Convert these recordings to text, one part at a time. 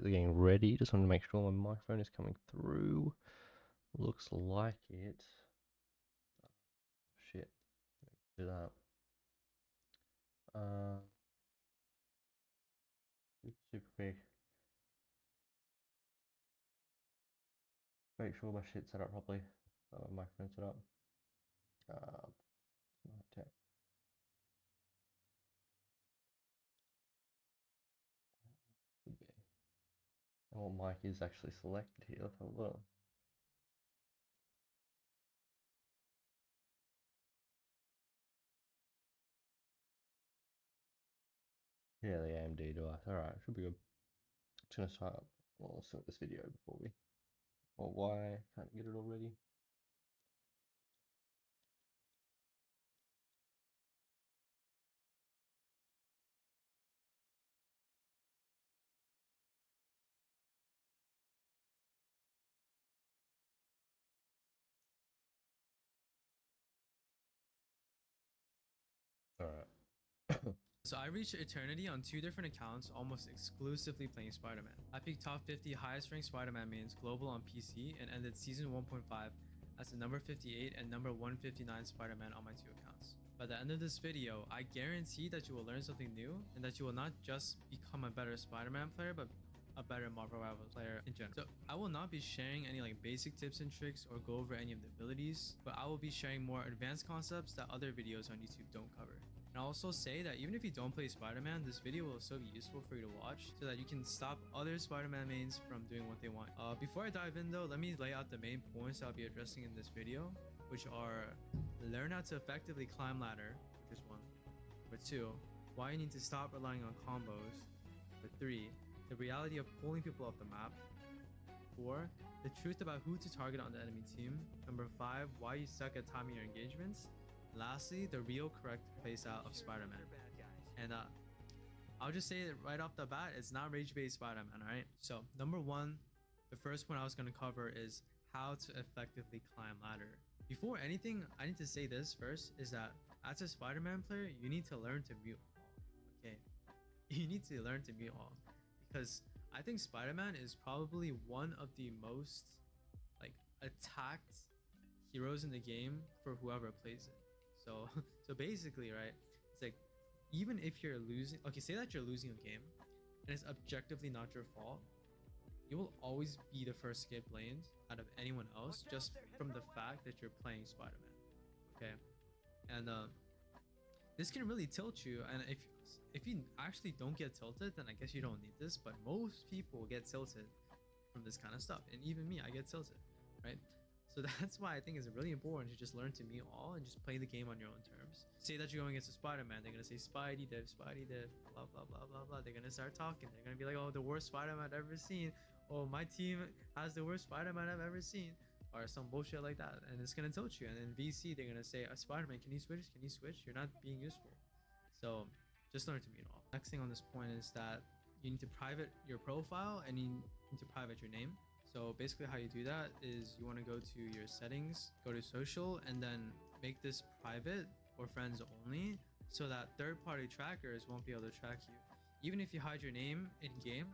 completely getting ready. Just wanted to make sure my microphone is coming through. Looks like it. Shit. Do that. Super quick. Make sure my shit's set up properly. My microphone's set up. Tech. And what mic is actually selected here? Let's have a look. Yeah, the AMD device. Alright, should be good. Just gonna start up. Well, let's start this video before we. Well, why can't get it already? Alright. So I reached eternity on 2 different accounts, almost exclusively playing Spider-Man. I peaked top 50 highest ranked Spider-Man mains global on PC and ended season 1.5 as the number 58 and number 159 Spider-Man on my 2 accounts. By the end of this video, I guarantee that you will learn something new and that you will not just become a better Spider-Man player, but a better Marvel Rivals player in general. So I will not be sharing any basic tips and tricks or go over any of the abilities, but I will be sharing more advanced concepts that other videos on YouTube don't cover. And I'll also say that even if you don't play Spider-Man, this video will still be useful for you to watch so that you can stop other Spider-Man mains from doing what they want. Before I dive in though, let me lay out the main points I'll be addressing in this video, which are learn how to effectively climb ladder, which is 1. Number 2, why you need to stop relying on combos. Number 3, the reality of pulling people off the map. 4, the truth about who to target on the enemy team. Number 5, why you suck at timing your engagements. Lastly, the real correct playstyle of Spider-Man. And I'll just say it right off the bat, it's not rage-based Spider-Man, alright? So, number 1, the first point I was going to cover is how to effectively climb ladder. Before anything, I need to say this first, is that as a Spider-Man player, you need to learn to mute all, okay? You need to learn to mute all. Because I think Spider-Man is probably one of the most, attacked heroes in the game for whoever plays it. So basically, right, it's like, even if you're losing, okay, say that you're losing a game and it's objectively not your fault, you will always be the first to get blamed out of anyone else just from the fact that you're playing Spider-Man, okay? And this can really tilt you, and if you actually don't get tilted, then I guess you don't need this, but most people get tilted from this kind of stuff, and even me, I get tilted, right? So that's why I think it's really important to just learn to mute all and just play the game on your own terms. Say that you're going against a Spider-Man, they're gonna say Spidey div, blah blah blah blah blah. They're gonna start talking. They're gonna be like, oh, the worst Spider-Man I've ever seen. Oh, my team has the worst Spider-Man I've ever seen, or some bullshit like that, and it's gonna tilt you. And then VC, they're gonna say, Spider-Man, can you switch? Can you switch? You're not being useful. So just learn to mute all. Next thing on this point is that you need to private your profile and you need to private your name. So basically how you do that is you want to go to your settings, go to social, and then make this private or friends only so that third-party trackers won't be able to track you. Even if you hide your name in game,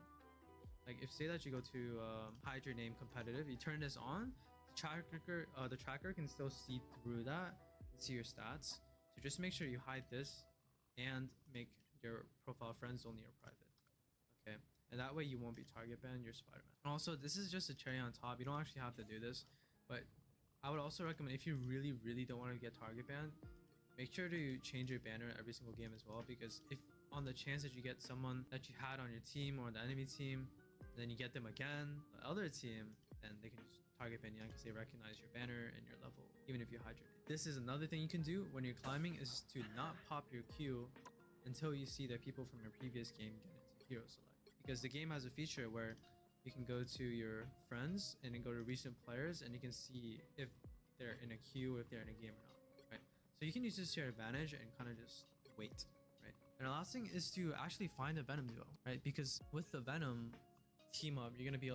like if say that you go to hide your name competitive, you turn this on, the tracker can still see through that and see your stats. So just make sure you hide this and make your profile friends only or private, okay? And that way you won't be target banned, you're Spider-Man. And also, this is just a cherry on top. You don't actually have to do this, but I would also recommend, if you really don't want to get target banned, make sure to change your banner every single game as well, because if on the chance that you get someone that you had on your team or the enemy team, and then you get them again, the other team, then they can just target ban you because they recognize your banner and your level, even if you hide your name. This is another thing you can do when you're climbing, is to not pop your Q until you see that people from your previous game get into hero select, because the game has a feature where you can go to your friends and then go to recent players and you can see if they're in a queue, if they're in a game or not, right? So you can use this to your advantage and kind of just wait, right? And the last thing is to actually find a Venom duo, right? Because with the Venom team up, you're going to be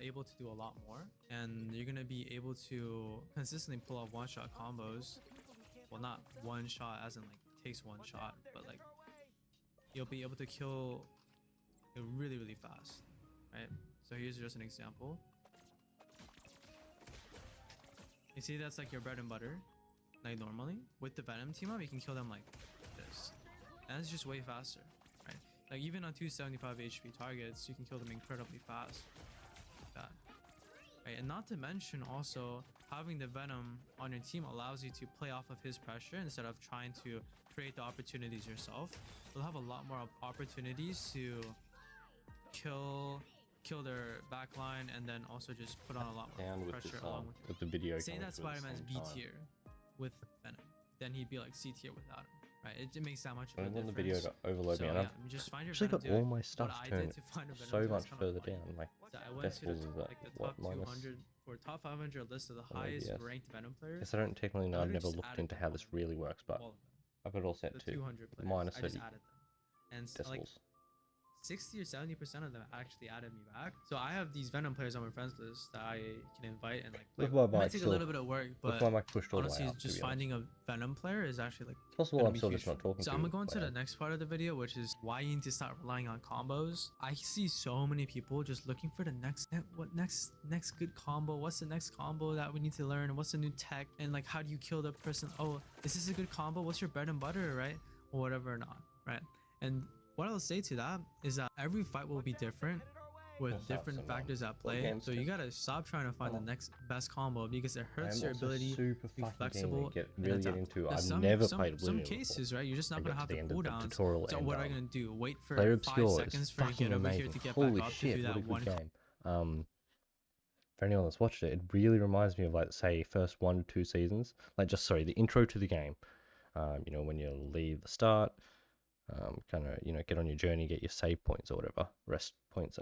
able to do a lot more, and you're going to be able to consistently pull off one-shot combos. Well, not one shot as in takes one shot, but you'll be able to kill really fast, right? So here's just an example. You see, that's like your bread and butter. Like normally, with the Venom team up, you can kill them like this. And it's just way faster, right? Like even on 275 HP targets, you can kill them incredibly fast. Like that. Right? And not to mention also, having the Venom on your team allows you to play off of his pressure instead of trying to create the opportunities yourself. You'll have a lot more opportunities to kill their backline and then also just put on a lot more pressure along with the video. Say that Spider-Man's B tier with Venom, then he'd be like C tier without him. Right, it makes that much of a difference. I want the video to overload me, and yeah, I've just find your actually got all my stuff turned so much further down. Like I went to the top 200 or top 500 list of the highest ranked Venom players. Yes, I don't technically know. I've never looked into how this really works, but I've got it all set to minus 30 and decibels. like 60 or 70% of them actually added me back. So I have these Venom players on my friends list that I can invite and like play with. It might take a little bit of work, but honestly, just finding a Venom player is actually like it's possible I'm still just not talking. So I'm gonna go into the next part of the video, which is why you need to start relying on combos. I see so many people just looking for the next good combo. What's the next combo that we need to learn? What's the new tech? And like, how do you kill the person? Oh, is this a good combo? What's your bread and butter, right? Or whatever or not, right? And what I'll say to that is that every fight will be different with different factors at play. So you gotta stop trying to find the next best combo because it hurts your ability to be flexible. Really get into. I've never played Oblivion. Some cases, right? You're just not gonna have the cooldowns. So what are you gonna do? Wait for Player 5 Obscure seconds for you to get over here to get Holy back up shit, to do that what a one. good game. For anyone that's watched it, it really reminds me of like say first 1 to 2 seasons. Like the intro to the game. You know, when you leave the start. Kind of, you know, get on your journey, get your save points or whatever, rest points.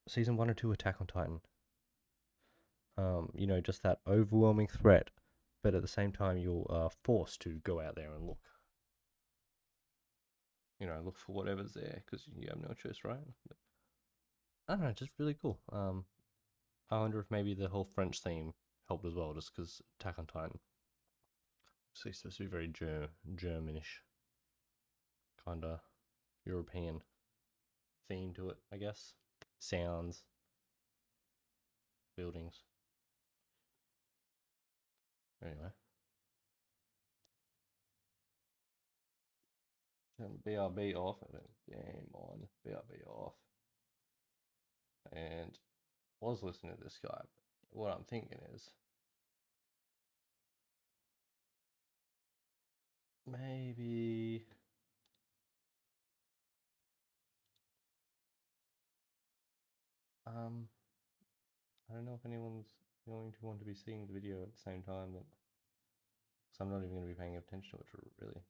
Season 1 or 2 Attack on Titan. You know, just that overwhelming threat, but at the same time you're forced to go out there and look. You know, look for whatever's there because you have no choice, right? But, I don't know, just really cool. I wonder if maybe the whole French theme helped as well, just because Attack on Titan. So it's supposed to be very Germanish, kind of European theme to it, I guess. Sounds, buildings. Anyway. Turn BRB off and then game on, BRB off. And I was listening to this guy, but what I'm thinking is maybe I don't know if anyone's going to want to be seeing the video at the same time that, so I'm not even going to be paying attention to it really.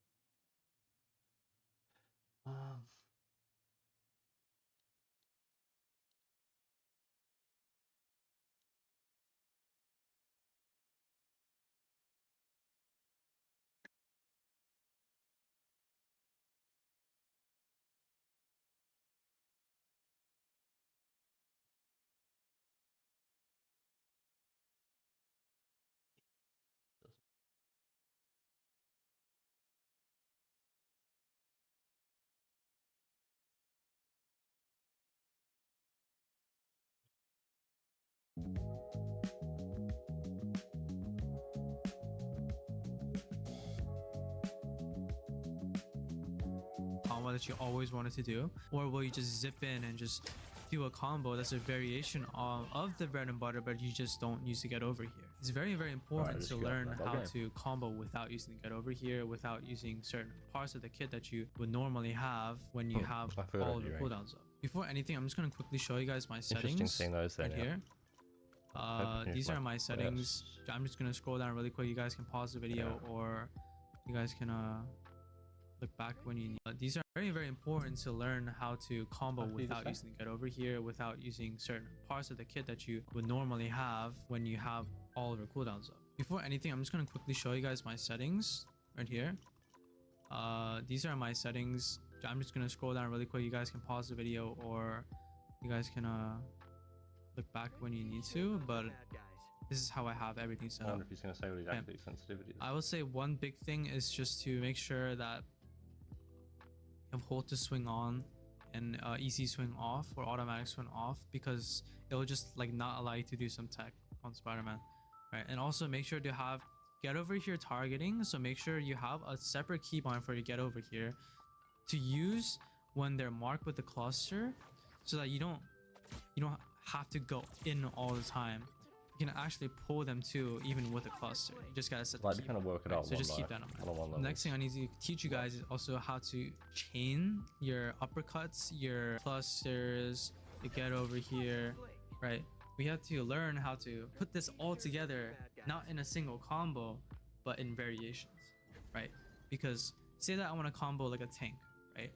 Combo that you always wanted to do, or will you just zip in and just do a combo that's a variation of the bread and butter, but you just don't use to get over here? It's very important to learn how to combo without using the get over here, without using certain parts of the kit that you would normally have when you have all of your cooldowns up. Before anything, I'm just going to quickly show you guys my settings seeing those right here. These are my settings. I'm just going to scroll down really quick. You guys can pause the video or you guys can look back when you need. These are very important to learn how to combo without using the get over here, without using certain parts of the kit that you would normally have when you have all of your cooldowns up. Before anything, I'm just going to quickly show you guys my settings right here. These are my settings. I'm just going to scroll down really quick. You guys can pause the video or you guys can look back when you need to, but this is how I have everything set up. I wonder if he's going to say what exactly sensitivity is. I would say one big thing is just to make sure that you have hold to swing on and easy swing off or automatic swing off, because it'll just like not allow you to do some tech on Spider-Man, right? And also make sure to have get over here targeting. So make sure you have a separate keybind for you to get over here to use when they're marked with the cluster, so that you don't have to go in all the time. You can actually pull them too, even with a cluster. You just gotta set the Like to key, kind of work it right? out. So just keep that in mind. The next thing I need to teach you guys is also how to chain your uppercuts, your clusters, to get over here, right? We have to learn how to put this all together, not in a single combo, but in variations, right? Because say that I want to combo like a tank, right?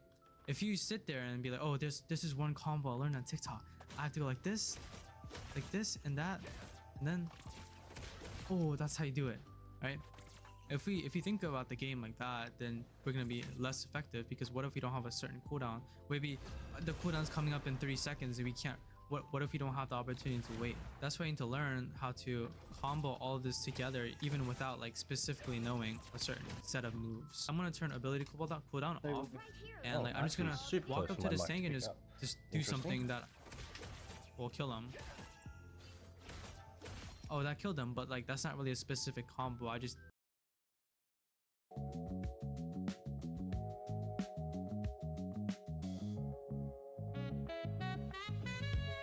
If you sit there and be like, oh, this is one combo I learned on TikTok, I have to go like this, and that, and then, oh, that's how you do it, right? If you think about the game like that, then we're gonna be less effective, because what if we don't have a certain cooldown? Maybe the cooldown's coming up in 3 seconds and we can't. What if we don't have the opportunity to wait? That's why you need to learn how to combo all of this together, even without like specifically knowing a certain set of moves. I'm gonna turn ability cooldown off, and like I'm just gonna walk up to this tank and just do something that will kill him. Oh, that killed him, but like that's not really a specific combo. I just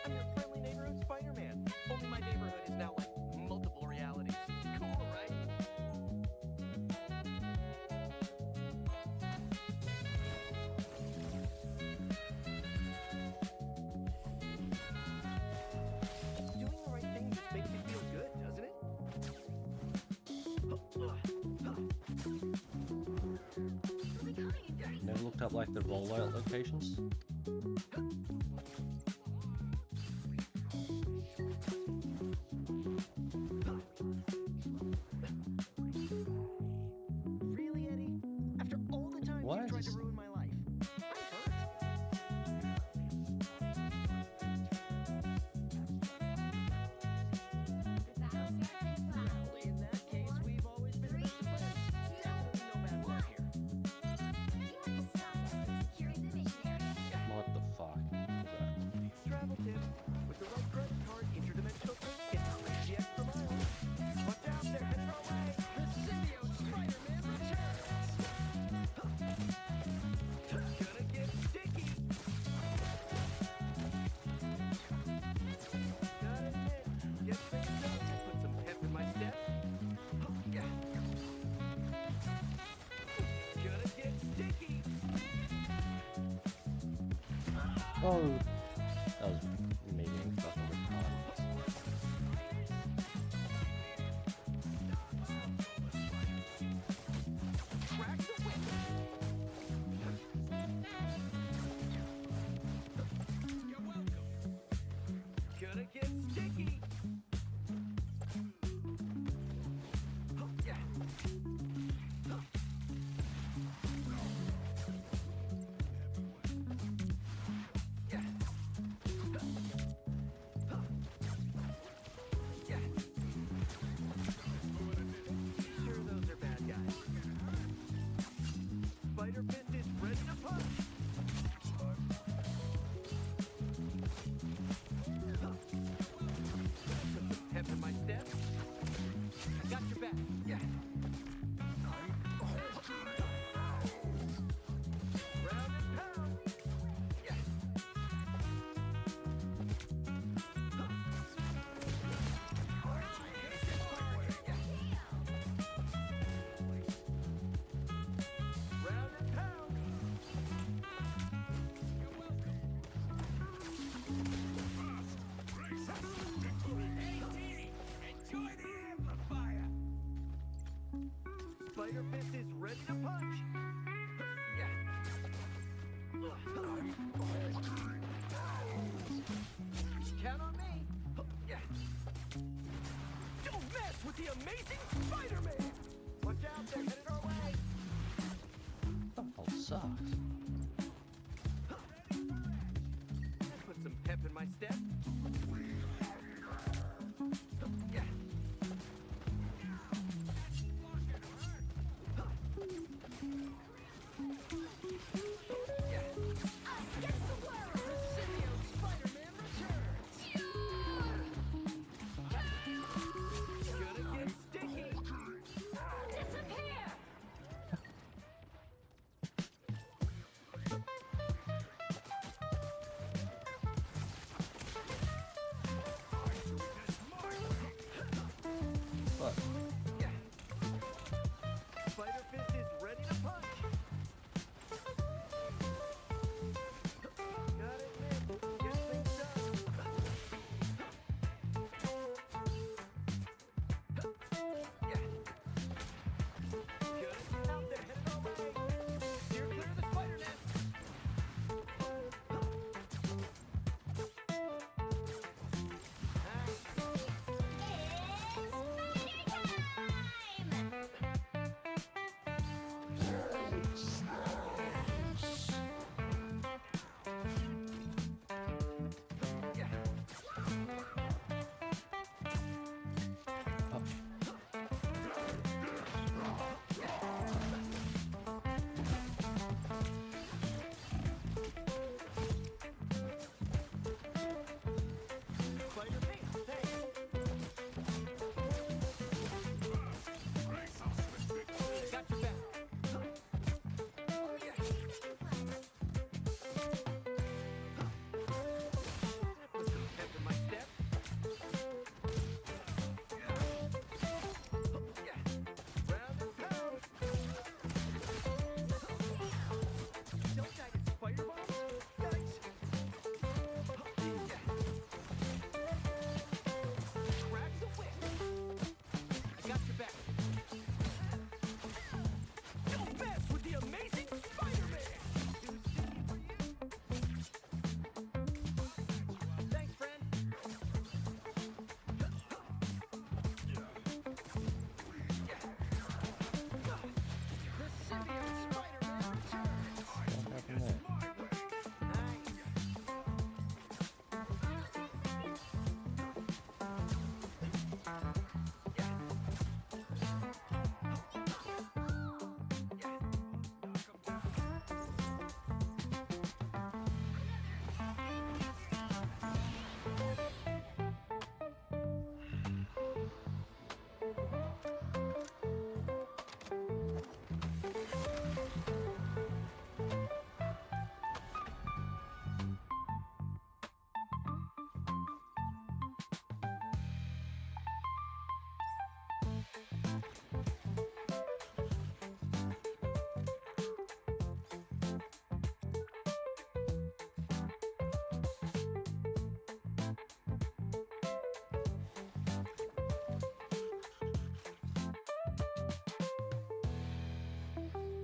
I'm your friendly neighborhood Spider-Man. Only my neighborhood is now like multiple realities. Cool, right? Doing the right thing just makes you feel good, doesn't it? Never looked up like the rollout locations. Really, Eddie? After all the times Why you is tried to this- ruin my life, I'm hurt. Well, in that case, we've always been best of friends. Definitely no bad blood here. What the fuck? Travel tip. With the right credit card, interdimensional trips get crazy extra miles. Watch out, they're headed our way. The symbiote Spider-Man returns. Gonna get sticky. Gotta admit, get things done. Put some pep in my step. Yeah. Gonna get sticky. Oh, that was me being fucking retarded. Crack the whip. You're welcome. Gonna get sticky. Yeah. Yeah. Yeah. Sure, those are bad guys. Spider-Fist is ready to punch. Put some pep in my step. I got your back. Yeah. Round and pound. Yeah. Round and pound. You're welcome. Spider-Fist is ready to punch. Yeah. Count on me. Yeah. Don't mess with the amazing Spider-Man. Watch out, they're headed our way. Oh, sucks. Put some pep in my step. Yeah. Yeah. What? Spider Fist is ready to punch. Gotta admit, gets things done. Good. Out there, headed our way. Steer clear of the spider net. Spider face, thanks. Got your back. Put some pep in my step. Round and pound. Don't die to spider bombs, guys. Crack the whip. I got your back. Don't mess with the amazing Spider-Man. Too sticky for you? Thanks, friend. The symbiote Spider-Man returns. What happened there? Nice.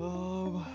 Oh.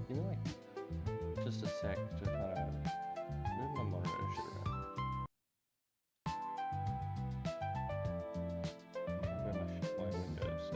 Give me like just a sec to kind of move my monitor shit around. Where my windows.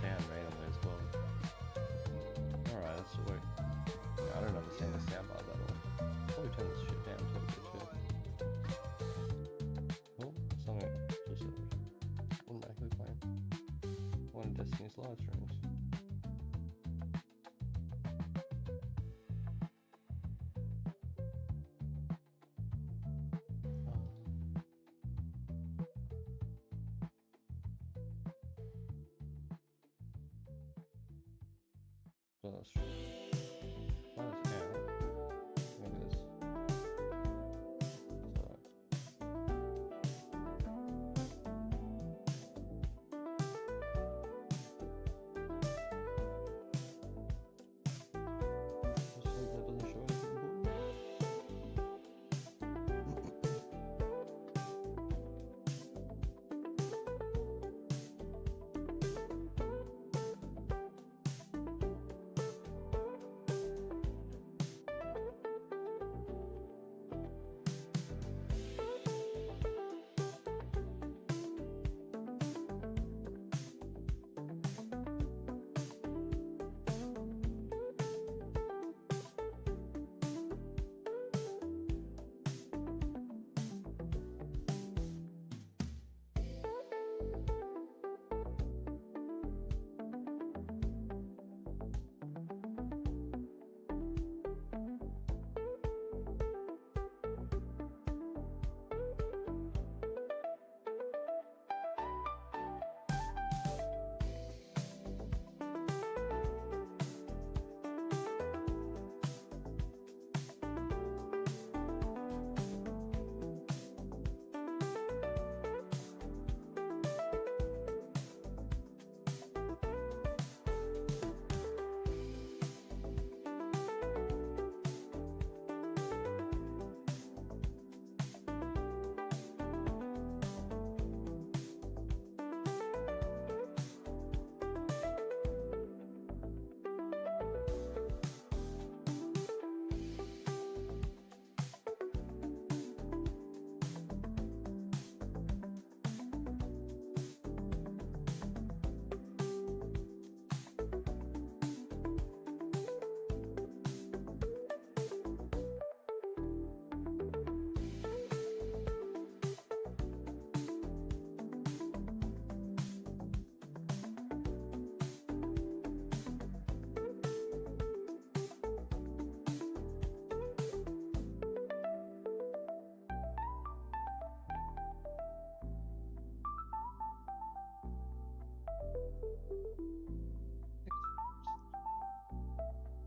sound randomly as well. Alright, that's the way. I don't understand the sound bars at all. Probably turn this shit down too. Oh, something just automatically playing. One of Destiny's live streams. Well, that's true. That is out. Look at this. So, just hope that doesn't show anything important.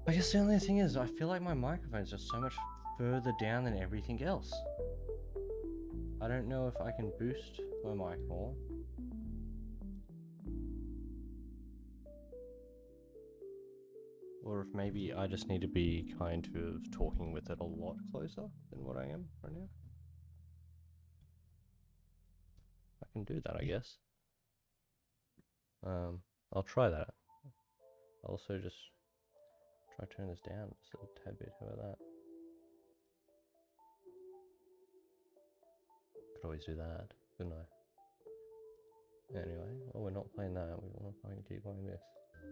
I guess the only thing is, I feel like my microphone's just so much further down than everything else. I don't know if I can boost my mic more. Or if maybe I just need to be kind of talking with it a lot closer than what I am right now. I can do that, I guess. I'll try that. I'll also just try to turn this down just a tad bit. How about that? Could always do that, couldn't I? Anyway, well, we're not playing that. We want to keep playing this.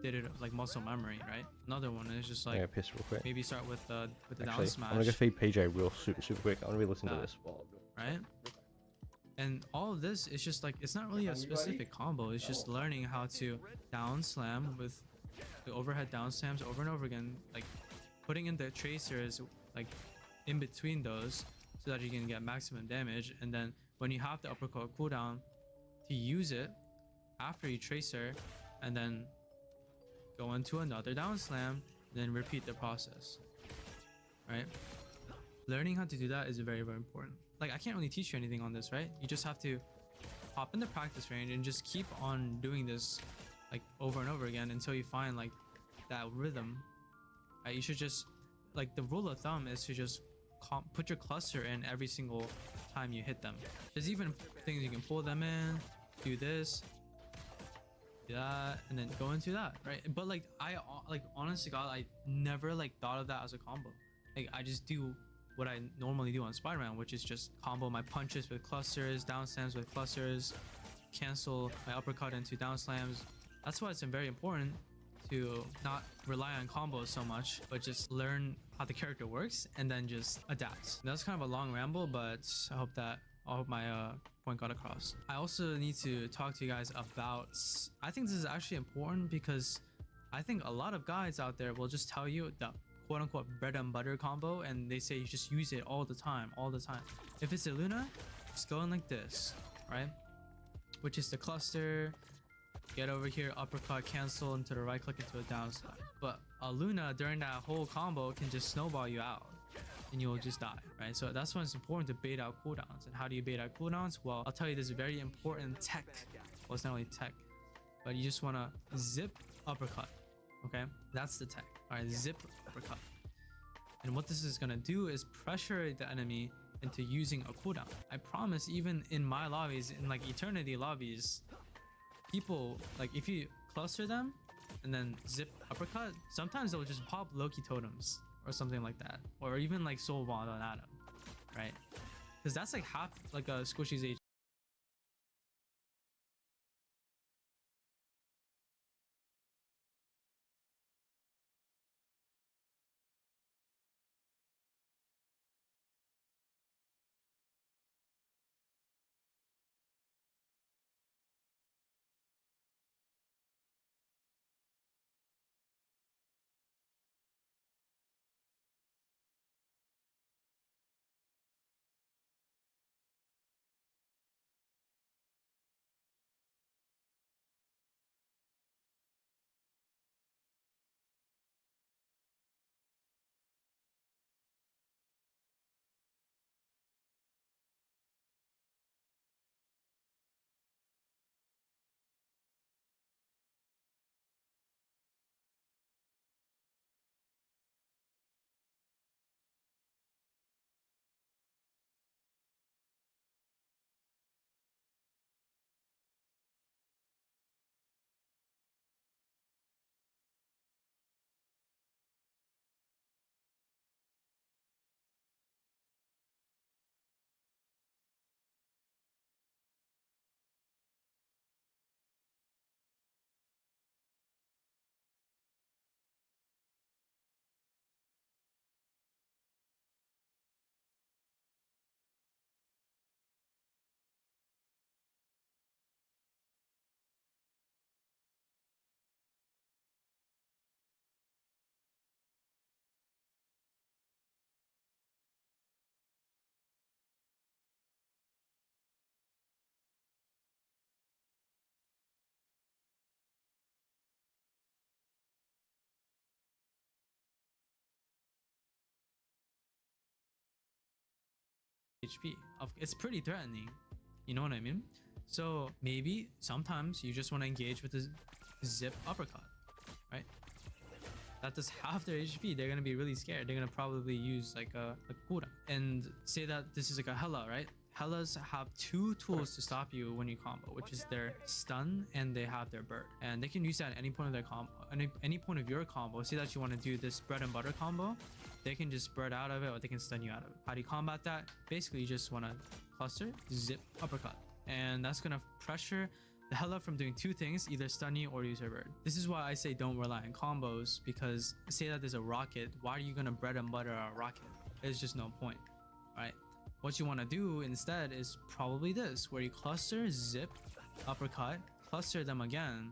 Did it like muscle memory, right? Another one is just like I'm gonna piss real quick. maybe start with the down Actually, smash. I'm gonna go feed PJ real super quick. I'm gonna be listening to this. Right? And all of this is just like, it's not really a specific combo. It's just learning how to down slam with the overhead down slams over and over again, like putting in the tracers like in between those so that you can get maximum damage. And then when you have the uppercut cooldown, to use it after you tracer and then go into another down slam, then repeat the process, right? Learning how to do that is very, very important. Like, I can't really teach you anything on this, right? You just have to hop in the practice range and just keep on doing this like over and over again until you find like that rhythm, right? You should just, like, the rule of thumb is to just put your cluster in every single time you hit them. There's even things you can pull them in, do this, do that, and then go into that, right? But like, I like, honest to God, I never like thought of that as a combo. Like, I just do what I normally do on Spider-Man, which is just combo my punches with clusters, down slams with clusters, cancel my uppercut into down slams, That's why it's very important to not rely on combos so much, but just learn how the character works and then just adapt. That's kind of a long ramble, but I hope my point got across. I also need to talk to you guys about, I think this is actually important because I think a lot of guys out there will just tell you the quote unquote bread and butter combo, and they say you just use it all the time. If it's a Luna, just go in like this, right? Which is the cluster, get over here, uppercut, cancel into the right click into a downside. But a Luna during that whole combo can just snowball you out and you'll just die, right? So that's why it's important to bait out cooldowns. And how do you bait out cooldowns? Well, I'll tell you this very important tech. Well, it's not only tech, but you just want to zip uppercut, okay? That's the tech. All right, zip uppercut. And what this is going to do is pressure the enemy into using a cooldown. I promise, even in my lobbies, in like eternity lobbies, people, like if you cluster them and then zip uppercut, sometimes they'll just pop Loki totems or something like that, or even like soul bond on Adam, right? Because that's like half like a squishy's HP. It's pretty threatening, you know what I mean? So maybe sometimes you just want to engage with the zip uppercut, right? That does half their HP. They're gonna be really scared. They're gonna probably use like a cooldown. And say that this is like a Hela, right? Helas have two tools to stop you when you combo, which is their stun and they have their bird. And they can use that at any point of their combo, any point of your combo. Say that you want to do this bread and butter combo, they can just bird out of it or they can stun you out of it. How do you combat that? Basically, you just want to cluster, zip, uppercut. And that's gonna pressure the Hela from doing two things, either stun you or use her bird. This is why I say don't rely on combos, because say that there's a rocket, why are you gonna bread and butter a rocket? There's just no point, right? What you want to do instead is probably this, where you cluster, zip, uppercut, cluster them again,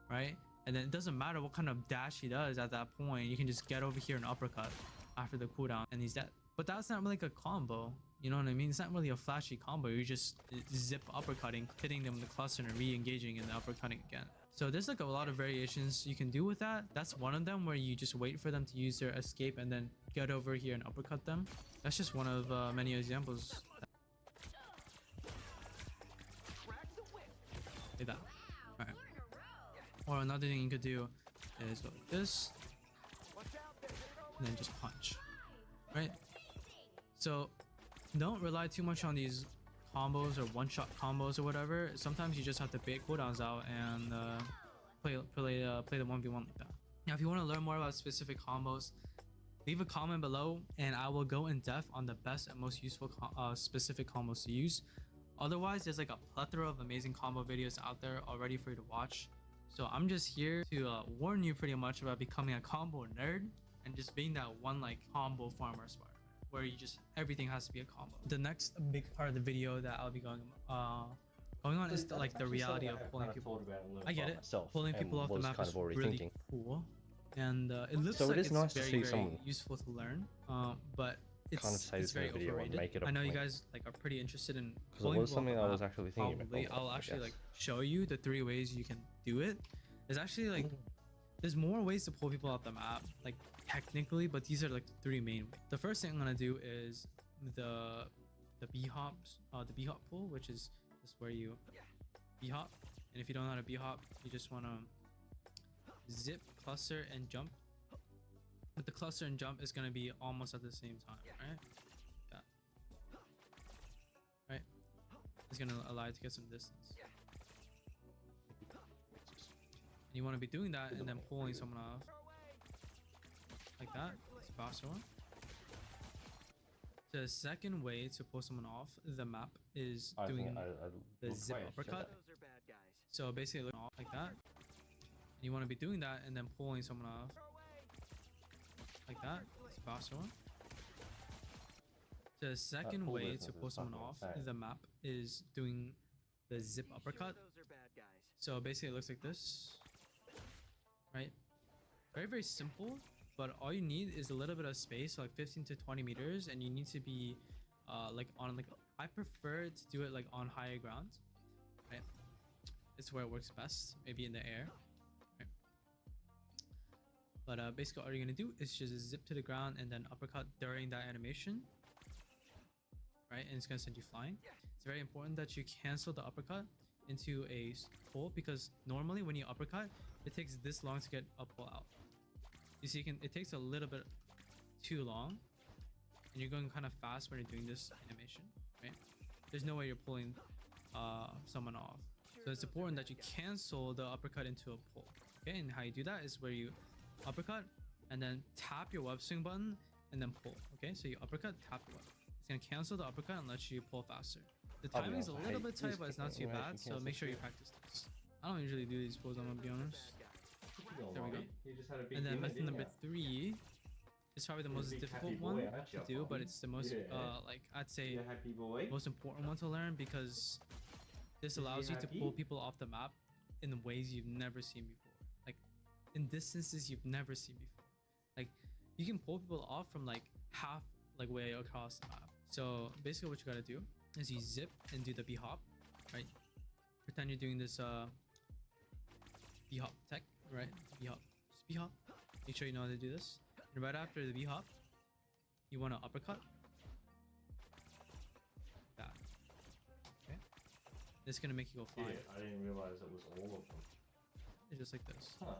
right? And then it doesn't matter what kind of dash he does at that point, you can just get over here and uppercut after the cooldown and he's dead. But that's not really like a combo, you know what I mean? It's not really a flashy combo. You're just zip uppercutting, hitting them with the cluster and re-engaging and uppercutting again. So there's like a lot of variations you can do with that. That's one of them, where you just wait for them to use their escape and then get over here and uppercut them. That's just one of many examples. Like that. Alright. Or another thing you could do is go like this and then just punch, right? So don't rely too much on these combos or one-shot combos or whatever. Sometimes you just have to bait cooldowns out and play the 1v1 like that. Now, if you want to learn more about specific combos, leave a comment below and I will go in depth on the best and most useful specific combos to use. Otherwise, there's like a plethora of amazing combo videos out there already for you to watch. So I'm just here to warn you pretty much about becoming a combo nerd and just being that one like combo farmer Spider-Man, where you just everything has to be a combo. The next big part of the video that I'll be going on is the reality of pulling people. I get it. Pulling people off the map is really cool, and it looks So like it is nice to very, see very someone useful to learn. But kind of say it's this in very a video and overrated. make it a I know you point. guys like are pretty interested in Because it pulling was people off something the I map. was actually thinking about. Probably I'll actually like show you the 3 ways you can do it. There's actually like there's more ways to pull people off the map, like technically, but these are like the 3 main ways. The first thing I'm gonna do is the b-hop pull, which is just where you b-hop, and if you don't know how to b-hop, you just want to zip, cluster, and jump. But the cluster and jump is gonna be almost at the same time, right? That. Right? It's gonna allow you to get some distance. And you want to be doing that and then pulling someone off like that. It's a faster one. The second way to pull someone off the map is doing the zip uppercut. So basically looking off like that. And you want to be doing that and then pulling someone off like that. It's a faster one. The second way to pull someone off the map is doing the zip uppercut. So basically it looks like this. Right? Very, very simple, but all you need is a little bit of space, so like 15 to 20 meters, and you need to be like on like, I prefer to do it like on higher ground, right? It's where it works best, maybe in the air, right? But basically all you're gonna do is just zip to the ground and then uppercut during that animation, right? And it's gonna send you flying. It's very important that you cancel the uppercut into a pull, because normally when you uppercut, it takes this long to get a pull out. You see, it takes a little bit too long, and you're going kind of fast when you're doing this animation, right? There's no way you're pulling someone off. So it's important that you cancel the uppercut into a pull. Okay, and how you do that is where you uppercut and then tap your web swing button and then pull. Okay, so you uppercut, tap the web. It's gonna cancel the uppercut and let you pull faster. The timing is a little bit tight, but it's not too bad, so make sure you practice this. I don't usually do these pulls, I'm gonna be honest. There we go. And then method number 3 is probably the most difficult one to do, but it's the most like I'd say most important one to learn, because this allows you to pull people off the map in ways you've never seen before, like in distances you've never seen before. Like you can pull people off from like half like way across the map. So basically what you gotta do is you zip and do the b-hop, right? Pretend you're doing this b-hop tech, right? B-hop, just b-hop. Make sure you know how to do this. And right after the b-hop, you want to uppercut. That. Okay. This is gonna make you go flying. Yeah, I didn't realize it was all of them. It's just like this. Huh.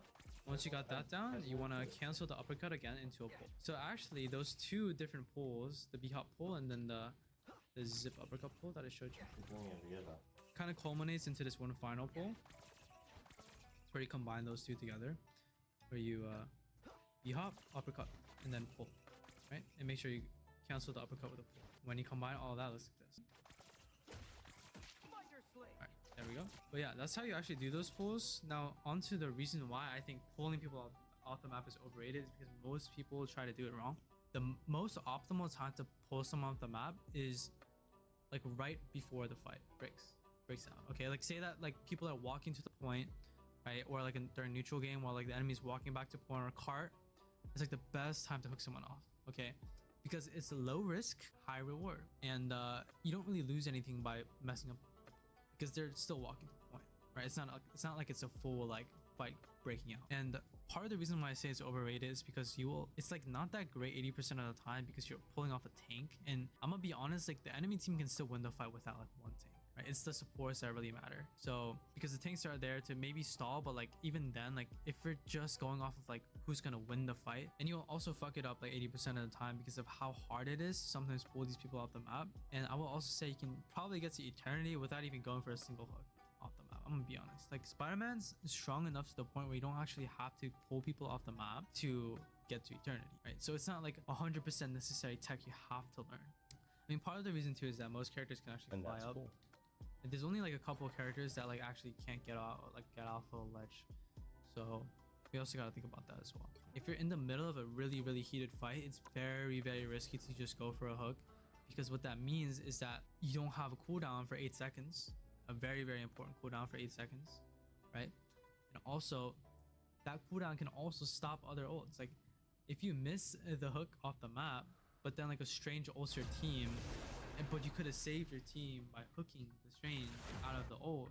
Once you got that down, you want to cancel the uppercut again into a pull. So actually, those 2 different pulls, the b-hop pull and then the zip uppercut pull that I showed you, kind of culminates into this one final pull. It's where you combine those 2 together, where you b-hop, uppercut, and then pull, right? And make sure you cancel the uppercut with a pull. When you combine all that, looks like this. Alright, there we go. But yeah, that's how you actually do those pulls. Now, onto the reason why I think pulling people off the map is overrated is because most people try to do it wrong. The most optimal time to pull someone off the map is like right before the fight breaks out. Okay, like say that like people are walking to the point, right? Or like during neutral game while like the enemy's walking back to point or a cart. It's like the best time to hook someone off, okay? Because it's a low risk, high reward. And you don't really lose anything by messing up, because they're still walking to the point, right? It's not like it's a full like fight breaking out. And part of the reason why I say it's overrated is because it's like not that great 80% of the time, because you're pulling off a tank. And I'm gonna be honest, like the enemy team can still win the fight without like one tank, right? It's the supports that really matter. So because the tanks are there to maybe stall, but like even then, like if you're just going off of like who's gonna win the fight, and you'll also fuck it up like 80% of the time because of how hard it is to sometimes pull these people off the map. And I will also say you can probably get to eternity without even going for a single hook off the map. I'm gonna be honest, like Spider-Man's strong enough to the point where you don't actually have to pull people off the map to get to eternity, right? So it's not like 100% necessary tech you have to learn. I mean, part of the reason too is that most characters can actually fly up. Cool. There's only like a couple of characters that like actually can't get off a ledge, so we also got to think about that as well. If you're in the middle of a really heated fight, it's very risky to just go for a hook, because what that means is that you don't have a cooldown for 8 seconds, a very important cooldown for 8 seconds, right? And also that cooldown can also stop other ults. Like if you miss the hook off the map, but then like a strange ults your team, but you could have saved your team by hooking the strange out of the ult,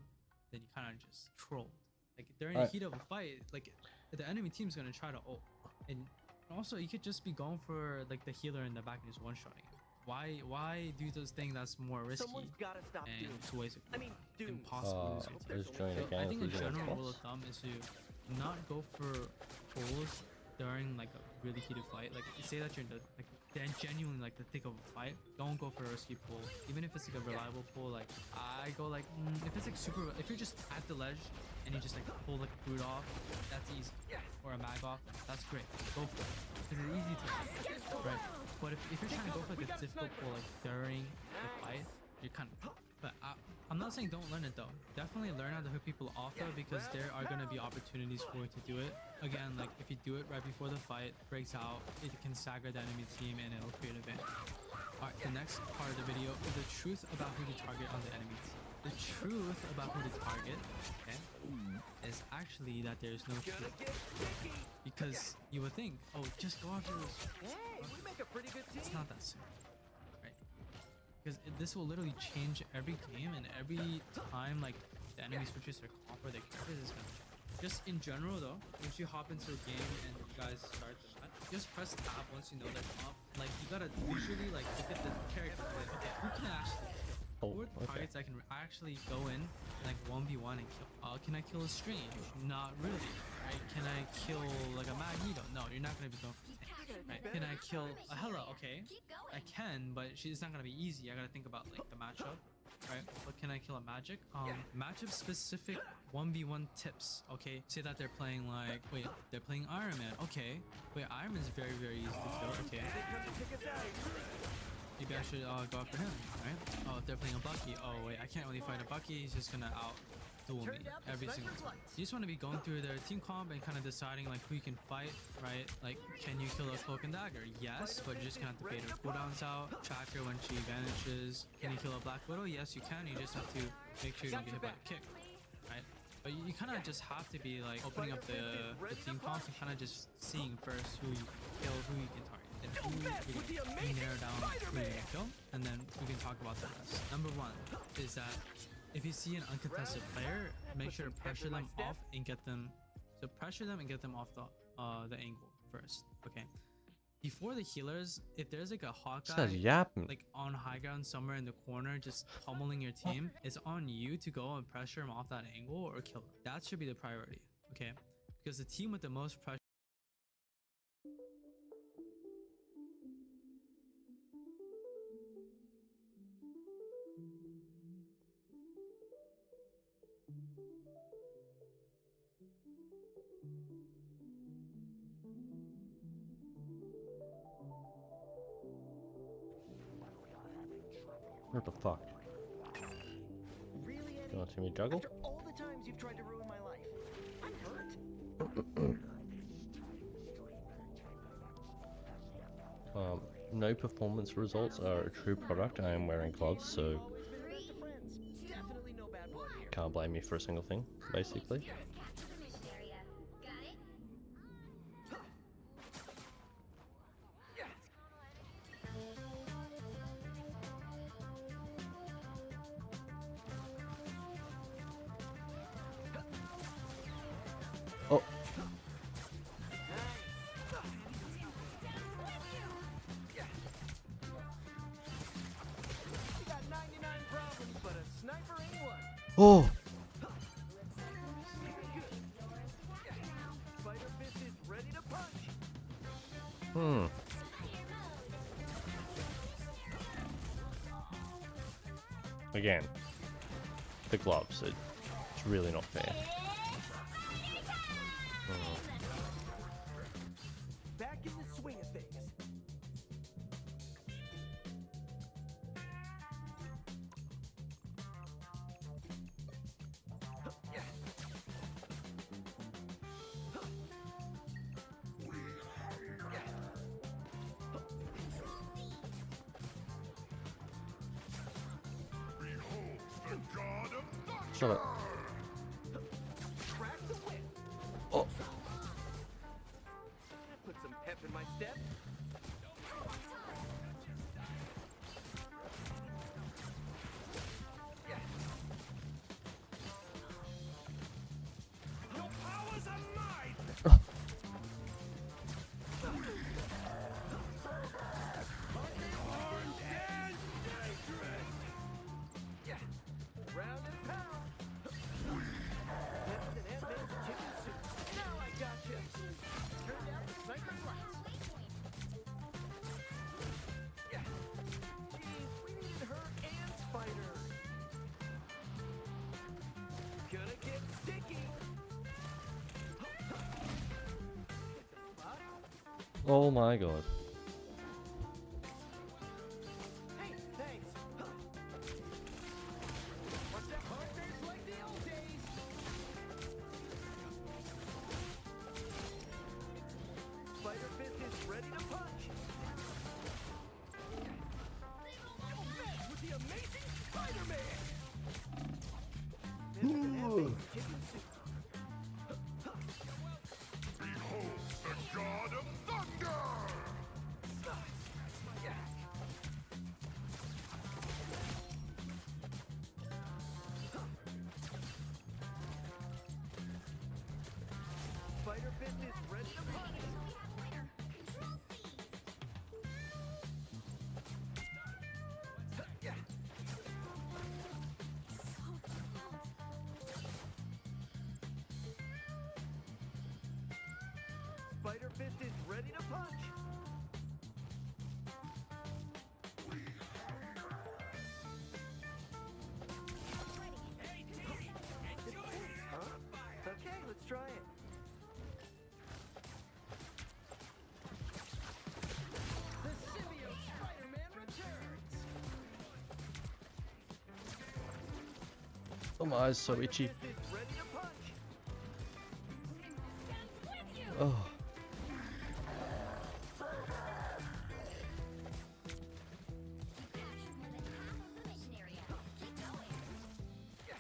then you kind of just trolled. Like during the heat of a fight, like the enemy team's gonna try to ult, and also you could just be going for like the healer in the back and just one-shotting it. Why do those things that's more risky Someone's gotta stop and doing it's ways I mean, dude. impossible to lose your I team? just joined So again. I think a Losing general response. rule of thumb is to not go for pulls during like a really heated fight. Like say that you're in the like genuinely like the thick of a fight, don't go for a risky pull. Even if it's like a reliable pull, like I go like if it's like super, if you're just at the ledge and you just like pull like a boot off, that's easy, or a mag off, that's great, go for it, because it's easy to, right? But if you're trying to go for like a difficult pull like during the fight, you're kind of, but I'm not saying don't learn it though. Definitely learn how to hook people off though, because there are going to be opportunities for you to do it. Again, like if you do it right before the fight breaks out, it can stagger the enemy team and it'll create a advantage. Alright, the next part of the video is the truth about who to target on the enemy team. The truth about who to target, okay, is actually that there's no truth. Because you would think, oh, just go after those. Hey, we make a pretty good team. It's not that simple, right? Because this will literally change every game, and every time like the enemy switches their comp or their characters is gonna change. Just in general though, once you hop into a game and you guys start the match, just press tab once you know their comp. Like you gotta usually like look at the character, like okay, who can I actually kill? Who are the targets I can actually go in and like 1v1 and kill? Can I kill a strange? Not really, right? Can I kill like a Magneto? No, you're not gonna be going for tank, right? Can I kill a Hela? Okay, I can, but it's not gonna be easy. I gotta think about like the matchup, right? But can I kill a Magic? Matchup specific 1v1 tips. Okay, say that they're playing like, wait, they're playing Iron Man. Okay, wait, Iron Man's very easy to kill. Okay, maybe I should go after him, right? Oh, if they're playing a Bucky, oh wait, I can't really fight a Bucky. He's just gonna out duel me every single time. You just want to be going through their team comp and kind of deciding like who you can fight, right? Like, can you kill a Cloak and Dagger? Yes, but you're just gonna have to fade her cooldowns out, track her when she vanishes. Can you kill a Black Widow? Yes, you can. You just have to make sure you don't get hit by a kick, right? But you kind of just have to be like opening up the team comps and kind of just seeing first who you kill, who you can target, and who you can narrow down who you can kill, and then we can talk about the rest. Number one is that if you see an uncontested player, make sure to pressure them off and get them. So pressure them and get them off the angle first. Okay. Before the healers, if there's like a Hawkeye like on high ground somewhere in the corner just pummeling your team, it's on you to go and pressure him off that angle or kill him. That should be the priority, okay? Because the team with the most pressure What the fuck? Really, Eddie? You want to see me juggle? After all the times you've tried to ruin my life, I'm hurt. No performance results are a true product. I am wearing gloves, so Always been best of friends. Definitely no bad blood here. can't blame me for a single thing, basically. Oh, You got 99 problems, but a sniper ain't one. oh! Spider Fist is ready to punch. Hmm. Again, the gloves. It's really not fair. Back in the swing of things. Stop it. Crack the whip. Oh. Put some pep in my step. Yeah. Your powers are mine. Armed and dangerous. Yeah. Round and pound. Left and Ant-Man's chicken soup. Now I gotcha. Turn down the sniper's lights. Yeah. Jeez, we need her and Spider. Gonna get sticky. Hit the spot. Oh my god. Hey, thanks. What's that? Partners like the old days. Spider Fist is ready to punch. You'll mess with the amazing Spider-Man. This is an Ant-Man's chicken soup. Behold the god of thunder! Yeah. Spider Fist is ready to punch. Yeah. Spider Fist is ready to punch. Huh? Okay, let's try it. The symbiote Spider-Man returns. Oh, my eyes so itchy. Spider Fist is ready to punch. Oh.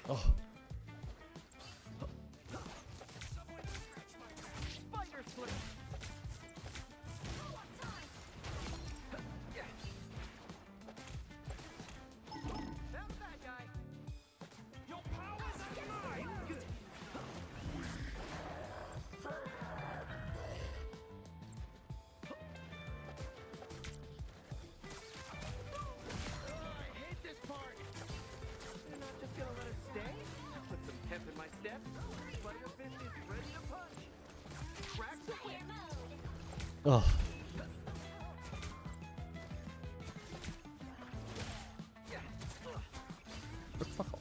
Oh. Spider Slam. Yeah. Found that guy. Your powers are mine. Good. I hate this part. You're not just gonna let us stay? Put some pep in my step. Spider Fist is ready to punch. Crack the whip. Oh. Yeah. Fuck off.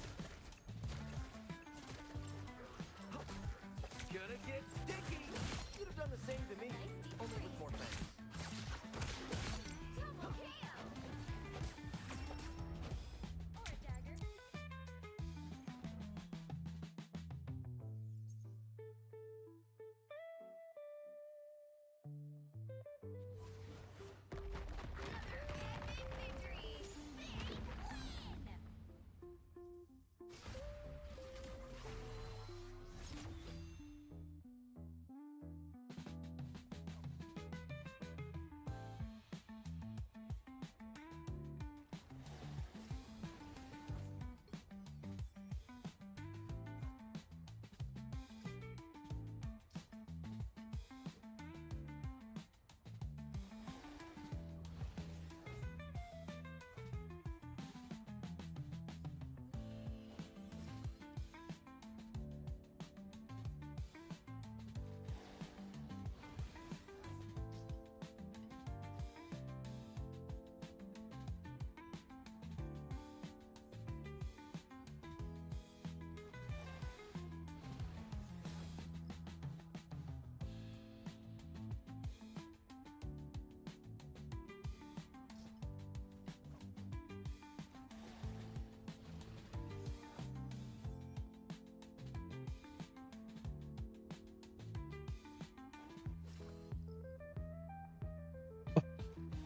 Gonna get sticky. You'd have done the same to me, only with more fangs.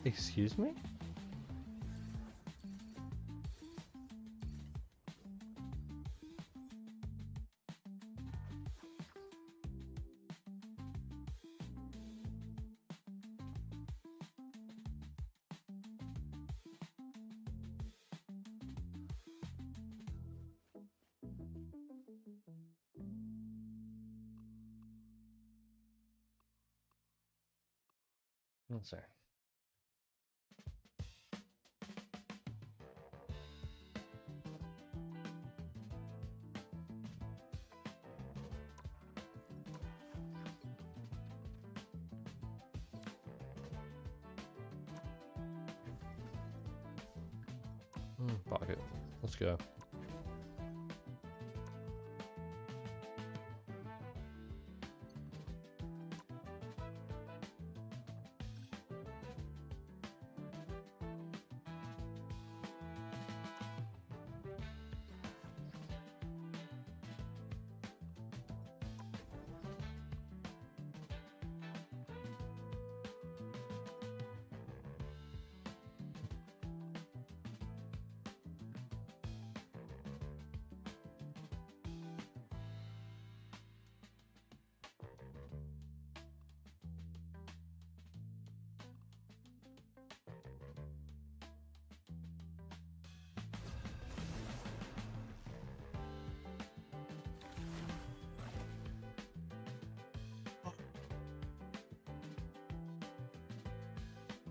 Excuse me? Let's see. Fuck it. Let's go.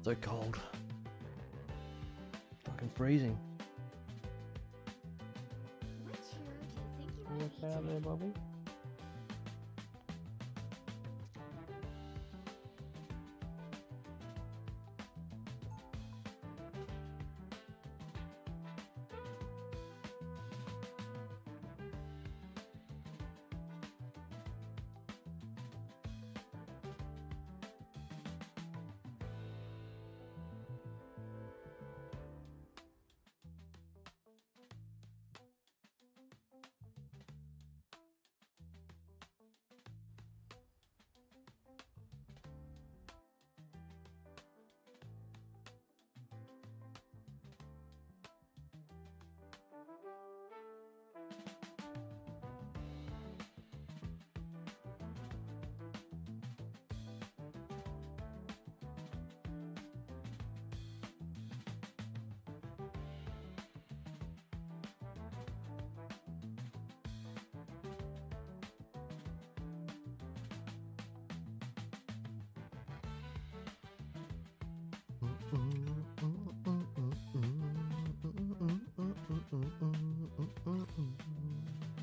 So cold. Fucking freezing. Which hero do you think you might What's be out there, today? Bobby?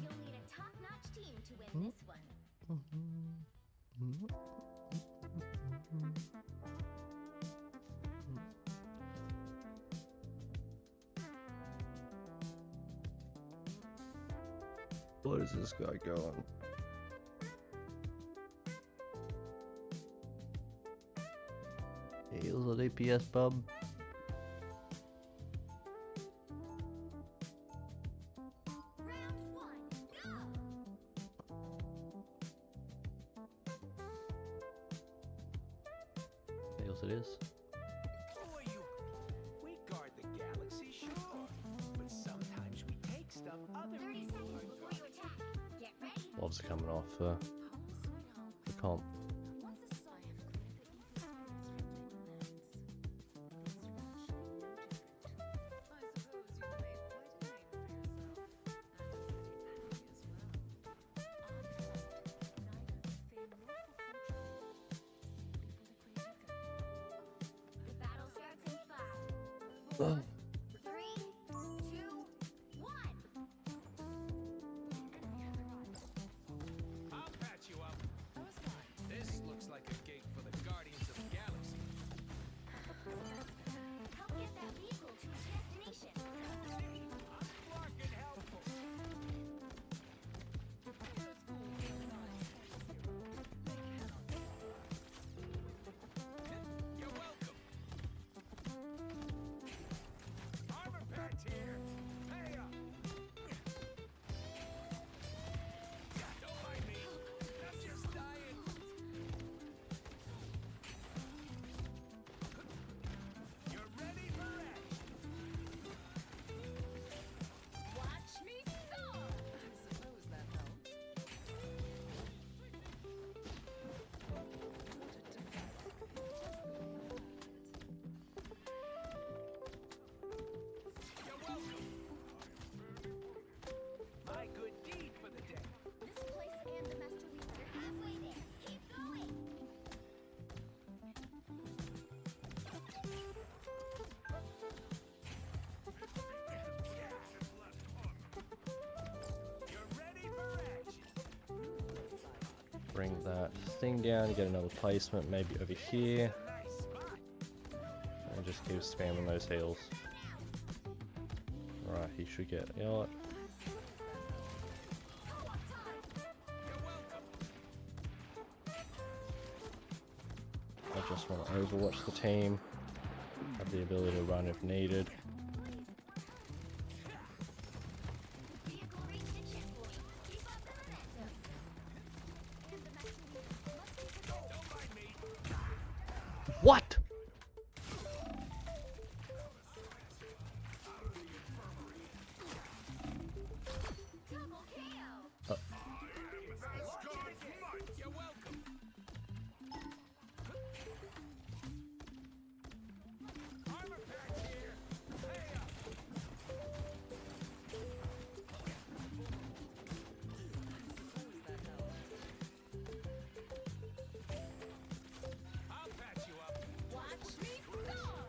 You'll need a top-notch team to win this one. What is this guy going? Heals a DPS bub. Round one, go! Heals it is. Who are you? We guard the galaxy, sure. But sometimes we take stuff other 30 people seconds are before you attack. Get ready. Loves are coming off Home sweet home. the comp. Once a scion included the The battle starts in 5, 4, 3, 2, 1. I'll patch you up. This looks like a gig for the Guardians of the Galaxy. Help get that vehicle to its destination. I'm Clark and helpful. You're welcome. Bring that thing down, get another placement, maybe over here. And just keep spamming those heals. Right, he should get, you know what? I just want to overwatch the team. Have the ability to run if needed. Vehicle reached the checkpoint. Keep up the momentum. And the messenger must be protected. What? Double KO. You're welcome. Armor pack here. Hey up. I'll patch you up. Watch me soar.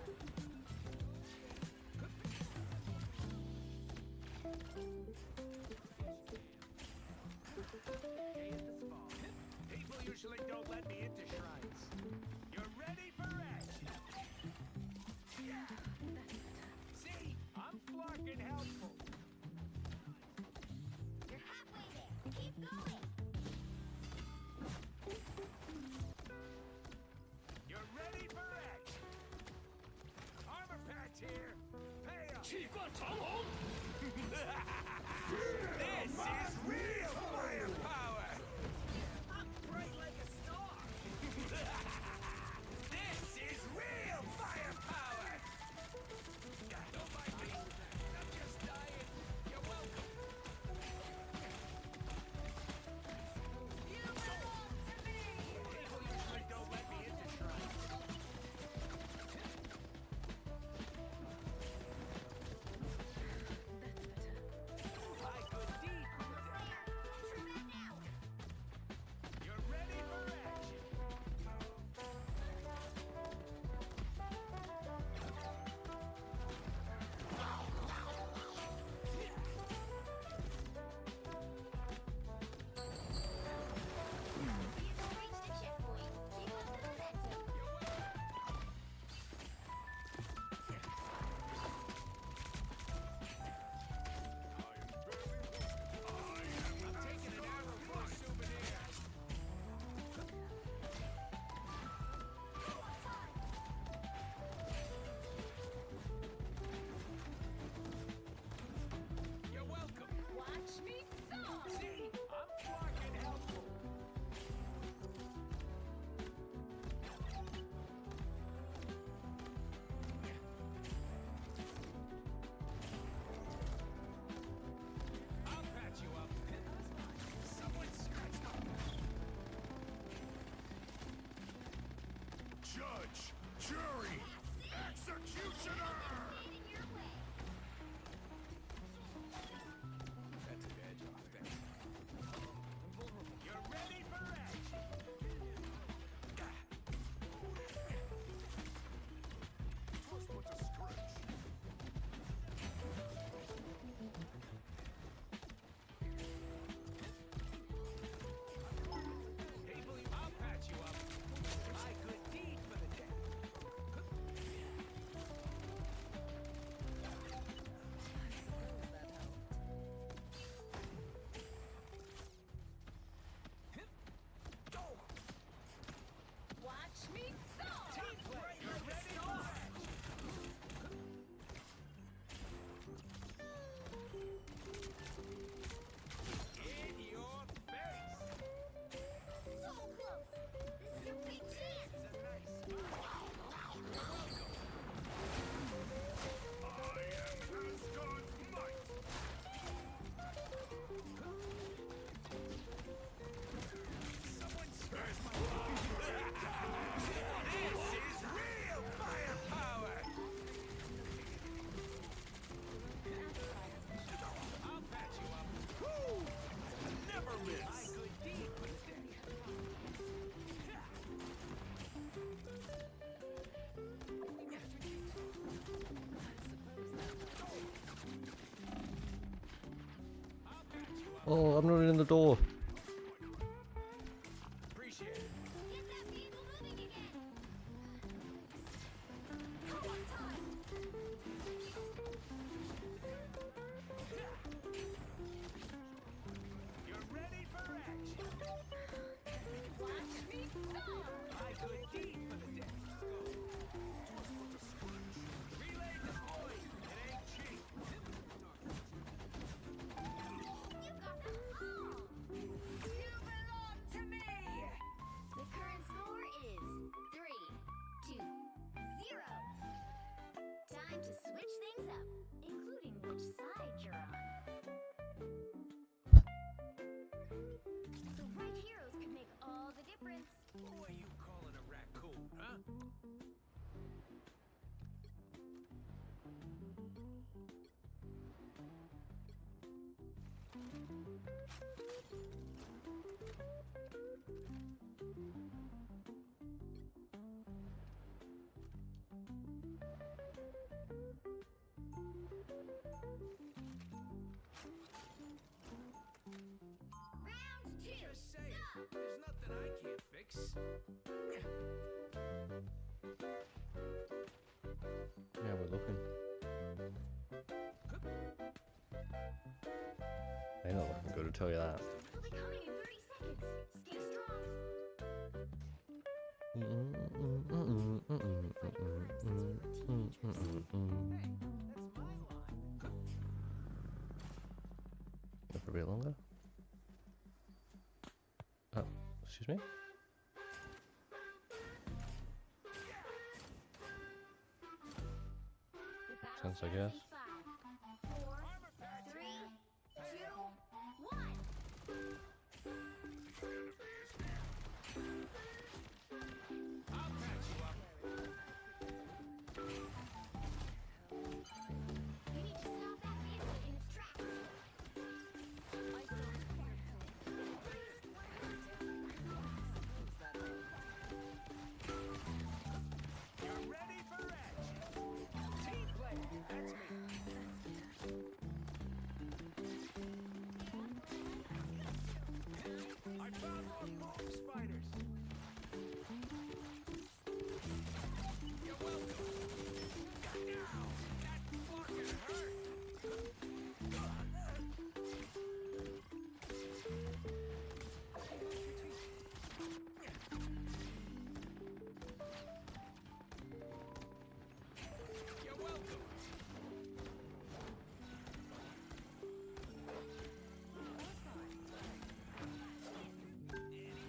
People usually don't let me into shrines. You're ready for action. Yeah. See, I'm flocking helpful. You're halfway there. Keep going. You're ready for action. Armor patch here. Pay up. This is real firepower. I'm bright like a star. This is real firepower. Don't mind me. I'm just dying. You're welcome. You belong to me. People usually don't let me into shrines. My good deed for the day. True back now. You're ready for action. Vehicle reached the checkpoint. Keep up the momentum. I'm taking an arrow for a souvenir. You're welcome. Watch me soar. See, I'm flocking helpful. I'll patch you up. Someone scratched up. Judge, jury, executioner! Stand in your way. That took the edge off there. You're ready for action. First one's a stretch. People, I'll patch you up. My good deed for the day. Watch me soar. Team play. You're ready for action. In your face. So close. This is a big chance. It's a nice spot. I am Asgard's might! Someone smash my This is real firepower. I'll patch you up. Woo! Never miss. My good deed for the day. Oh, I'm not in the door. By good deed for the dead. Relay deployed. It ain't cheap. You got them all! You belong to me! The current score is 3-2-0. Time to switch things up, including which side you're on. The right heroes could make all the difference. Who are you calling a raccoon, huh? Round 2. Just say it. There's nothing I can't fix. Yeah, we're looking. They're not looking good, to tell you that. We'll be coming in 30 seconds. Stay strong. Go for a bit longer. Oh, excuse me? The battle Sense, I starts guess. in 5, 4, 3, 2, 1. I'll patch you up. You need to stop that vehicle in its tracks. You're ready for action. Team play. That's me. I found more foam spiders. You're welcome. Now, that fucking hurt. You're welcome.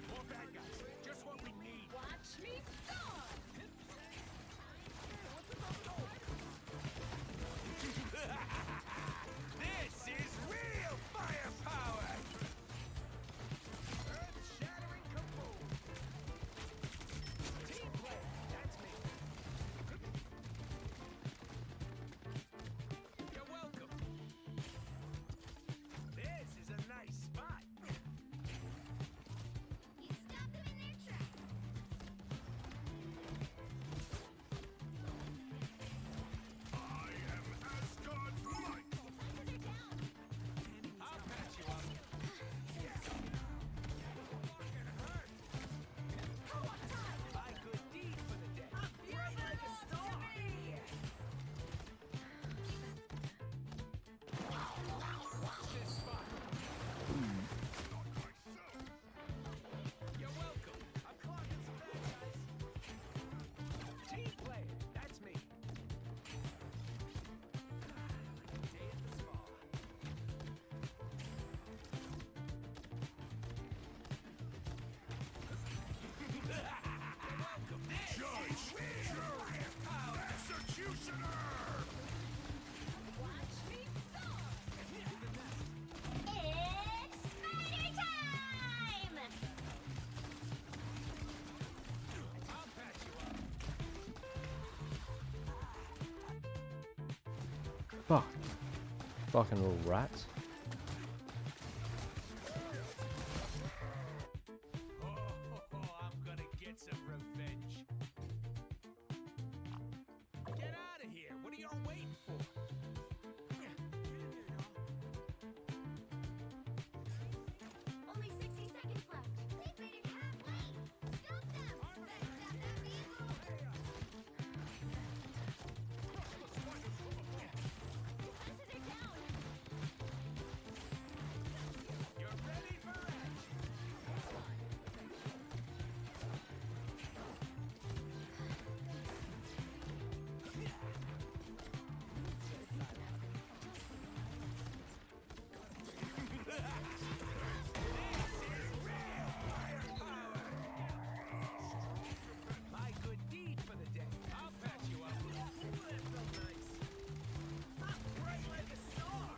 More bad guys. Just what we need. Watch me storm! This is real firepower! Earth-shattering kaboom! Team play, that's me. You're welcome. This is a nice spot. You stop them in their tracks. I am Asgard's might. Defenses are down. I'll patch you up. Fucking hurt. By good deed for the dead. Right like a storm! Watch this spot. Not myself. You're welcome. I'm clogging some bad guys. Team play, that's me. Like a day at the spa. You're welcome. This Judge, is real jury, firepower. executioner! Watch me storm! It's spider time! I'll patch you up. Fuck. Fucking little rats. Oh, I'm gonna get some revenge. Get out of here. What are y'all waiting for? Only 60 seconds left. They've made it halfway. Stop them! Then stop that vehicle! Defenses are down. My good deed for the day. I'll patch you up. Ooh, that felt nice. I'm bright like a star.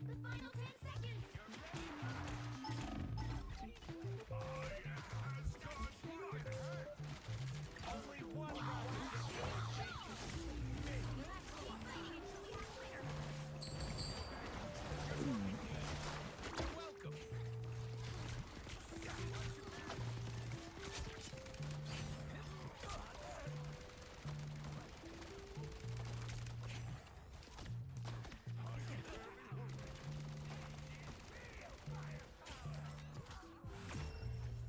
The final 10 seconds. Only one round. Keep fighting until we have a winner. Welcome.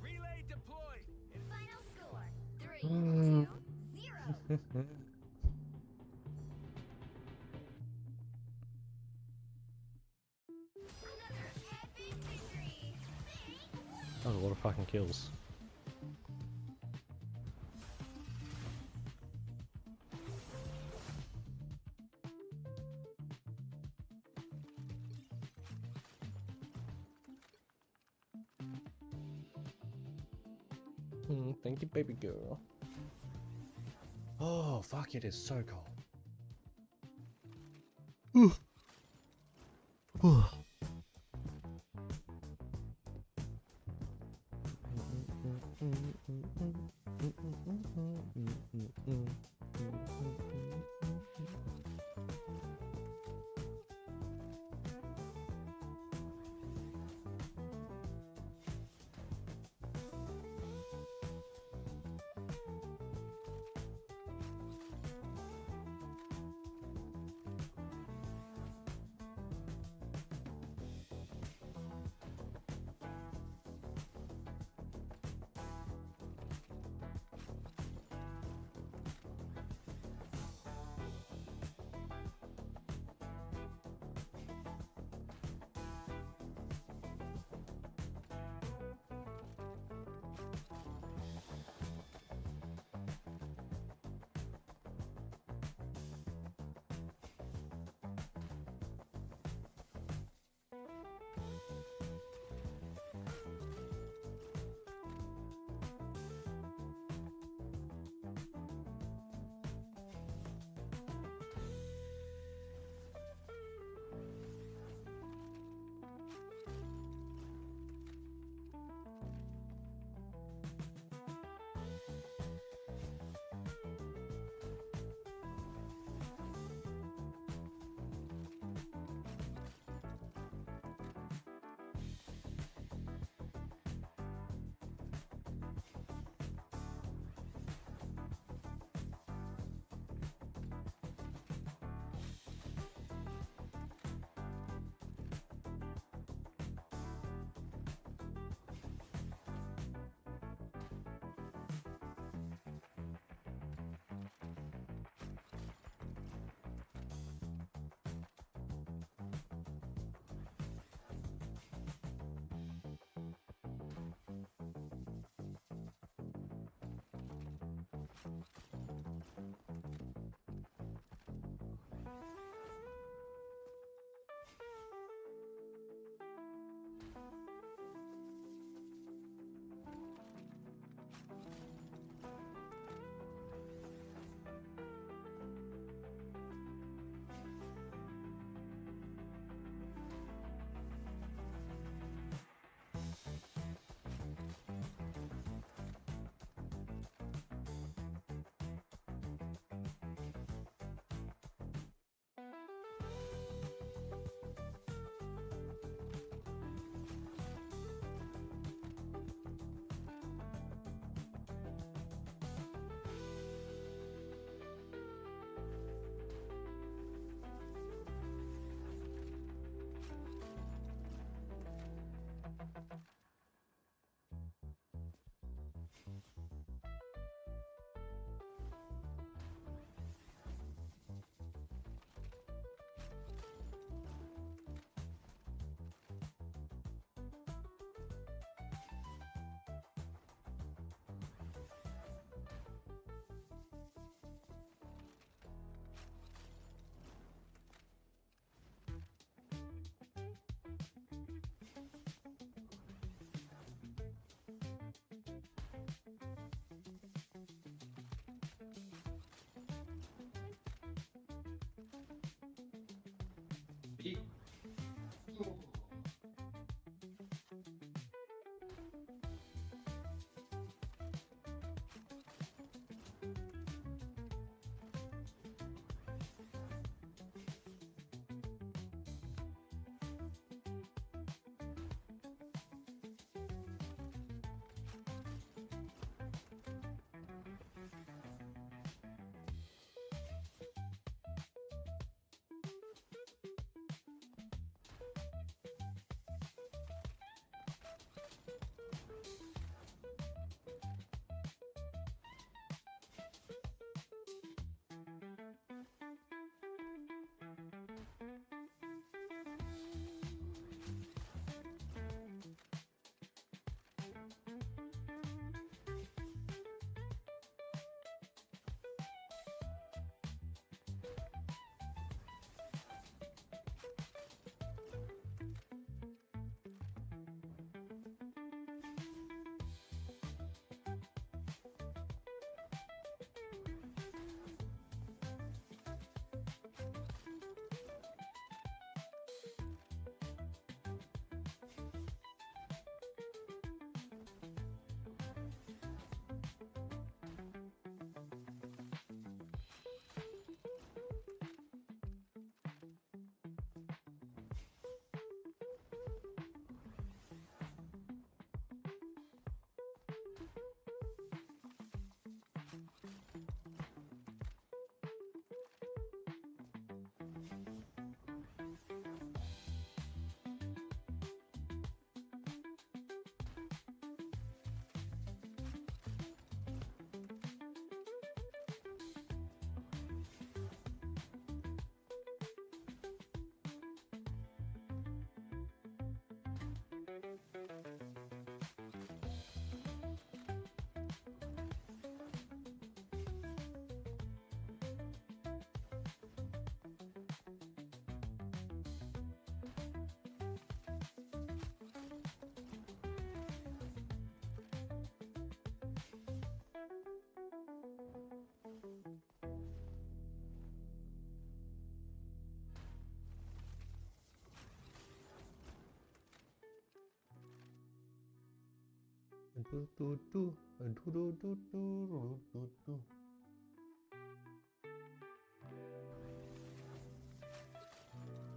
Relay deployed. Final score 3-2-0. Another epic victory. Big win. That was a lot of fucking kills. Thank you, baby girl. Oh, fuck, it is so cold.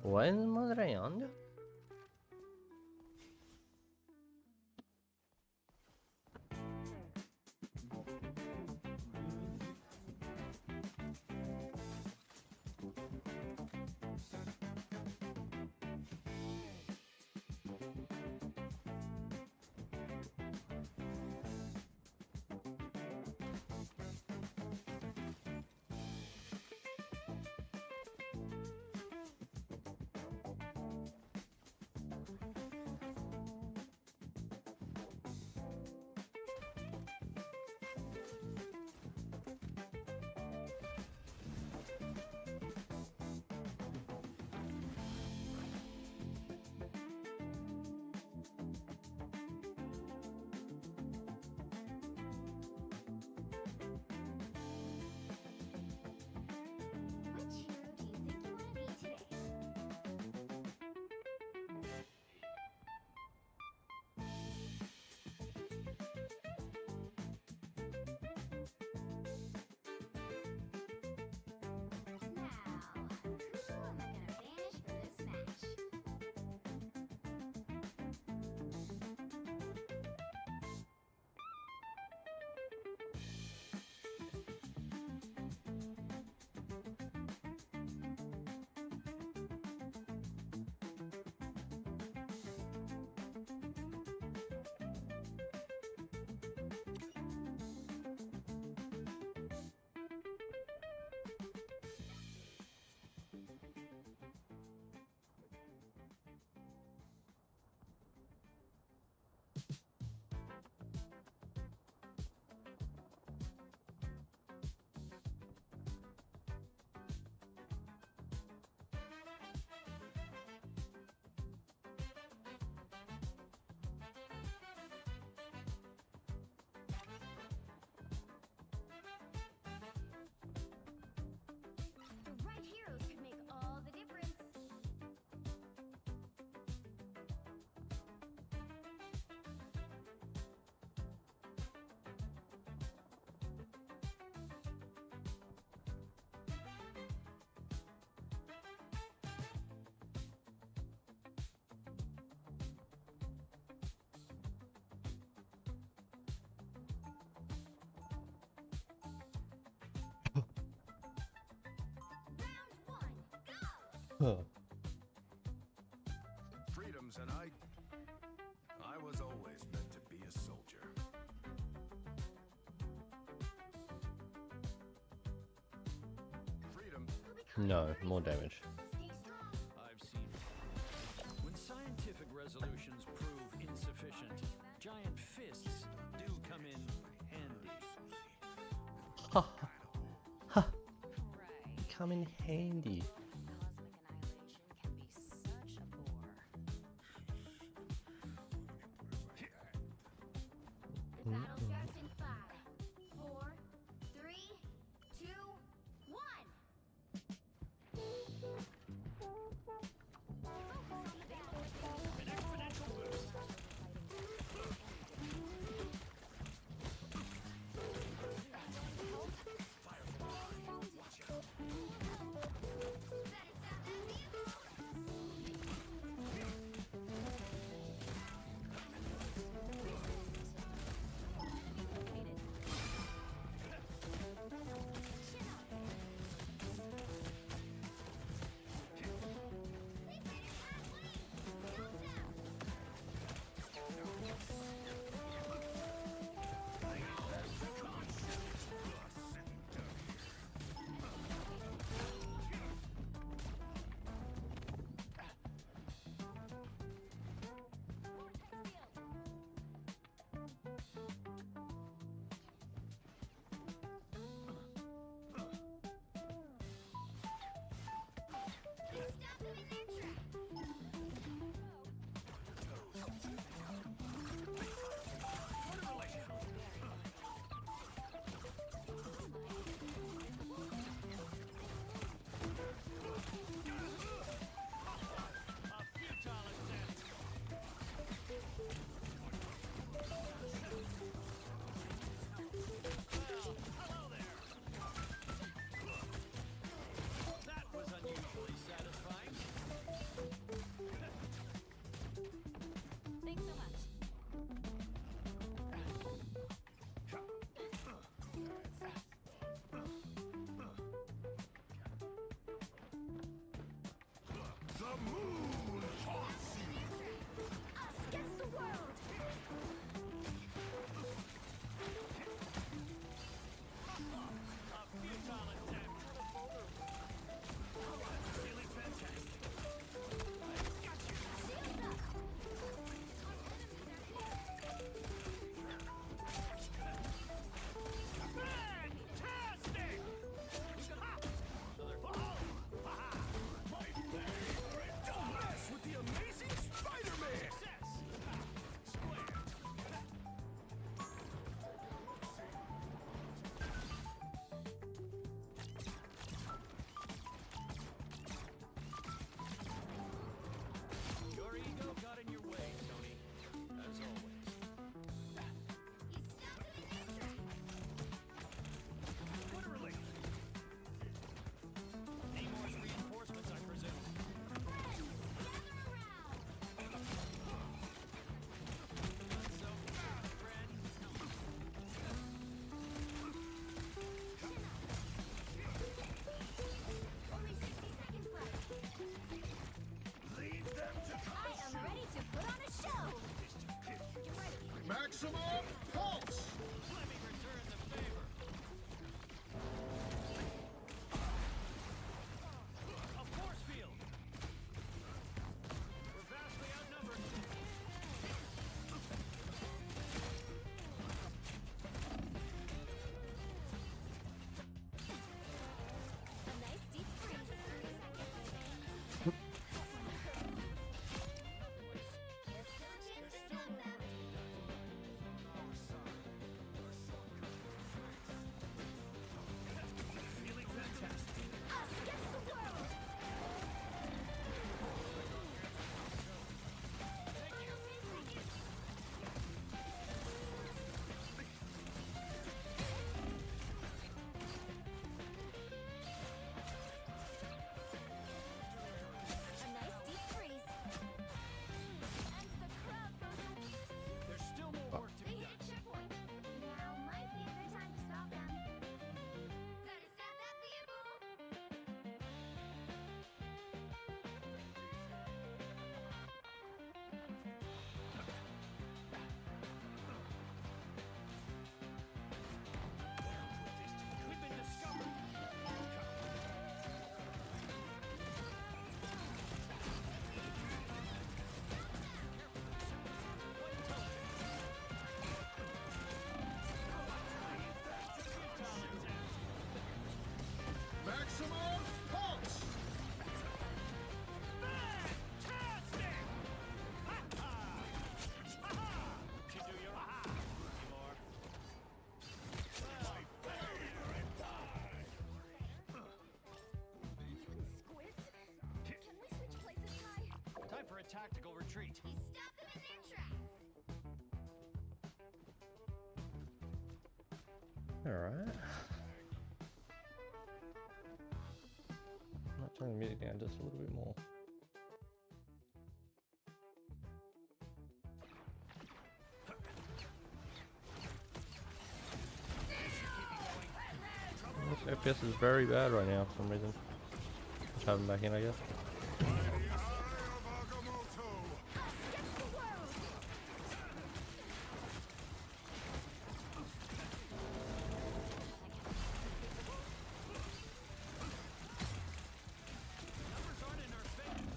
Why is madreando? Huh. Freedoms and I was always meant to be a soldier. Freedom. No, more damage. Stay strong. I've seen it. When scientific resolutions prove insufficient, giant fists do come in handy. Ha ha. Right. Come in handy. The battle starts in 5, 4, 3, 2, 1. Focus on the battle. An exponential boost. Better stop that vehicle. They made it halfway. Stop them. Stop them in their tracks. A futile attempt. Well, hello there. That was unusually satisfying. Thanks so much. The moon haunts you. Us against the world. A futile attempt. Feeling fantastic. I've got you. Shields up. Our enemies are here. Fantastic! Ha! Oh, ha-ha. My favorite dog! Mutant squids? Can we switch places, Kai? Time for a tactical retreat. He stopped them in their tracks. Alright. Might turn the music down just a little bit more. This FPS is very bad right now for some reason. Just have him back in, I guess. Numbers aren't in our favor.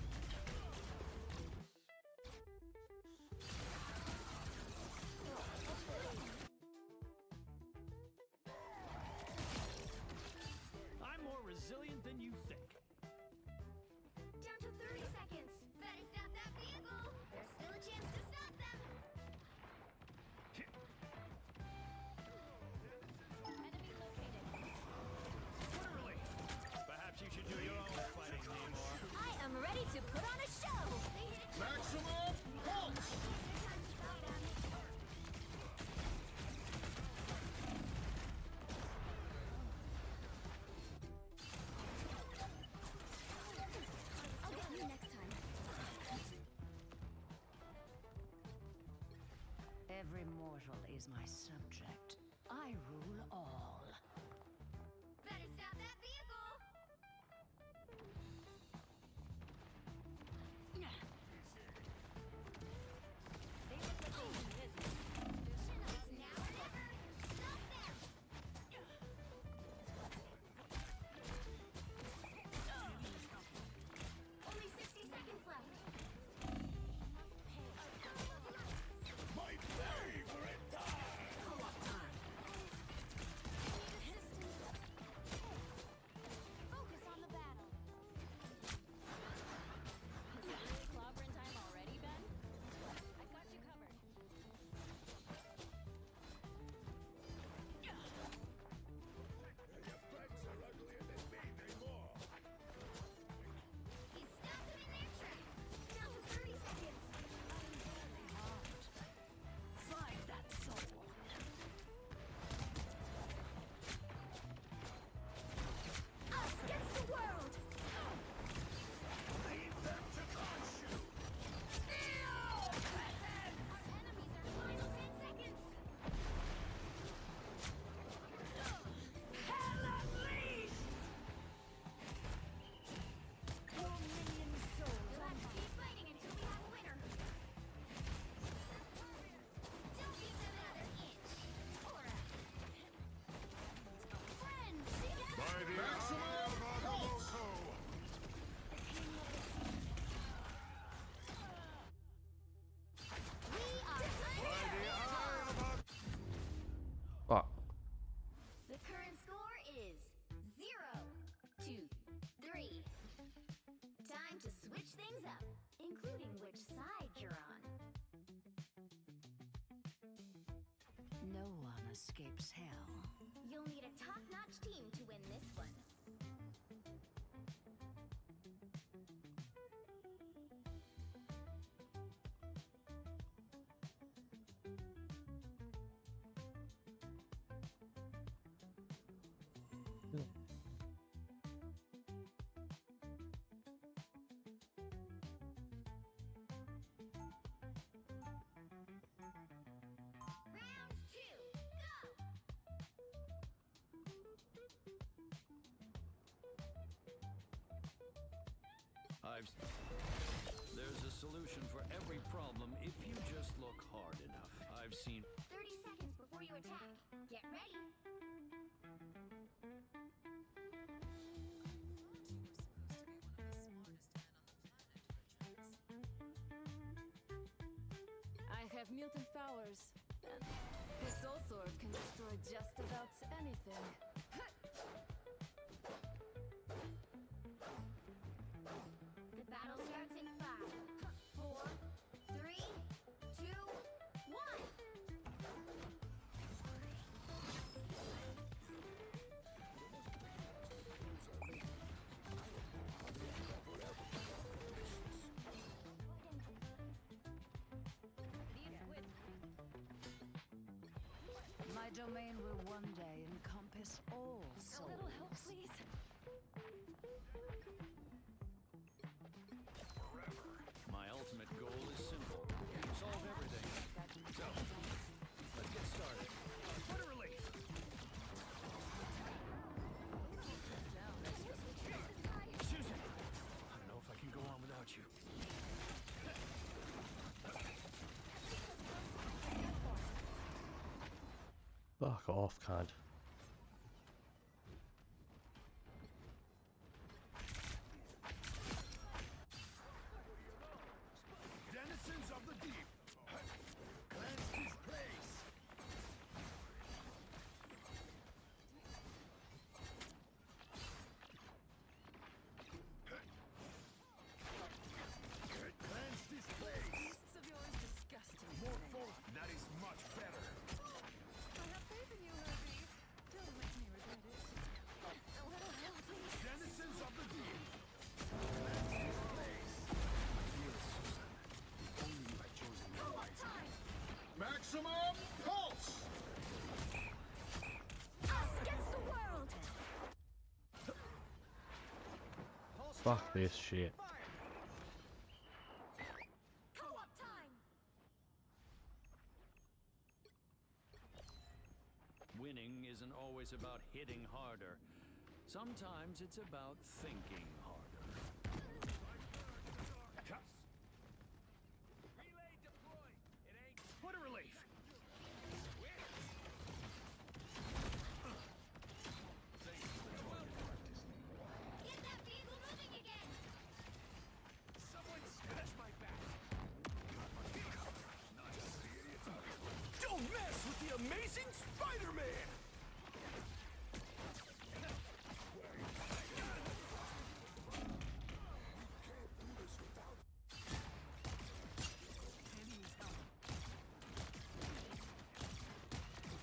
I'm more resilient than you think. Down to 30 seconds. Better stop that vehicle. There's still a chance to stop them. Enemy located. Literally. Perhaps you should do your own fighting, Namor. I am ready to put on a show. They hit it. Maximum pulse! Time to stop them. I'll get you next time. Every mortal is my subject. I rule all. Better stop that vehicle. It's now or never. Stop them. Only 60 seconds left. My favorite time! Focus on the battle. Is it really clobbering time already, Ben? I got you covered. Your friends are uglier than me, Namor! He stopped them in their tracks. Down to 30 seconds. Find that soul. Us against the world. Leave them to crush you! Our enemies are final 10 seconds. Hell unleashed! Your minion soul. You'll have to keep fighting until we have a winner. Don't give them another inch. Or a friend. By the eye of Agamotto! We are By the eye of Ag- Fuck. The current score is 0-3. Time to switch things up, including which side you're on. No one escapes hell. You'll need a top-notch team to win this one. Round 2, go! There's a solution for every problem if you just look hard enough. I've seen 30 seconds before you attack. Get ready. I have mutant powers, and this soul sword can destroy just about anything. My domain will one day encompass all A souls. little help, please. My ultimate goal is simple. Solve everything. So, let's get started. What a relief! Susan! I don't know if I can go on without you. Fuck off, cunt. Denizens of the deep. Cleanse this place. Cleanse this place. Beasts of yours disgust me. More folk. That is much better. I have faith in you, Herbie. Don't make me regret it. A little help, please. Denizens of the deep. Cleanse this place. I feel it, Susan. If only you had chosen me right. Maximum pulse. Us against the world. Fuck this shit. Co-op time. Winning isn't always about hitting harder. Sometimes it's about thinking harder. Relay deployed. It ain't. What a relief! Get that vehicle moving again! Someone smash my back. Don't mess with the amazing Spider-Man.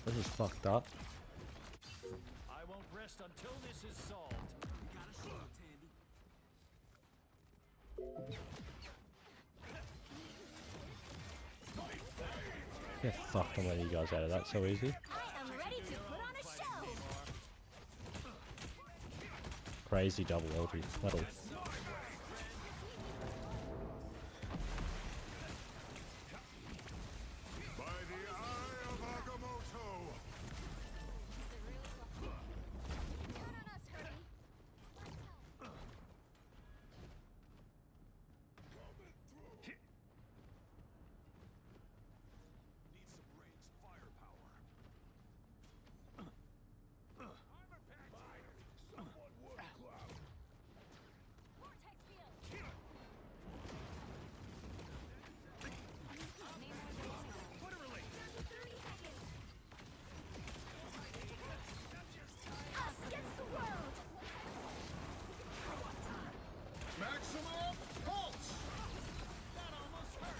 This is fucked up. I won't rest until this is solved. Get fucked, I'm letting you guys out of that so easy. I am ready to put on a show. Crazy double ulti. That'll. By the eye of Agamotto. Count on us, Herbie. Need some ranged firepower. Armor pack. Someone would cloud. Vortex field. What a relief! 30 seconds. Us against the world. Maximum pulse. That almost hurt!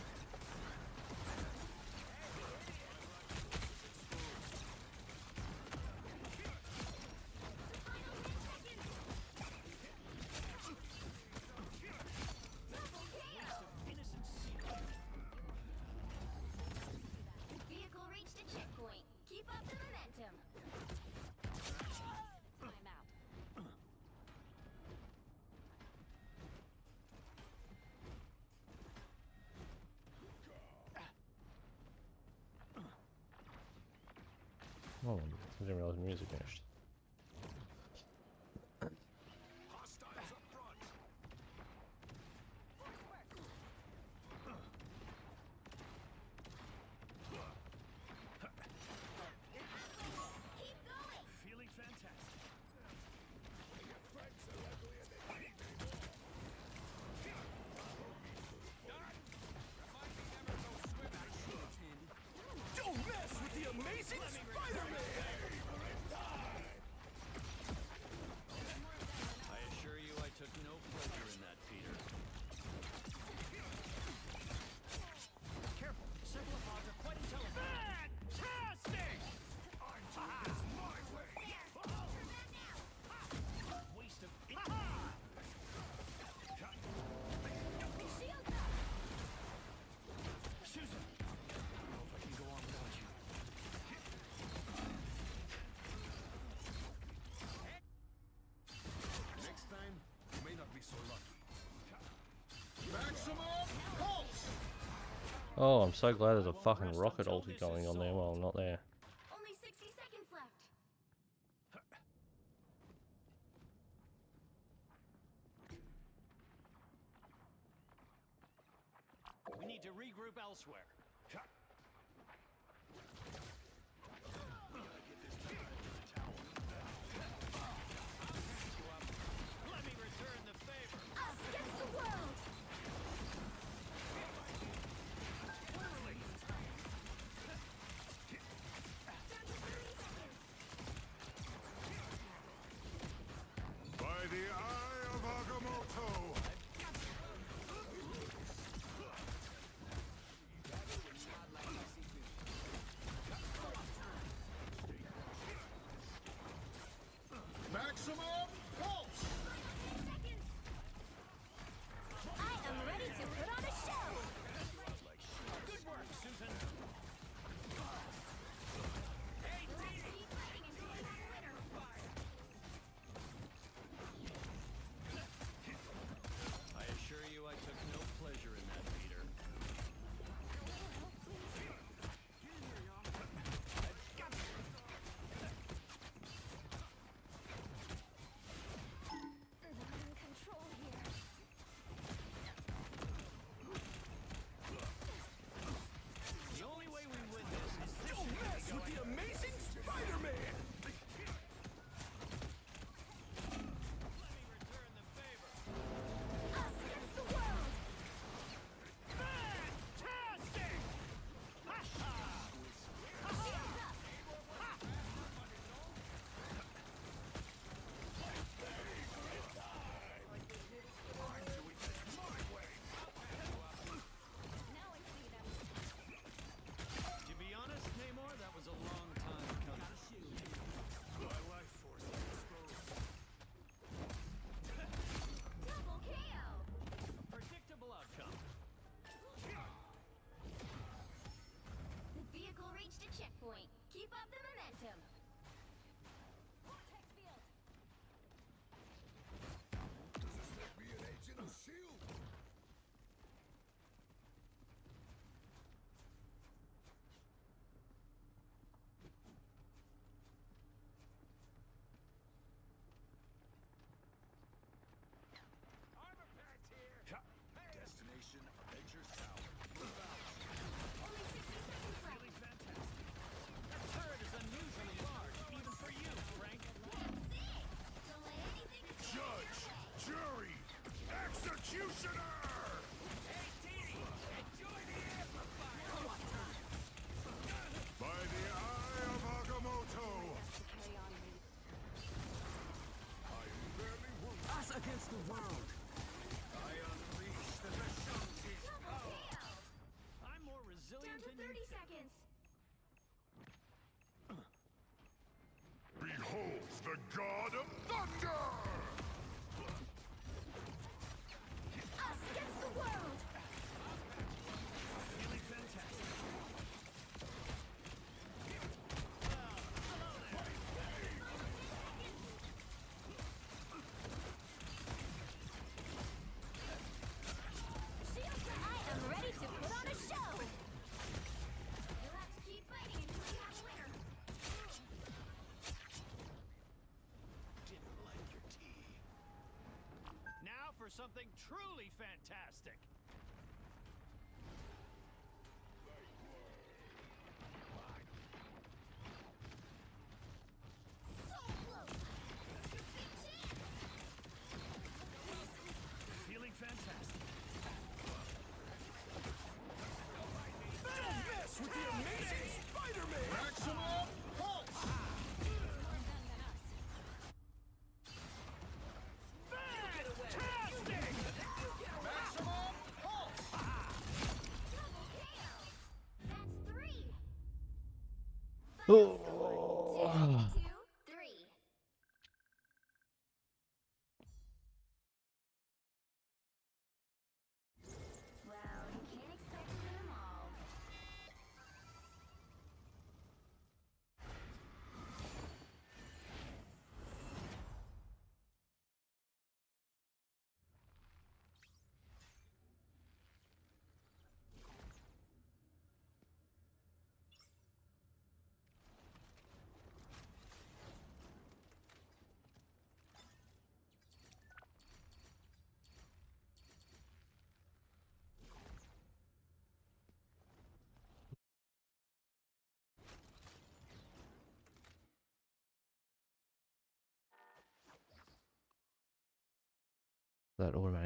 Innocent seal. Vehicle reached a checkpoint. Keep up the momentum. I'm out. Oh, I didn't realize the music finished. Hostiles up front. Keep going! Feeling fantastic. Don't mess with the amazing Spider-Man. Oh, I'm so glad there's a fucking rocket ulti going on there while I'm not there. Only 60 seconds left. We need to regroup elsewhere. Let me return the favor. Us against the world. By the eye of Agamotto! Maximum pulse! I am ready to put on a show. Good work, Susan. Let's keep fighting until we have a winner. I assure you I took no pleasure in that, Peter. I'm in control here. The only way we win this is this Don't shit mess to be with the going. amazing Spider-Man! Let me return the favor. Us against the world. Fantastic! Ha ha! Shields up. Now I see them. To be honest, Namor, that was a long time coming. My life force is exposed. Double KO. A predictable outcome. The vehicle reached a checkpoint. Keep up the momentum. Vortex field. Does this make me an agent of S.H.I.E.L.D.? Armor packs here! Destination Avengers Tower. Move out. Only 60 seconds left. That turret is unusually large, even for you, Frank. That's it. Don't let anything get in your Judge, way. jury, executioner! Hey, Dee! Enjoy the amplifier! By the eye of Agamotto! Carry on, Reed. I am barely wounded. Us against the world! I unleash the Vishanti's Double power! KO. I'm more Down resilient to than you 30 think. seconds. Behold the God of Thunder! Us against the world. Feeling fantastic. Shields up. I am ready to put on a show. You'll have to keep fighting until you have a winner. Didn't like your tea. Now for something truly fantastic. So close. Big chance. Feeling fantastic. Don't mess with the amazing Spider-Man! Maximum pulse! Fantastic! Maximum pulse! Double KO. That's 3. Oh. 2, 3. Well, you can't expect to win them all.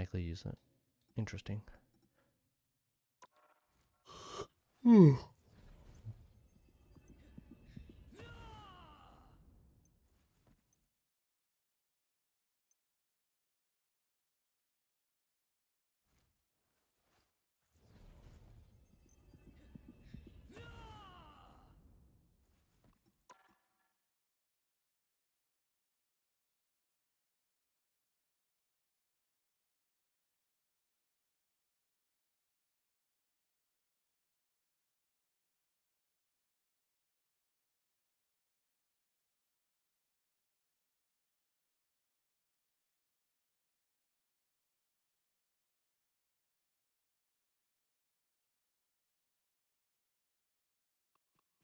automatically use it. Interesting.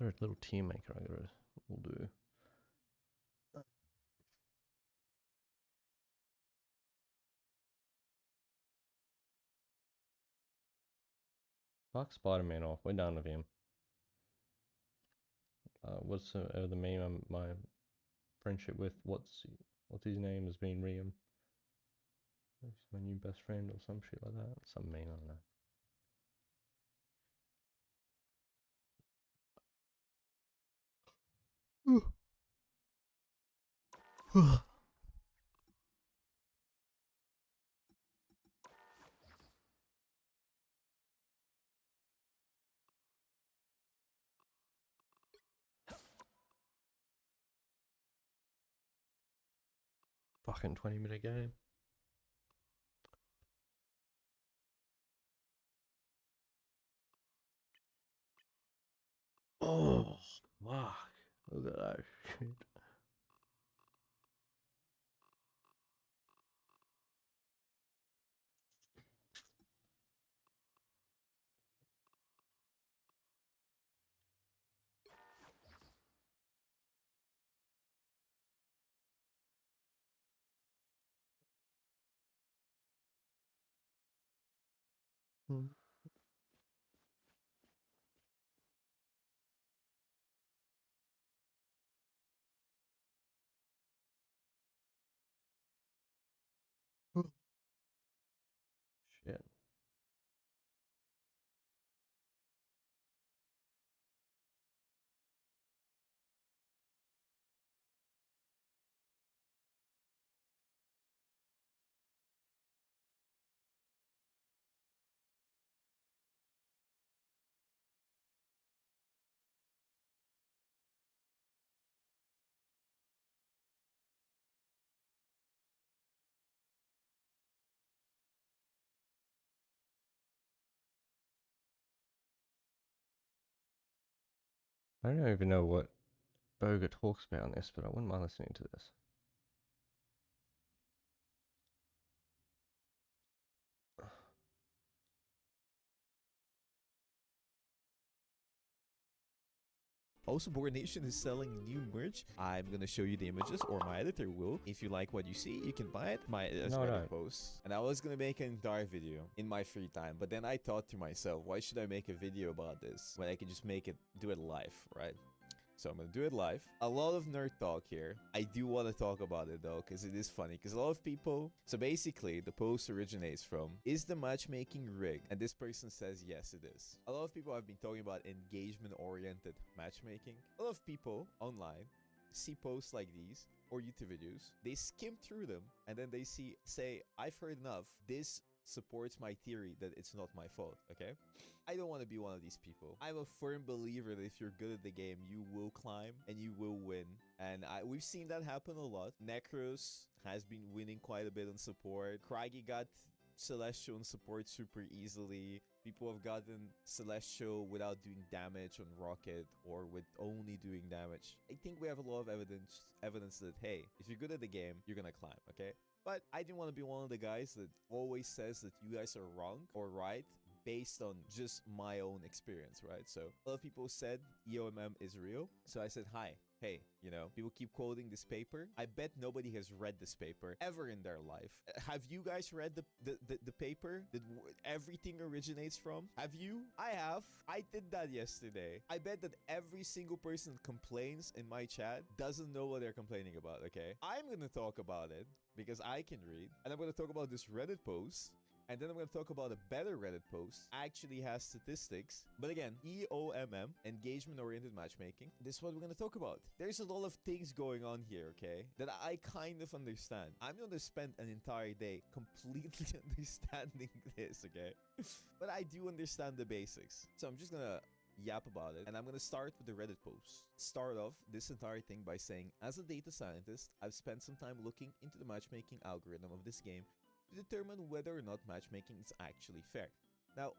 There's a little tier maker I gotta will do. Fuck Spider-Man off. We're done with him. What's the meme? My friendship with what's his name has been Liam. He's my new best friend or some shit like that. Some meme, I don't know. Fucking 20-minute game. Oh, fuck. Look at that shit. Hmm. Shit. I don't even know what Boga talks about in this, but I wouldn't mind listening to this. Also, Board Nation is selling new merch. I'm gonna show you the images, or my editor will. If you like what you see, you can buy it. My Reddit post. And I was gonna make an entire video in my free time, but then I thought to myself, why should I make a video about this when I can just do it live, right? So I'm gonna do it live. A lot of nerd talk here. I do want to talk about it though, because it is funny. Because a lot of people... So basically, the post originates from, is the matchmaking rigged? And this person says, yes, it is. A lot of people have been talking about engagement-oriented matchmaking. A lot of people online see posts like these or YouTube videos. They skim through them and then they say, I've heard enough. This supports my theory that it's not my fault, okay? I don't want to be one of these people. I'm a firm believer that if you're good at the game, you will climb and you will win. And we've seen that happen a lot. Necros has been winning quite a bit on support. Craggy got Celestial on support super easily. People have gotten Celestial without doing damage on Rocket or with only doing damage. I think we have a lot of evidence that, hey, if you're good at the game, you're gonna climb, okay? But I didn't want to be one of the guys that always says that you guys are wrong or right based on just my own experience, right? So a lot of people said EOMM is real. So I said, hi, hey, you know, people keep quoting this paper. I bet nobody has read this paper ever in their life. Have you guys read the paper that everything originates from? Have you? I have. I did that yesterday. I bet that every single person that complains in my chat doesn't know what they're complaining about, okay? I'm gonna talk about it because I can read, and I'm gonna talk about this Reddit post. And then I'm going to talk about a better Reddit post. Actually has statistics. But again, EOMM, engagement-oriented matchmaking. This is what we're going to talk about. There's a lot of things going on here, okay? That I kind of understand. I'm going to spend an entire day completely understanding this, okay? But I do understand the basics. So I'm just going to yap about it. And I'm going to start with the Reddit post. Start off this entire thing by saying, as a data scientist, I've spent some time looking into the matchmaking algorithm of this game to determine whether or not matchmaking is actually fair. Now,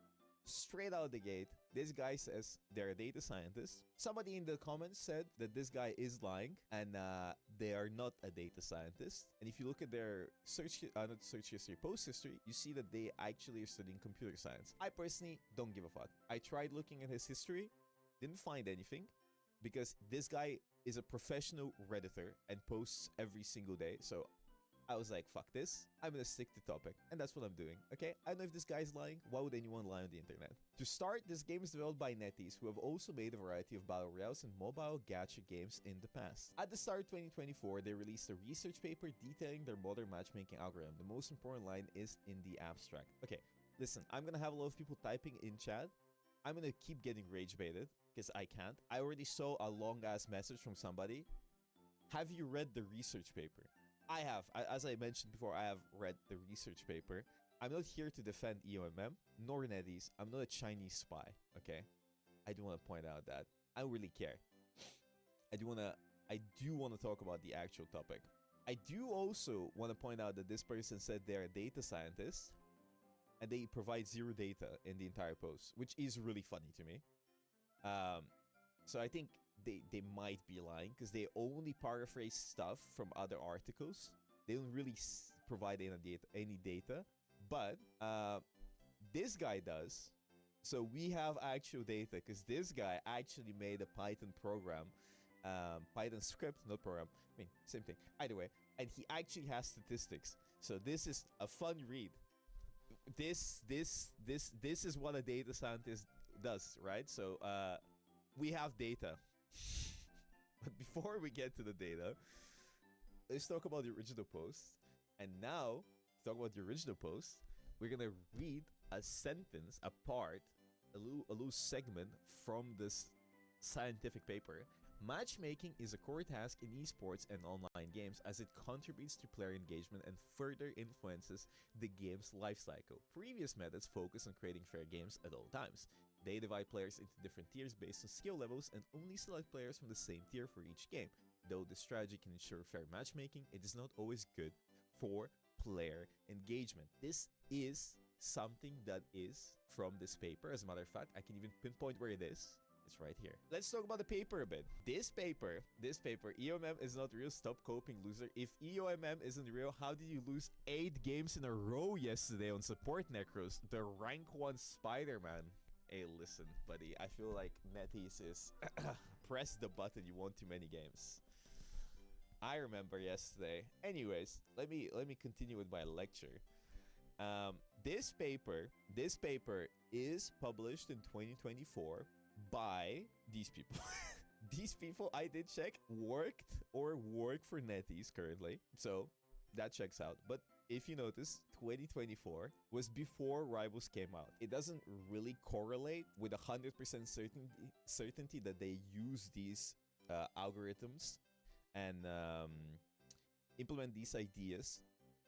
straight out the gate, this guy says they're a data scientist. Somebody in the comments said that this guy is lying and they are not a data scientist. And if you look at their not search history, post history, you see that they actually are studying computer science. I personally don't give a fuck. I tried looking at his history, didn't find anything, because this guy is a professional Redditor and posts every single day. So I was like, fuck this. I'm gonna stick to topic. And that's what I'm doing, okay? I don't know if this guy's lying. Why would anyone lie on the internet? To start, this game is developed by NetEase, who have also made a variety of battle royales and mobile gacha games in the past. At the start of 2024, they released a research paper detailing their modern matchmaking algorithm. The most important line is in the abstract. Okay, listen, I'm gonna have a lot of people typing in chat. I'm gonna keep getting rage baited, because I can't. I already saw a long-ass message from somebody. Have you read the research paper? I have. As I mentioned before, I have read the research paper. I'm not here to defend EOMM, nor NetEase. I'm not a Chinese spy, okay? I do want to point out that. I don't really care. I do want to talk about the actual topic. I do also want to point out that this person said they're a data scientist, and they provide zero data in the entire post, which is really funny to me. So I think they might be lying because they only paraphrase stuff from other articles. They don't really provide any data. But this guy does. So we have actual data because this guy actually made a Python program. Python script, not program. I mean, same thing. Either way. And he actually has statistics. So this is a fun read. This is what a data scientist does, right? So we have data. But before we get to the data, let's talk about the original post. And now, to talk about the original post, we're gonna read a sentence, a part, a little segment from this scientific paper. Matchmaking is a core task in esports and online games as it contributes to player engagement and further influences the game's lifecycle. Previous methods focus on creating fair games at all times. They divide players into different tiers based on skill levels and only select players from the same tier for each game. Though this strategy can ensure fair matchmaking, it is not always good for player engagement. This is something that is from this paper. As a matter of fact, I can even pinpoint where it is. It's right here. Let's talk about the paper a bit. This paper, EOMM is not real, stop coping, loser. If EOMM isn't real, how did you lose 8 games in a row yesterday on support necros? The rank 1 Spiderman. Hey, listen, buddy. I feel like NetEase is press the button. You won too many games. I remember yesterday. Anyways, let me continue with my lecture. This paper is published in 2024 by these people. These people, I did check, work for NetEase currently. So that checks out. But if you notice, 2024 was before Rivals came out. It doesn't really correlate with 100% certainty that they use these algorithms and implement these ideas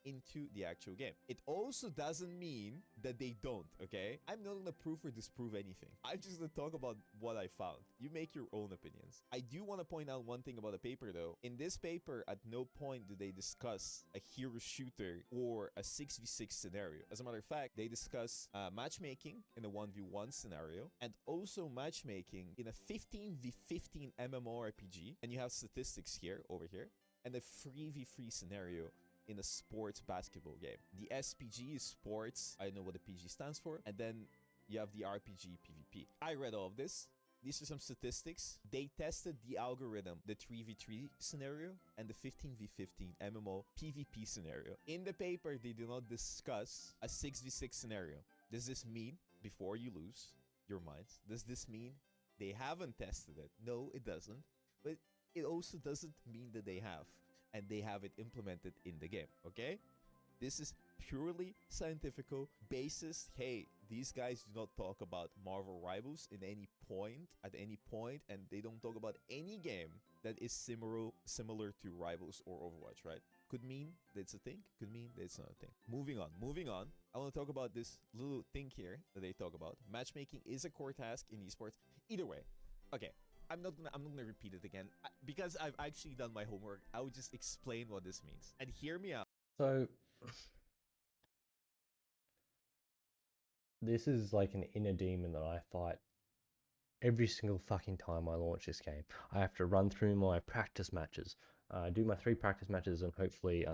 into the actual game. It also doesn't mean that they don't, okay? I'm not gonna prove or disprove anything. I'm just gonna talk about what I found. You make your own opinions. I do want to point out one thing about the paper though. In this paper, at no point do they discuss a hero shooter or a 6v6 scenario. As a matter of fact, they discuss matchmaking in a 1v1 scenario and also matchmaking in a 15v15 MMORPG. And you have statistics here, over here, and a 3v3 scenario in a sports basketball game. The SPG is sports. I don't know what the PG stands for. And then you have the RPG PvP. I read all of this. these are some statistics. They tested the algorithm, the 3v3 scenario and the 15v15 MMO PvP scenario. In the paper, they do not discuss a 6v6 scenario. Does this mean, before you lose your minds, does this mean they haven't tested it? No, it doesn't. But it also doesn't mean that they have, and they have it implemented in the game, okay? This is purely scientifical basis. Hey, these guys do not talk about Marvel Rivals at any point, and they don't talk about any game that is similar to Rivals or Overwatch, right? Could mean that it's a thing, could mean that it's not a thing. Moving on. I want to talk about this little thing here that they talk about. Matchmaking is a core task in esports. Either way, okay. I'm not gonna repeat it again because I've actually done my homework. I would just explain what this means and hear me out. So this is like an inner demon that I fight every single fucking time I launch this game. I have to run through my practice matches, do my 3 practice matches, and hopefully,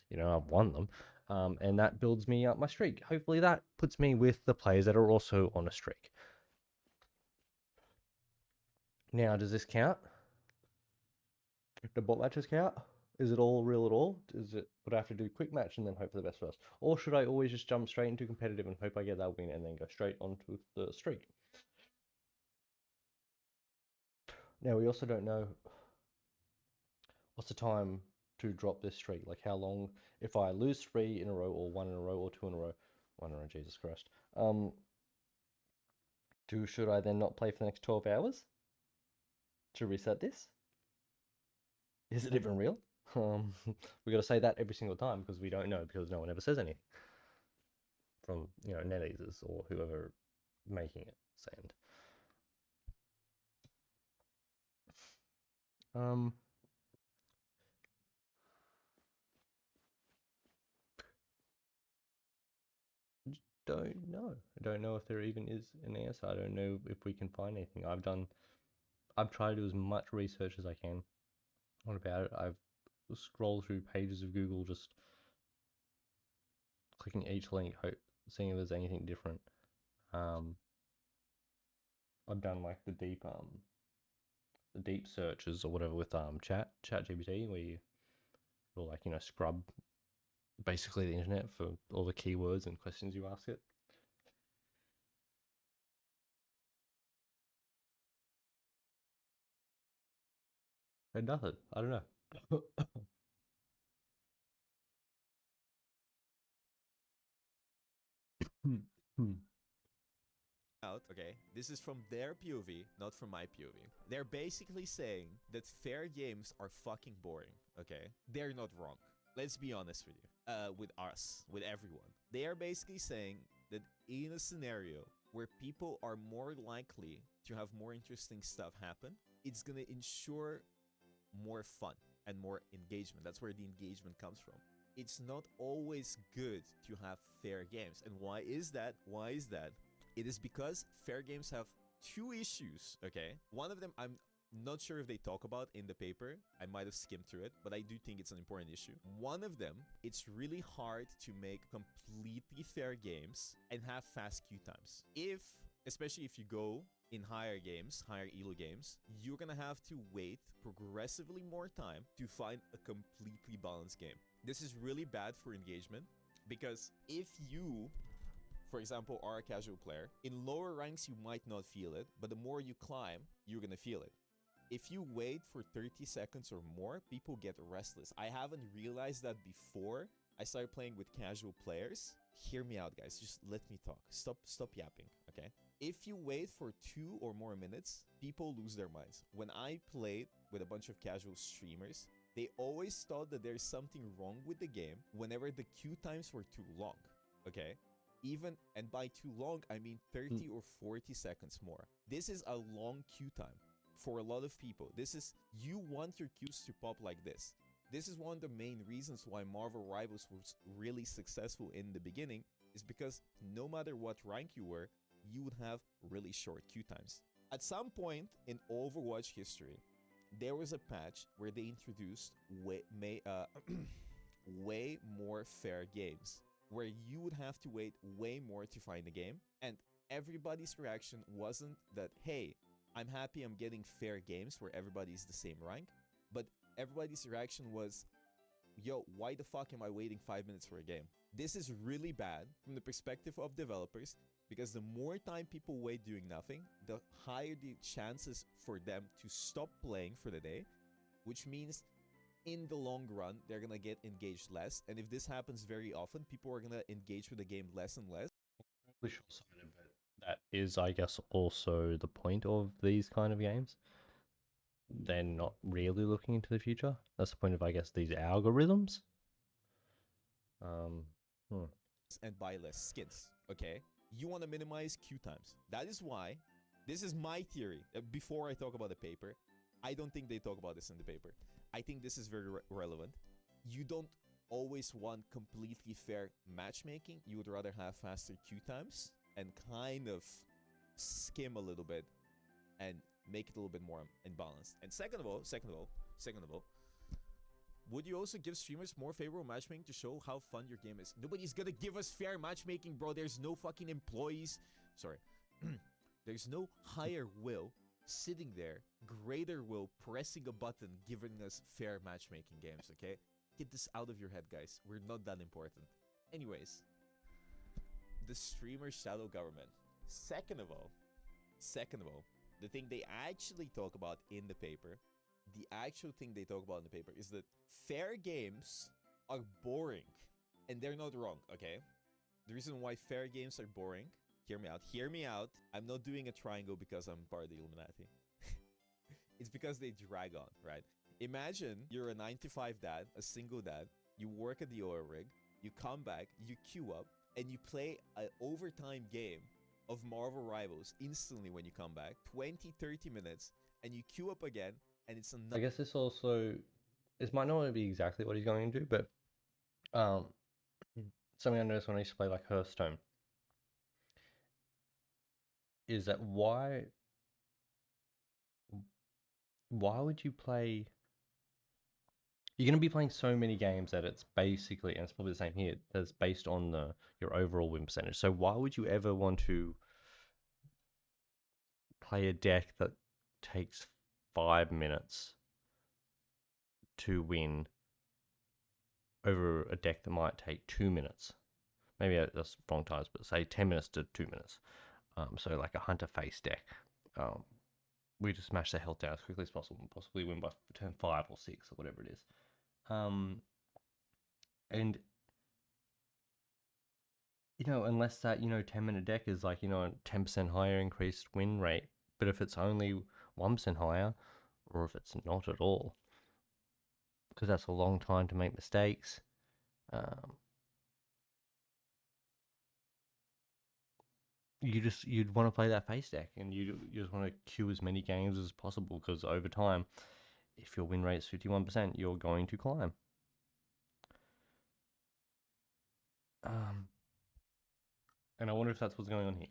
you know, I've won them, and that builds me up my streak. Hopefully, that puts me with the players that are also on a streak. Now, does this count? The bot matches count? Is it all real at all? Would I have to do quick match and then hope for the best for us? Or should I always just jump straight into competitive and hope I get that win and then go straight onto the streak? Now, we also don't know what's the time to drop this streak. Like how long, if I lose 3 in a row or 1 in a row or 2 in a row, 1 in a row, Jesus Christ. Should I then not play for the next 12 hours to reset this? Is it even real? We got to say that every single time because we don't know, because no one ever says anything from, you know, NetEasers or whoever making it send. Don't know. I don't know if there even is an answer. I don't know if we can find anything. I've tried to do as much research as I can. What about it? I've scrolled through pages of Google, just clicking each link, seeing if there's anything different. I've done like the deep searches or whatever with ChatGPT, where you will, like, you know, scrub basically the internet for all the keywords and questions you ask it. And nothing. I don't know. Okay, this is from their POV, not from my POV. They're basically saying that fair games are fucking boring, okay? They're not wrong. Let's be honest with you. With us, with everyone. They are basically saying that in a scenario where people are more likely to have more interesting stuff happen, it's gonna ensure more fun and more engagement. That's where the engagement comes from. It's not always good to have fair games. And why is that? It is because fair games have 2 issues, okay? One of them, I'm not sure if they talk about in the paper. I might have skimmed through it, but I do think it's an important issue. One of them, it's really hard to make completely fair games and have fast queue times. Especially if you go in higher elo games, you're gonna have to wait progressively more time to find a completely balanced game. This is really bad for engagement, because if you, for example, are a casual player, in lower ranks you might not feel it, but the more you climb, you're gonna feel it. If you wait for 30 seconds or more, people get restless. I haven't realized that before I started playing with casual players. Hear me out, guys. Just let me talk. Stop yapping, okay? If you wait for 2 or more minutes, people lose their minds. When I played with a bunch of casual streamers, they always thought that there's something wrong with the game whenever the queue times were too long, okay? And by too long, I mean 30 or 40 seconds more. This is a long queue time for a lot of people. You want your queues to pop like this. This is one of the main reasons why Marvel Rivals was really successful in the beginning, is because no matter what rank you were, you would have really short queue times. At some point in Overwatch history, there was a patch where they introduced way more fair games, where you would have to wait way more to find a game, and everybody's reaction wasn't that, hey, I'm happy I'm getting fair games where everybody's the same rank, but everybody's reaction was, yo, why the fuck am I waiting 5 minutes for a game? This is really bad from the perspective of developers, because the more time people wait doing nothing, the higher the chances for them to stop playing for the day, which means in the long run, they're gonna get engaged less. And if this happens very often, people are gonna engage with the game less and less. Short-sighted, but that is, I guess, also the point of these kind of games. They're not really looking into the future. That's the point of, I guess, these algorithms. Hmm. And buy less skins, okay? You want to minimize queue times. That is why, this is my theory. Before I talk about the paper, I don't think they talk about this in the paper. I think this is very relevant. You don't always want completely fair matchmaking. You would rather have faster queue times and kind of skim a little bit and make it a little bit more imbalanced. And second of all, would you also give streamers more favorable matchmaking to show how fun your game is? Nobody's gonna give us fair matchmaking, bro. There's no fucking employees. Sorry. There's no higher will sitting there, greater will pressing a button, giving us fair matchmaking games, okay? Get this out of your head, guys. We're not that important. Anyways, the streamer shadow government. Second of all, the thing they actually talk about in the paper, the actual thing they talk about in the paper is that fair games are boring. And they're not wrong, okay? The reason why fair games are boring, hear me out. I'm not doing a triangle because I'm part of the Illuminati. It's because they drag on, right? Imagine you're a 9-to-5 dad, a single dad, you work at the oil rig, you come back, you queue up, and you play an overtime game of Marvel Rivals instantly when you come back, 20-30 minutes, and you queue up again, and it's another... I guess this might not be exactly what he's going to do, but something I noticed when I used to play like Hearthstone is that why would you play? You're going to be playing so many games that it's basically, and it's probably the same here, that's based on your overall win percentage. So why would you ever want to play a deck that takes 5 minutes to win over a deck that might take 2 minutes? Maybe that's wrong times, but say 10 minutes to 2 minutes. So like a hunter face deck. We just smash their health down as quickly as possible and possibly win by turn 5 or 6 or whatever it is. And unless that 10-minute deck is like a 10% higher increased win rate, but if it's only 1% higher, or if it's not at all, because that's a long time to make mistakes. You'd want to play that face deck, and you just want to queue as many games as possible, because over time, if your win rate is 51%, you're going to climb. And I wonder if that's what's going on here.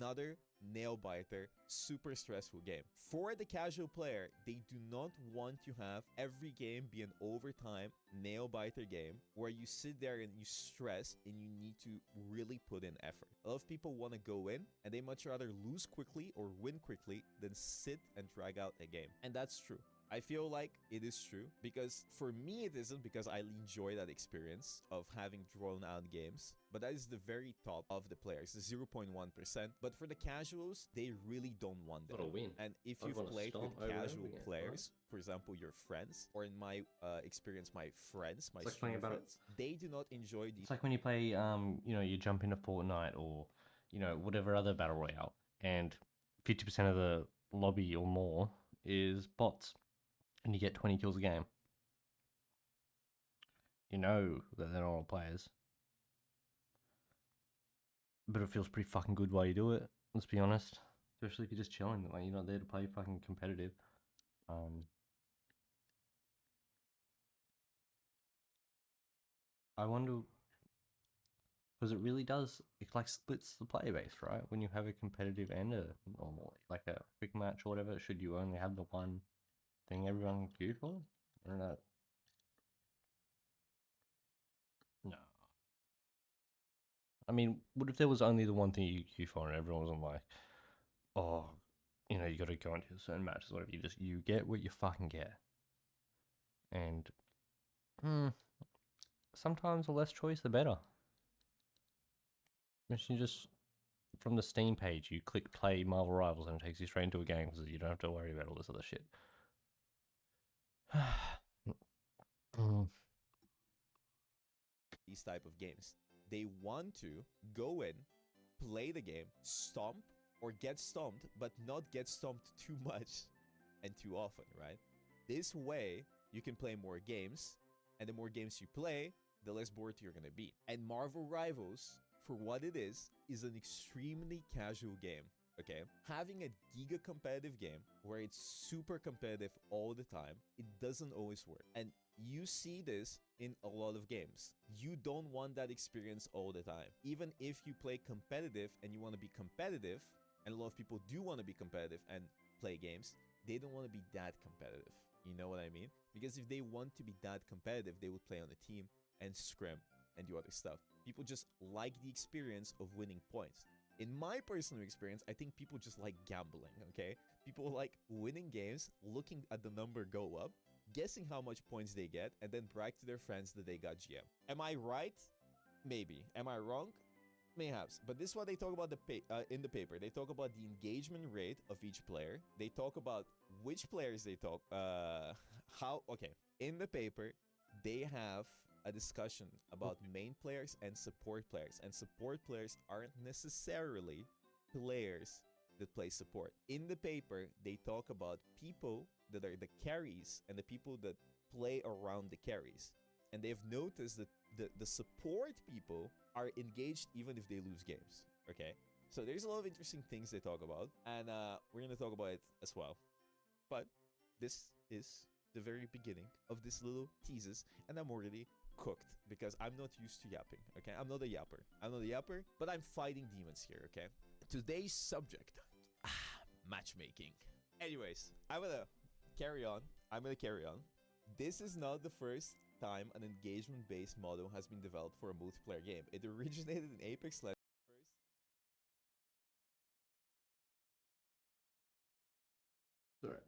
Another nail-biter, super stressful game. For the casual player, they do not want to have every game be an overtime nail-biter game where you sit there and you stress and you need to really put in effort. A lot of people want to go in and they much rather lose quickly or win quickly than sit and drag out a game. And that's true. I feel like it is true, because for me it isn't, because I enjoy that experience of having drawn out games, but that is the very top of the players, the 0.1%. But for the casuals, they really don't want that. Win. And if you've played with casual players, for example your friends, or in my experience my friends, my streamer friends, they do not enjoy the... It's like when you play you jump into Fortnite or whatever other battle royale, and 50% of the lobby or more is bots, and you get 20 kills a game. You know that they're not all players. But it feels pretty fucking good while you do it, let's be honest. Especially if you're just chilling, like you're not there to play fucking competitive. I wonder, because it really does, it like splits the player base, right? When you have a competitive and a normal, like a quick match or whatever, should you only have the one thing everyone queue for? I don't know. I mean, what if there was only the one thing you queue for and everyone wasn't like, oh, you know, you got to go into certain matches, whatever. You get what you fucking get, and sometimes the less choice, the better. You just from the Steam page, you click play Marvel Rivals and it takes you straight into a game because you don't have to worry about all this other shit. These type of games. They want to go in, play the game, stomp, or get stomped, but not get stomped too much and too often, right? This way, you can play more games, and the more games you play, the less bored you're gonna be. And Marvel Rivals, for what it is an extremely casual game, okay? Having a giga competitive game where it's super competitive all the time, it doesn't always work. And you see this in a lot of games. You don't want that experience all the time. Even if you play competitive and you want to be competitive, and a lot of people do want to be competitive and play games, they don't want to be that competitive. You know what I mean? Because if they want to be that competitive, they would play on a team and scrim and do other stuff. People just like the experience of winning points. In my personal experience, I think people just like gambling, okay? People like winning games, looking at the number go up, guessing how much points they get, and then brag to their friends that they got GM. Am I right? Maybe. Am I wrong? Mayhaps. But this is what they talk about in the paper. They talk about the engagement rate of each player. They talk about which players they talk... Okay. In the paper, they have a discussion about main players and support players. And support players aren't necessarily players that play support. In the paper, they talk about people that are the carries and the people that play around the carries. And they've noticed that the support people are engaged even if they lose games. Okay? So there's a lot of interesting things they talk about. And we're going to talk about it as well. But this is the very beginning of this little teases. And I'm already cooked because I'm not used to yapping. Okay? I'm not a yapper. But I'm fighting demons here. Okay? Today's subject. Matchmaking. Anyways, I'm gonna carry on. This is not the first time an engagement-based model has been developed for a multiplayer game. It originated in Apex Legends Sorry.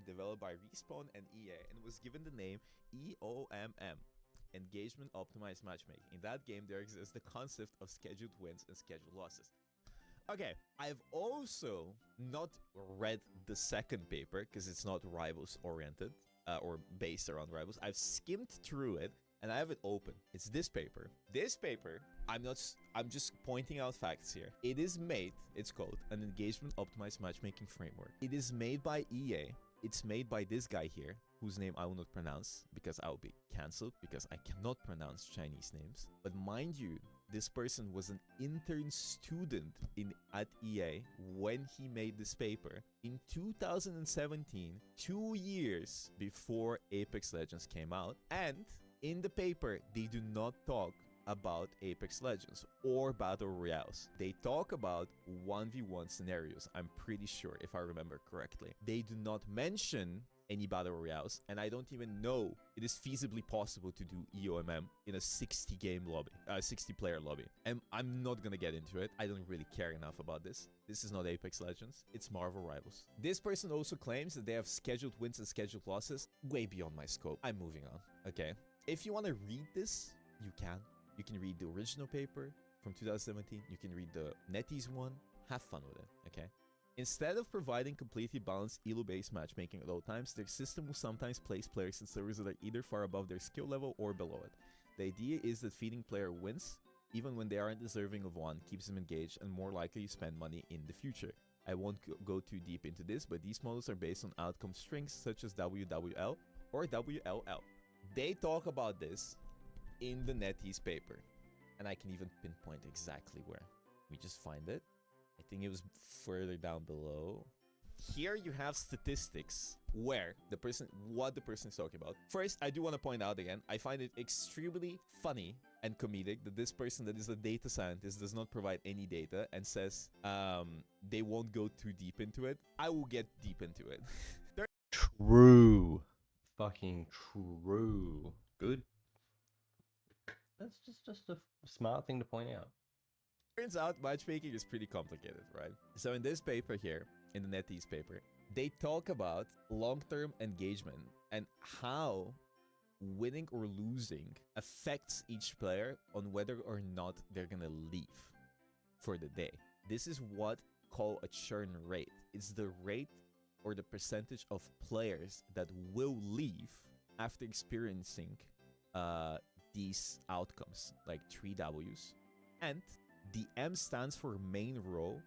developed by Respawn and EA and was given the name EOMM, Engagement Optimized Matchmaking. In that game, there exists the concept of scheduled wins and scheduled losses. Okay, I've also not read the second paper because it's not Rivals oriented or based around Rivals. I've skimmed through it and I have it open. It's this paper. I'm just pointing out facts here. It is made, it's called an Engagement Optimized Matchmaking Framework. It is made by EA. It's made by this guy here, whose name I will not pronounce because I will be cancelled because I cannot pronounce Chinese names. But mind you, this person was an intern student at EA when he made this paper in 2017, 2 years before Apex Legends came out. And in the paper, they do not talk about Apex Legends or Battle Royales. They talk about 1v1 scenarios, I'm pretty sure, if I remember correctly. They do not mention any Battle Royales, and I don't even know it is feasibly possible to do EOMM in a 60-player lobby. And I'm not gonna get into it. I don't really care enough about this. This is not Apex Legends. It's Marvel Rivals. This person also claims that they have scheduled wins and scheduled losses. Way beyond my scope. I'm moving on, okay? If you want to read this, you can. You can read the original paper from 2017. You can read the NetEase one. Have fun with it, okay? Instead of providing completely balanced elo-based matchmaking at all times, their system will sometimes place players in servers that are either far above their skill level or below it. The idea is that feeding player wins, even when they aren't deserving of one, keeps them engaged and more likely to spend money in the future. I won't go too deep into this, but these models are based on outcome strings such as WWL or WLL. They talk about this in the NetEase paper, and I can even pinpoint exactly where. Let me just find it. I think it was further down below. Here you have statistics where what the person is talking about. First, I do want to point out again, I find it extremely funny and comedic that this person that is a data scientist does not provide any data and says they won't go too deep into it. I will get deep into it. True. Fucking true. Good. That's just a smart thing to point out. Turns out matchmaking is pretty complicated, right? So in this paper here, in the NetEase paper, they talk about long-term engagement and how winning or losing affects each player on whether or not they're gonna leave for the day. This is what called a churn rate. It's the rate or the percentage of players that will leave after experiencing these outcomes, like 3 W's. And the M stands for main role,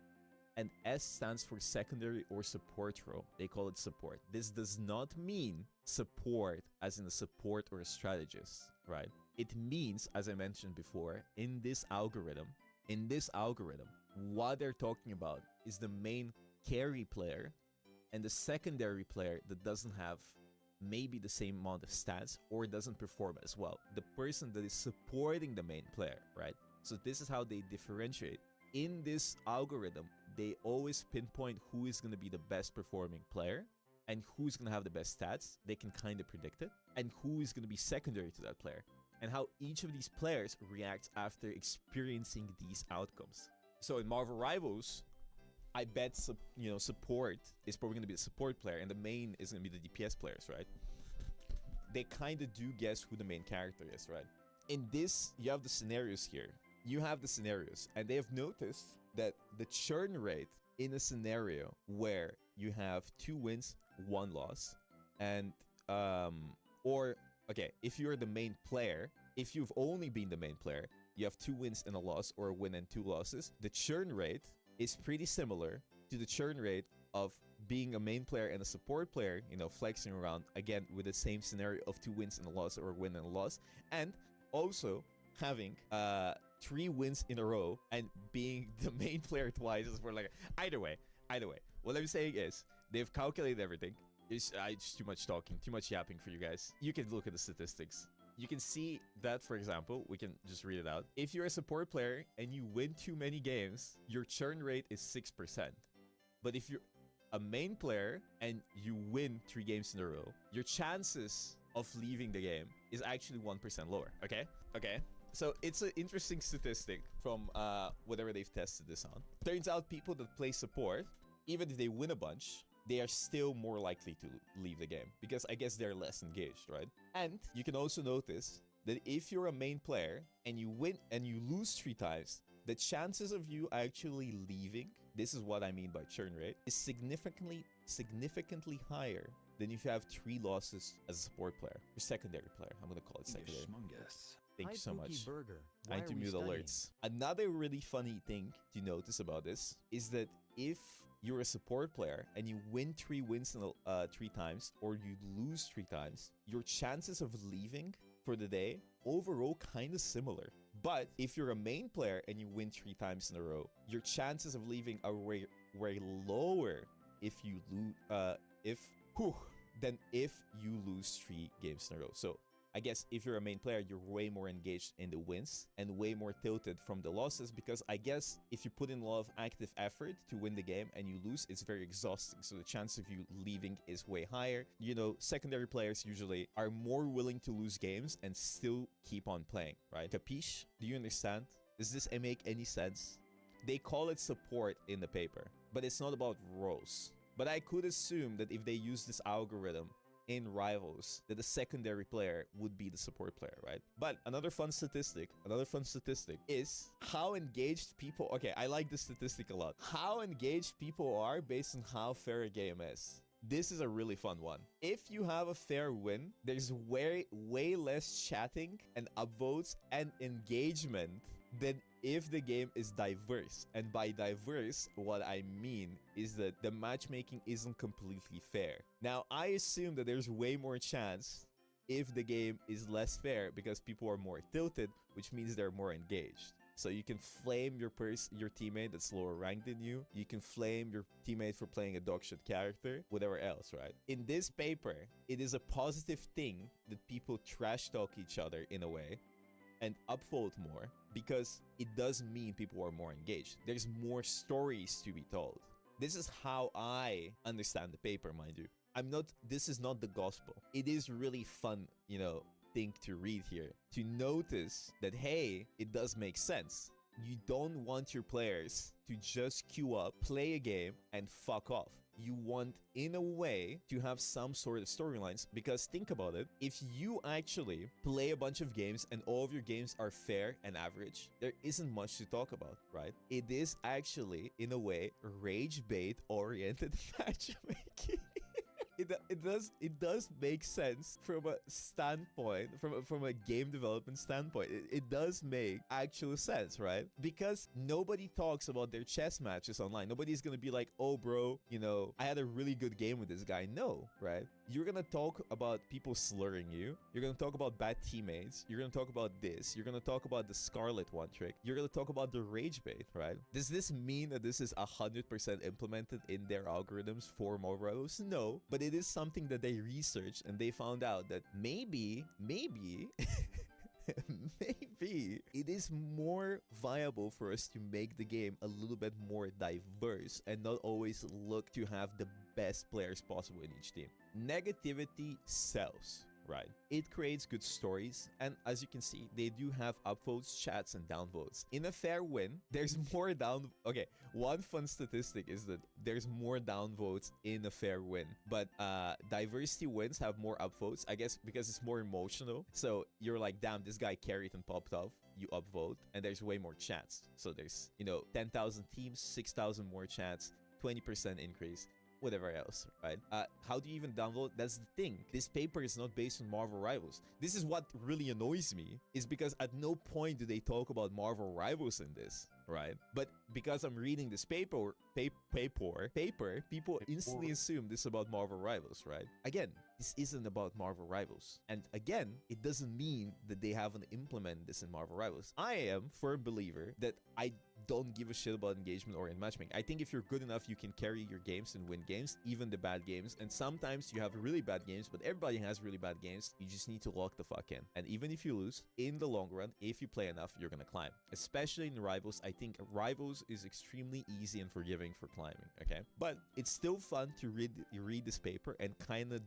and S stands for secondary or support role. They call it support. This does not mean support as in a support or a strategist, right? It means, as I mentioned before, in this algorithm, what they're talking about is the main carry player and the secondary player that doesn't have maybe the same amount of stats or doesn't perform as well. The person that is supporting the main player, right? So this is how they differentiate. In this algorithm, they always pinpoint who is going to be the best performing player and who's going to have the best stats. They can kind of predict it. And who is going to be secondary to that player. And how each of these players reacts after experiencing these outcomes. So in Marvel Rivals, I bet support is probably going to be the support player and the main is going to be the DPS players, right? They kind of do guess who the main character is, right? In this, you have the scenarios here. You have the scenarios, and they have noticed that the churn rate in a scenario where you have 2 wins, 1 loss, and if you're the main player, if you've only been the main player, you have 2 wins and a loss, or a win and 2 losses. The churn rate is pretty similar to the churn rate of being a main player and a support player, flexing around again with the same scenario of 2 wins and a loss, or a win and a loss, and also having 3 wins in a row and being the main player twice. Is for like either way. What I'm saying is they've calculated everything. It's too much talking, too much yapping for you guys. You can look at the statistics. You can see that, for example, we can just read it out. If you're a support player and you win too many games, your churn rate is 6%. But if you're a main player and you win 3 games in a row, your chances of leaving the game is actually 1% lower. Okay? So it's an interesting statistic from whatever they've tested this on. Turns out people that play support, even if they win a bunch, they are still more likely to leave the game because I guess they're less engaged, right? And you can also notice that if you're a main player and you win and you lose 3 times, the chances of you actually leaving, this is what I mean by churn rate, is significantly higher than if you have 3 losses as a support player or secondary player. I'm gonna call it secondary. Thank you so much. I need to mute alerts. Another really funny thing to notice about this is that if you're a support player and you win 3 wins 3 times or you lose 3 times, your chances of leaving for the day overall kind of similar. But if you're a main player and you win 3 times in a row, your chances of leaving are way lower if you than if you lose 3 games in a row. So I guess if you're a main player, you're way more engaged in the wins and way more tilted from the losses, because I guess if you put in a lot of active effort to win the game and you lose, it's very exhausting. So the chance of you leaving is way higher. Secondary players usually are more willing to lose games and still keep on playing, right? Capiche? Do you understand? Does this make any sense? They call it support in the paper, but it's not about roles. But I could assume that if they use this algorithm in Rivals, that the secondary player would be the support player, right? But another fun statistic is how engaged people... Okay, I like this statistic a lot. How engaged people are based on how fair a game is. This is a really fun one. If you have a fair win, there's way less chatting and upvotes and engagement than if the game is diverse. And by diverse, what I mean is that the matchmaking isn't completely fair. Now, I assume that there's way more chance if the game is less fair because people are more tilted, which means they're more engaged. So you can flame your teammate that's lower ranked than you. You can flame your teammate for playing a dogshit character, whatever else, right? In this paper, it is a positive thing that people trash talk each other in a way and upvote more, because it does mean people are more engaged. There's more stories to be told. This is how I understand the paper, mind you. I'm not, this is not the gospel. It is really fun, you know, thing to read here. To notice that, hey, it does make sense. You don't want your players to just queue up, play a game, and fuck off. You want, in a way, to have some sort of storylines, because think about it. If you actually play a bunch of games and all of your games are fair and average, there isn't much to talk about, right? It is actually, in a way, rage bait oriented matchmaking. It does make sense from a standpoint, from a game development standpoint. It does make actual sense, right? Because nobody talks about their chess matches online. Nobody's gonna be like, oh bro, you know, I had a really good game with this guy. No, right? You're gonna talk about people slurring you. You're gonna talk about bad teammates. You're gonna talk about this. You're gonna talk about the Scarlet one trick. You're gonna talk about the rage bait, right? Does this mean that this is 100% implemented in their algorithms for Marvel Rivals? No, but it is something that they researched and they found out that maybe maybe it is more viable for us to make the game a little bit more diverse and not always look to have the best players possible in each team. Negativity sells, right? It creates good stories, and as you can see, they do have upvotes, chats, and downvotes. In a fair win, there's more down. Okay, one fun statistic is that there's more downvotes in a fair win, but diversity wins have more upvotes, I guess, because it's more emotional. So you're like, damn, this guy carried and popped off. You upvote, and there's way more chats. So there's, you know, 10,000 teams, 6,000 more chats, 20% increase. Whatever else, right? How do you even download? That's the thing. This paper is not based on Marvel Rivals. This is what really annoys me, is because at no point do they talk about Marvel Rivals in this, right? But because I'm reading this paper, people instantly assume this is about Marvel Rivals, right? Again, this isn't about Marvel Rivals. And again, it doesn't mean that they haven't implemented this in Marvel Rivals. I am a firm believer that I don't give a shit about engagement or in matchmaking. I think if you're good enough, you can carry your games and win games, even the bad games. And sometimes you have really bad games, but everybody has really bad games. You just need to lock the fuck in. And even if you lose, in the long run, if you play enough, you're gonna climb. Especially in Rivals, I think Rivals is extremely easy and forgiving for climbing, okay? But it's still fun to read this paper and kind of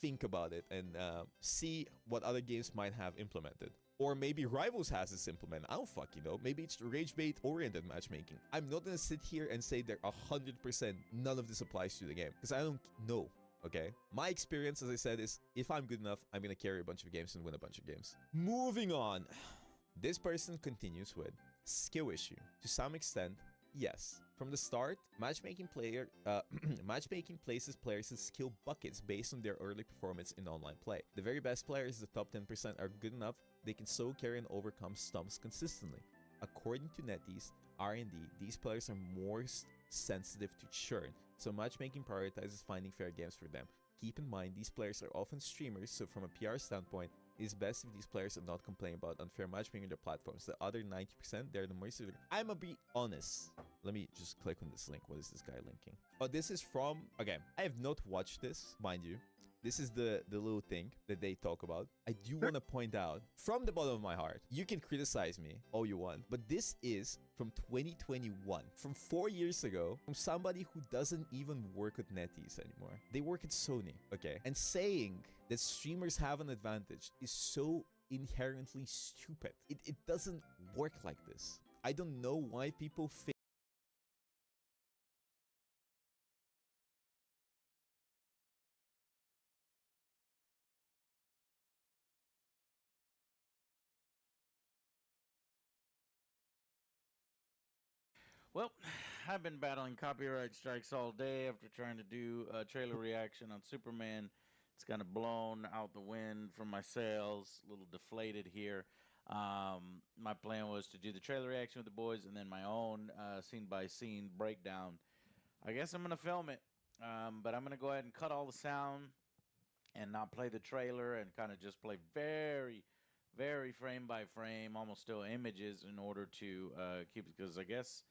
think about it and see what other games might have implemented. Or maybe Rivals has this implemented. I don't fucking know. Maybe it's rage bait oriented matchmaking. I'm not gonna sit here and say that 100% none of this applies to the game, because I don't know. Okay, my experience, as I said, is if I'm good enough, I'm gonna carry a bunch of games and win a bunch of games. Moving on. This person continues with skill issue. To some extent, yes. From the start, matchmaking places players in skill buckets based on their early performance in online play. The very best players, the top 10%, are good enough they can so carry and overcome stumps consistently. According to NetEase R&D, these players are more sensitive to churn, so matchmaking prioritizes finding fair games for them. Keep in mind, these players are often streamers, so from a PR standpoint, it is best if these players are not complaining about unfair matchmaking on their platforms. The other 90%, they're the most... I'm gonna be honest. Let me just click on this link. What is this guy linking? Oh, this is from... Okay, I have not watched this, mind you. This is the little thing that they talk about. I do want to point out, from the bottom of my heart, you can criticize me all you want, but this is from 2021, from 4 years ago, from somebody who doesn't even work with NetEase anymore. They work at Sony, okay? And saying that streamers have an advantage is so inherently stupid. It doesn't work like this. I don't know why people think. Well, I've been battling copyright strikes all day after trying to do a trailer reaction on Superman. It's kind of blown out the wind from my sails, a little deflated here. My plan was to do the trailer reaction with the boys and then my own scene-by-scene breakdown. I guess I'm going to film it, but I'm going to go ahead and cut all the sound and not play the trailer and kind of just play very, very frame by frame, almost still images in order to keep it, because I guess...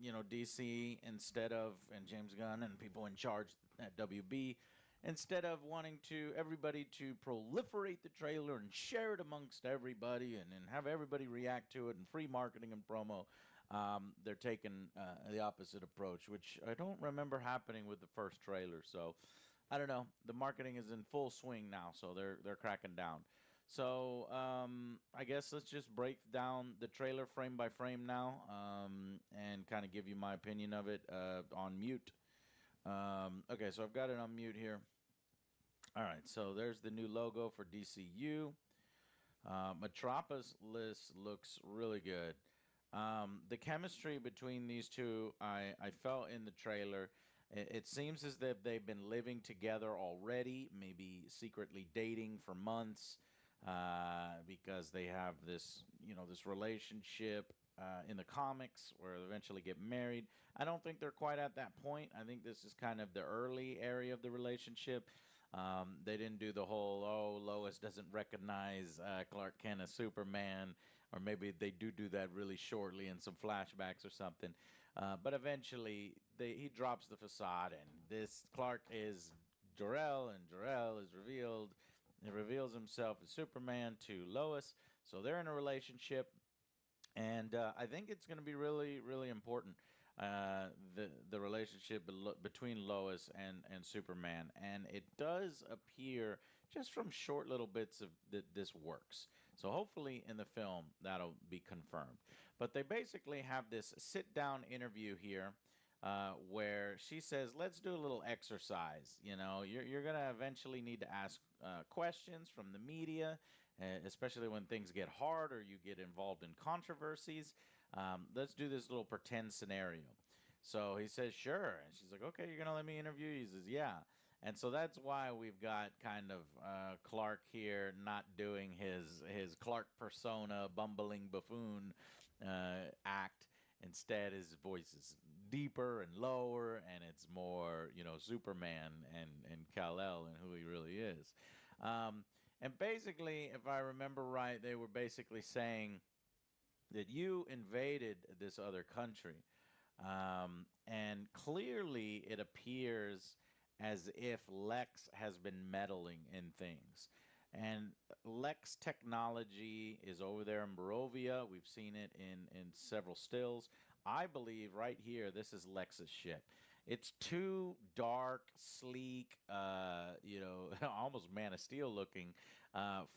you know, DC instead of, and James Gunn and people in charge at WB, instead of wanting everybody to proliferate the trailer and share it amongst everybody and have everybody react to it and free marketing and promo, They're taking the opposite approach, which I don't remember happening with the first trailer. So I don't know. The marketing is in full swing now, so they're cracking down. So I guess let's just break down the trailer frame by frame now, and kind of give you my opinion of it on mute. Okay, so I've got it on mute here. All right, so there's the new logo for DCU. Metropolis looks really good. The chemistry between these two, I felt in the trailer. It seems as if they've been living together already, maybe secretly dating for months, because they have this, this relationship in the comics where they eventually get married. I don't think they're quite at that point. I think this is kind of the early area of the relationship. They didn't do the whole, oh, Lois doesn't recognize Clark Kent as Superman, or maybe they do that really shortly in some flashbacks or something. But eventually, he drops the facade, and this Clark is Jor-El, and Jor-El is revealed. He reveals himself as Superman to Lois, so they're in a relationship, and I think it's going to be really, really important. The relationship between Lois and Superman, and it does appear just from short little bits of this works. So hopefully in the film that'll be confirmed. But they basically have this sit-down interview here where she says, let's do a little exercise. You're going to eventually need to ask questions from the media, especially when things get hard or you get involved in controversies. Let's do this little pretend scenario. So he says, sure. And she's like, okay, you're going to let me interview you? He says, yeah. And so that's why we've got kind of Clark here not doing his Clark persona, bumbling buffoon act. Instead, his voice is deeper and lower, and it's more, Superman and Kal-El and who he really is. And basically, if I remember right, they were basically saying that you invaded this other country. And clearly it appears as if Lex has been meddling in things. And Lex technology is over there in Barovia. We've seen it in several stills. I believe right here, this is Lex's ship. It's too dark, sleek, almost Man of Steel looking,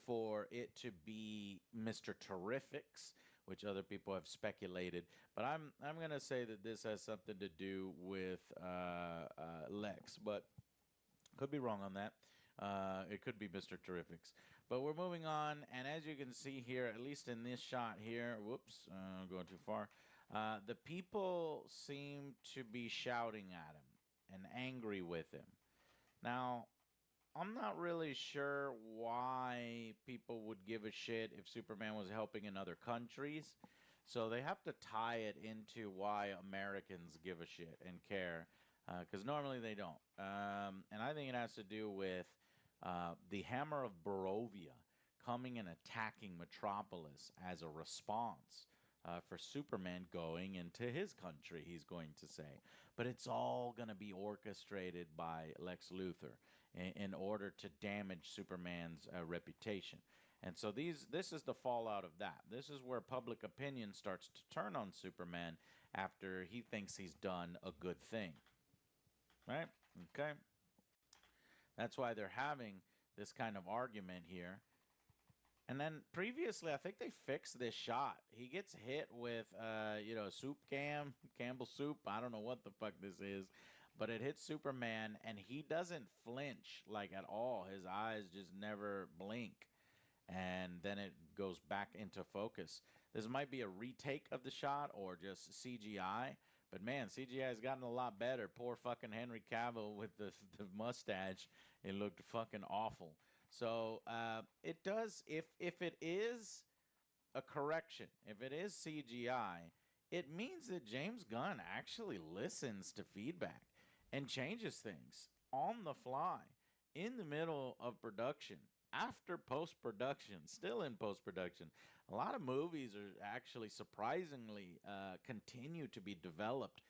for it to be Mr. Terrific's, which other people have speculated. But I'm going to say that this has something to do with Lex, but could be wrong on that. It could be Mr. Terrific's. But we're moving on, and as you can see here, at least in this shot here, whoops, I'm going too far, the people seem to be shouting at him and angry with him. Now, I'm not really sure why people would give a shit if Superman was helping in other countries. So they have to tie it into why Americans give a shit and care, because normally they don't. And I think it has to do with the Hammer of Barovia coming and attacking Metropolis as a response for Superman going into his country, he's going to say. But it's all going to be orchestrated by Lex Luthor in order to damage Superman's reputation. And so this is the fallout of that. This is where public opinion starts to turn on Superman after he thinks he's done a good thing. Right? Okay? That's why they're having this kind of argument here. And then previously, I think they fixed this shot. He gets hit with, soup Campbell soup. I don't know what the fuck this is. But it hits Superman, and he doesn't flinch, like, at all. His eyes just never blink. And then it goes back into focus. This might be a retake of the shot or just CGI. But, man, CGI has gotten a lot better. Poor fucking Henry Cavill with the mustache. It looked fucking awful. So it does, if it is a correction, if it is CGI, it means that James Gunn actually listens to feedback and changes things on the fly, in the middle of production, after post-production, still in post-production. A lot of movies are actually surprisingly continue to be developed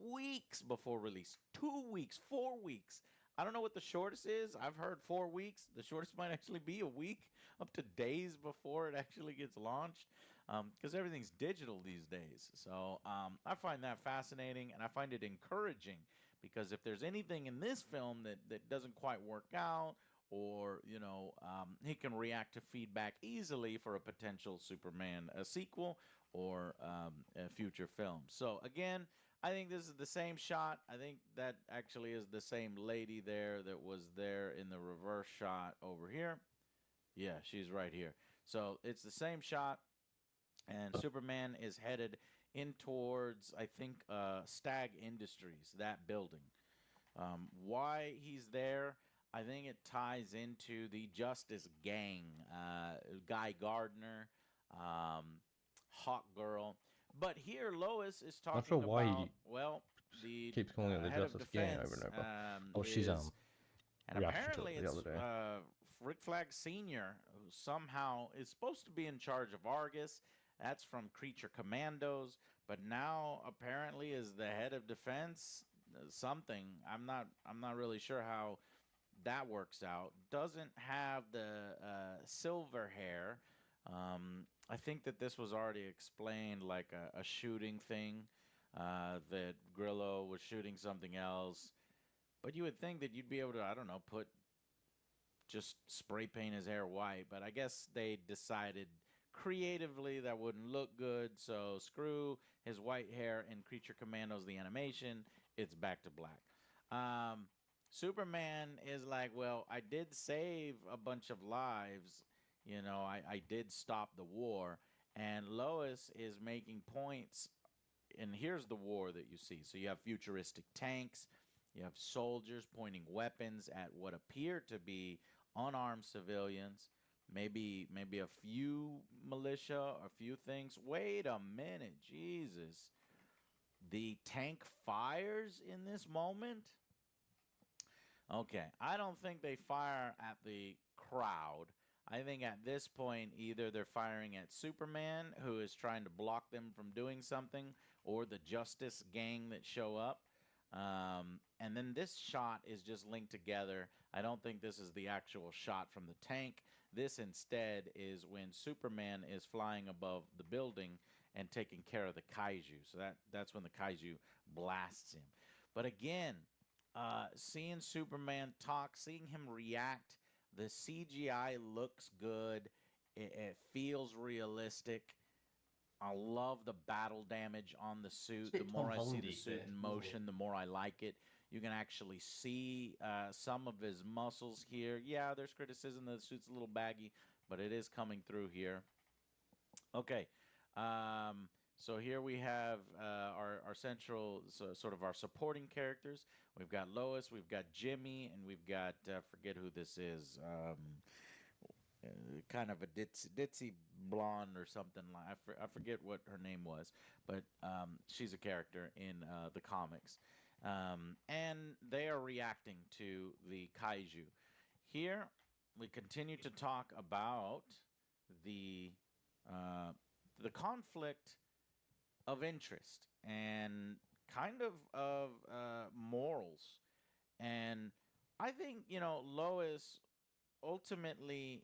weeks before release. 2 weeks, 4 weeks. I don't know what the shortest is. I've heard 4 weeks. The shortest might actually be a week, up to days before it actually gets launched. because everything's digital these days. So I find that fascinating, and I find it encouraging because if there's anything in this film that doesn't quite work out, or he can react to feedback easily for a potential Superman sequel or a future film. So again, I think this is the same shot. I think that actually is the same lady there that was there in the reverse shot over here. Yeah, she's right here. So it's the same shot, and Superman is headed in towards, I think, Stag Industries, that building. Why he's there, I think it ties into the Justice Gang. Guy Gardner, Hawk Girl. But here, Lois is Not sure talking why about, he well, the keeps calling it the head of Justice Gang over defense and over. Oh, she's is, and reaction to apparently it the it's other day. Rick Flag Sr., who somehow is supposed to be in charge of Argus. That's from Creature Commandos, but now apparently is the head of defense. Something I'm not really sure how that works out. Doesn't have the silver hair. I think that this was already explained, like a shooting thing. That Grillo was shooting something else. But you would think that you'd be able to, I don't know, just spray paint his hair white. But I guess they decided creatively that wouldn't look good. So screw his white hair in Creature Commandos, the animation. It's back to black. Superman is like, well, I did save a bunch of lives. I did stop the war. And Lois is making points. And here's the war that you see. So you have futuristic tanks. You have soldiers pointing weapons at what appear to be unarmed civilians. Maybe a few militia, a few things. Wait a minute, Jesus. The tank fires in this moment? Okay, I don't think they fire at the crowd. I think at this point, either they're firing at Superman, who is trying to block them from doing something, or the Justice Gang that show up. And then this shot is just linked together. I don't think this is the actual shot from the tank. This instead is when Superman is flying above the building and taking care of the kaiju. So that's when the kaiju blasts him. But again, seeing Superman talk, seeing him react, the CGI looks good. It feels realistic. I love the battle damage on the suit. The more I see the suit in motion, the more I like it. You can actually see some of his muscles here. Yeah, there's criticism that the suit's a little baggy, but it is coming through here. Okay, so here we have our central, sort of our supporting characters. We've got Lois, we've got Jimmy, and we've got, forget who this is, kind of a ditzy blonde or something. I forget what her name was, but she's a character in the comics. And they are reacting to the kaiju. Here, we continue to talk about the conflict of interest and kind of morals. And I think, Lois ultimately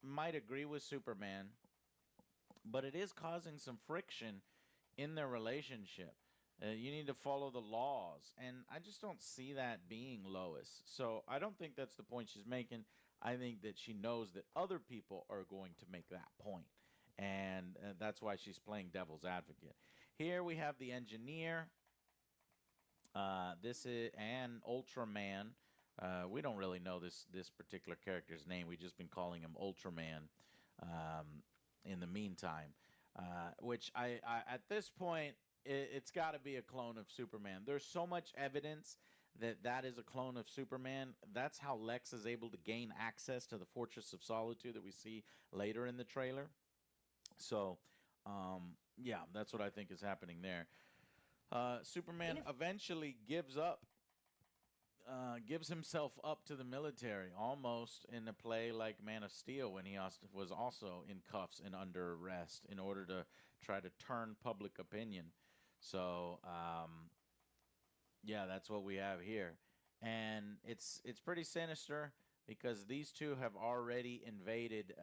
might agree with Superman, but it is causing some friction in their relationship. You need to follow the laws, and I just don't see that being Lois. So I don't think that's the point she's making. I think that she knows that other people are going to make that point, and that's why she's playing devil's advocate. Here we have the engineer. This is and Ultraman. We don't really know this particular character's name. We've just been calling him Ultraman in the meantime, which I at this point, it's got to be a clone of Superman. There's so much evidence that is a clone of Superman. That's how Lex is able to gain access to the Fortress of Solitude that we see later in the trailer. So, yeah, that's what I think is happening there. Superman eventually gives himself up to the military, almost in a play like Man of Steel, when he was also in cuffs and under arrest in order to try to turn public opinion. So, yeah, that's what we have here. And it's pretty sinister. because these two have already invaded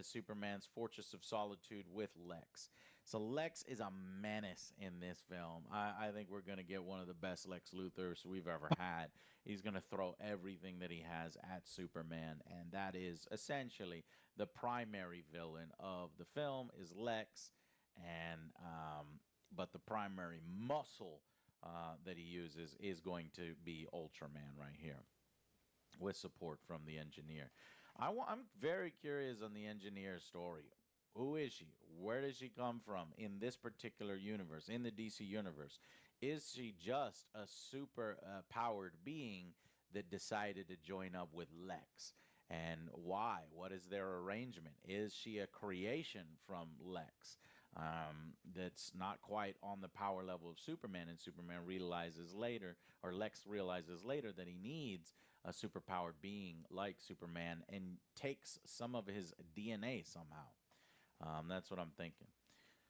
Superman's Fortress of Solitude with Lex. So Lex is a menace in this film. I think we're going to get one of the best Lex Luthors we've ever had. He's going to throw everything that he has at Superman, and that is essentially the primary villain of the film is Lex, and but the primary muscle that he uses is going to be Ultraman right here, with support from the engineer. I'm very curious on the engineer's story. Who is she? Where does she come from in this particular universe, in the DC universe? Is she just a super powered being that decided to join up with Lex? And why? What is their arrangement? Is she a creation from Lex that's not quite on the power level of Superman, and Superman realizes later, or Lex realizes later, that he needs a superpowered being like Superman and takes some of his DNA somehow? That's what I'm thinking.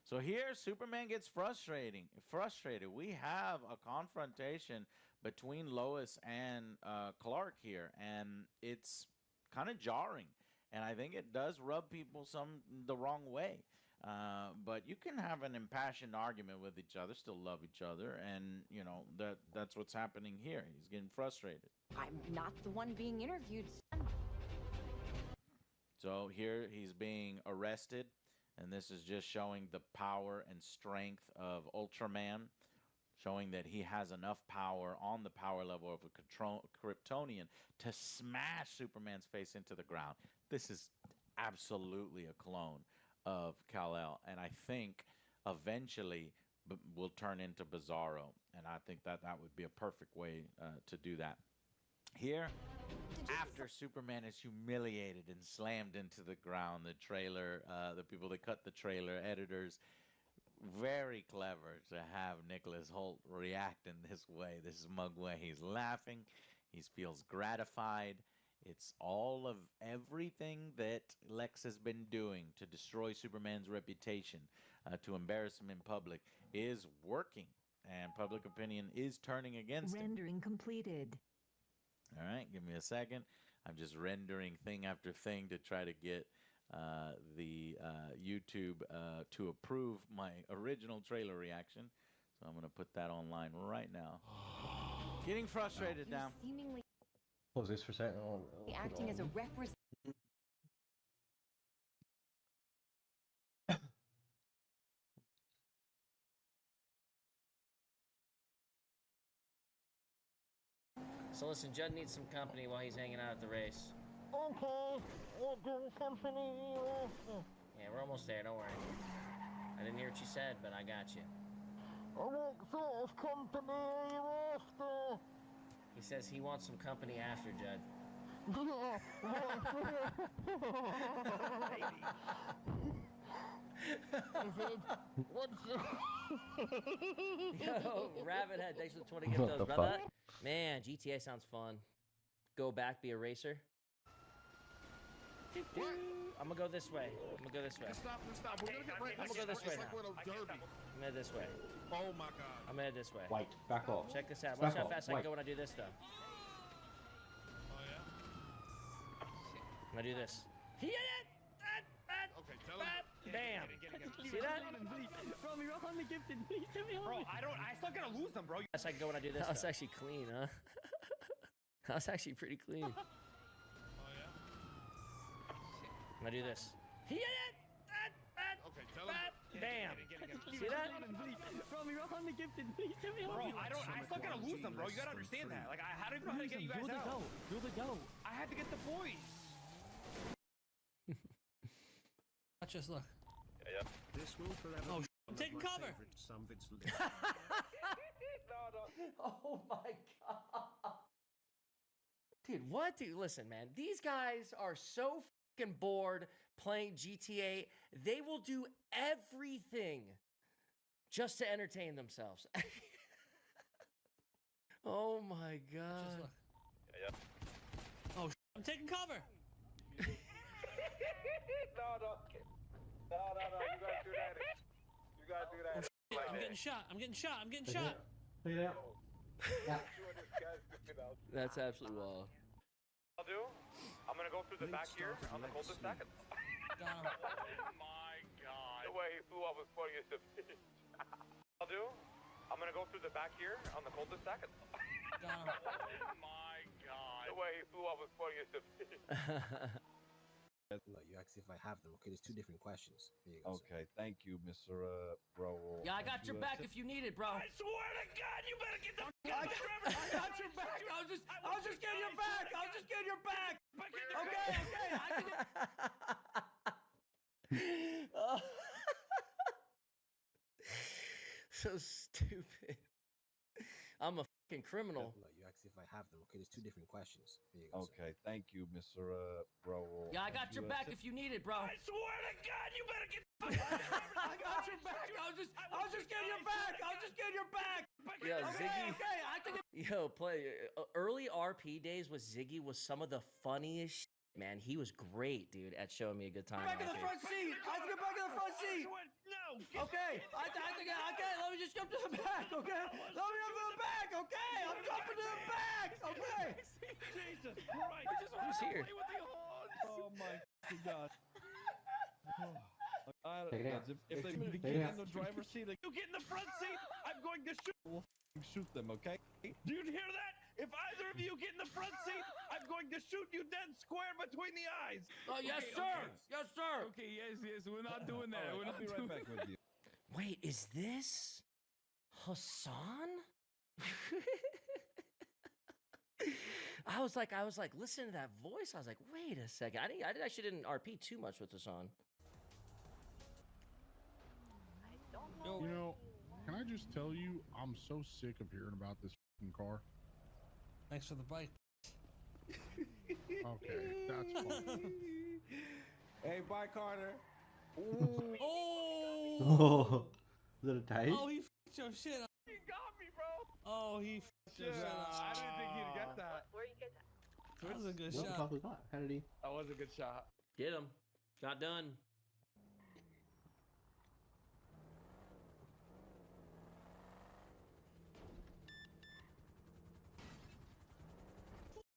So here, Superman gets frustrated. We have a confrontation between Lois and Clark here, and it's kind of jarring. And I think it does rub people the wrong way. But you can have an impassioned argument with each other, still love each other, and you know that's what's happening here. He's getting frustrated. I'm not the one being interviewed, son. So here he's being arrested, and this is just showing the power and strength of Ultraman, showing that he has enough power on the power level of a Kryptonian to smash Superman's face into the ground. This is absolutely a clone of Kal-El, and I think eventually will turn into Bizarro, and I think that would be a perfect way to do that. Here, after Superman is humiliated and slammed into the ground, the trailer, the people that cut the trailer, editors, very clever to have Nicholas Hoult react in this way, this smug way. He's laughing, he feels gratified. It's all of everything that Lex has been doing to destroy Superman's reputation, to embarrass him in public, is working, and public opinion is turning against him. Rendering completed. All right, give me a second. I'm just rendering thing after thing to try to get the YouTube to approve my original trailer reaction. So I'm going to put that online right now. Getting frustrated now. Seemingly Pause this for a second. acting as a representative. So listen, Judd needs some company while he's hanging out at the race. Okay, we'll do company. Yeah, we're almost there, don't worry. I didn't hear what you said, but I got you. What sort of company are you after? He says he wants some company after, Judd. Yo, Rabbit Head, thanks for the 20 gift those, brother. Man, GTA sounds fun. Go back, be a racer. I'm gonna go this way. I'm gonna go this way. Stop. We're gonna get right. I'm gonna go this way It's like now. we're in a derby. I'm headed this way. Oh my God. I'm headed this way. Wait, back off. Check this out. Back Watch how off, fast I can wait. go when I do this, though. Oh yeah. When I do this. Hit it! Okay, tell him. Bam! See that? Bro, you're only gifted. Bro, I still gotta lose them, bro. Fast I can go when I do this. That was actually clean, huh? That was actually pretty clean. Oh yeah. When I do this. Hit it! Okay, tell him. Bam! See that? Bro, you're only gifted. Bro, I still gotta lose them, bro. You gotta understand that. Like, I don't even know how to get you guys out. Do the go. I had to get the boys. Watch us, look. This will forever. Oh, I'm taking cover. Oh my god. Dude, what? Dude, listen, man. These guys are so fucking bored playing GTA. They will do everything just to entertain themselves. Oh my god. Oh, I'm taking cover. No, you gotta do that. You gotta do that. Oh, I'm getting shot. I'm getting shot. Take it out. Yeah. That's absolutely wild. I'll do. I'm gonna go through the back here on the coldest second. Oh my god. The way he flew up was funny as a bitch. I'll do. I'm gonna go through the back here on the coldest second. Oh my god. The way he flew up was funny as a bitch. No, you asked if I have them. Okay, there's two different questions. Here you go, Okay, thank you, Mr. Bro. Yeah, I got your back if you need it, bro. I swear to God, you better get the fuck out of Trevor. I got your back. I was just getting your back. I was just getting your back. Okay. Oh. So stupid. I'm a fucking criminal. No, you asked if I have them. Okay, there's two different questions. Here you go, Okay, thank you, Mr. Bro. Yeah, I got your back if you need it, bro. I swear to God, you better get the fuck out of Trevor. I got your back. I was just getting your back. I was just getting your back. Yeah, Ziggy. Okay, I think. Yo, play early RP days with Ziggy was some of the funniest. Man, he was great, dude, at showing me a good time. Back in the front seat. I have to get back in the front seat. No. Okay, I think. Okay, let me just jump to the back. Okay, let me jump to the back. Okay, I'm jumping to the back. Okay. Jesus Christ. Who's here? Play with the horns. Oh my God. Take it out. If they Take it get out. in the driver's seat, You get in the front seat, I'm going to shoot. we'll shoot them, okay? Do you hear that? If either of you get in the front seat, I'm going to shoot you dead square between the eyes. Oh, yes, sir. Yes, sir. Okay, yes, we're not doing that. All right, We're I'll not be right back with you. Wait, is this Hassan? I was like, listen to that voice. I was like, wait a second. I actually didn't RP too much with Hassan. You know, can I just tell you, I'm so sick of hearing about this f***ing car. Thanks for the bike. Okay, that's fine. Hey, bye, Carter. Oh! Oh, is that a taste? Oh, he f***ed your shit up. He got me, bro. Oh, he f***ed your shit up. I didn't think he'd get that. Where you get that? That was a good What the shot. fuck was that? How did he? That was a good shot. Get him. Got done.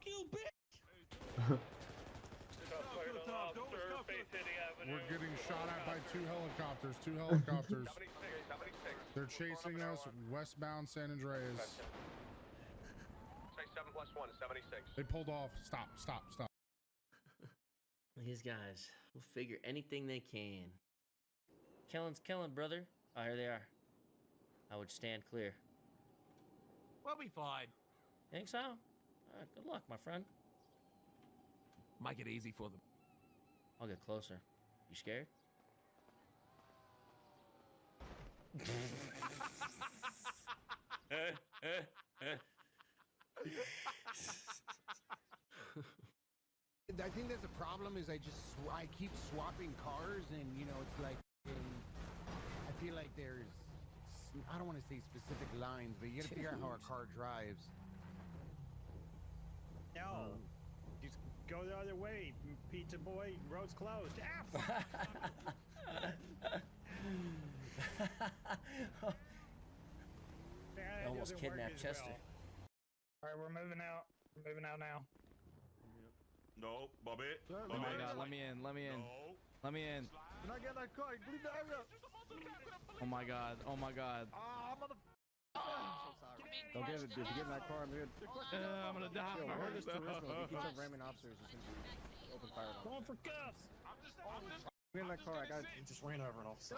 You bitch! We're getting shot at by two helicopters. They're chasing us westbound San Andreas. 7+1, 76. They pulled off. Stop. These guys will figure anything they can. Kellen's killing, brother. Oh, here they are. I would stand clear. We'll be fine. Think so? Good luck, my friend. Make it easy for them. I'll get closer. You scared? I think that's the problem. Is I keep swapping cars, and you know, it's like I feel like there's I don't want to say specific lines, but you got to figure out how a car drives. No. Just go the other way, pizza boy. Road's closed. Ah, I almost kidnapped Chester. All right, we're moving out. We're moving out now. No, Bobby. Oh my God! Let me in. Let me in. Let me in. When I get that car, leave the area. Oh my God! Oh my God! Don't get it. If you get in that car, I'm good. I'm gonna die. We're just Turismo. If you keep on ramming officers, it's gonna be open fire. Going for cuffs. Get in that car. I just ran over an officer.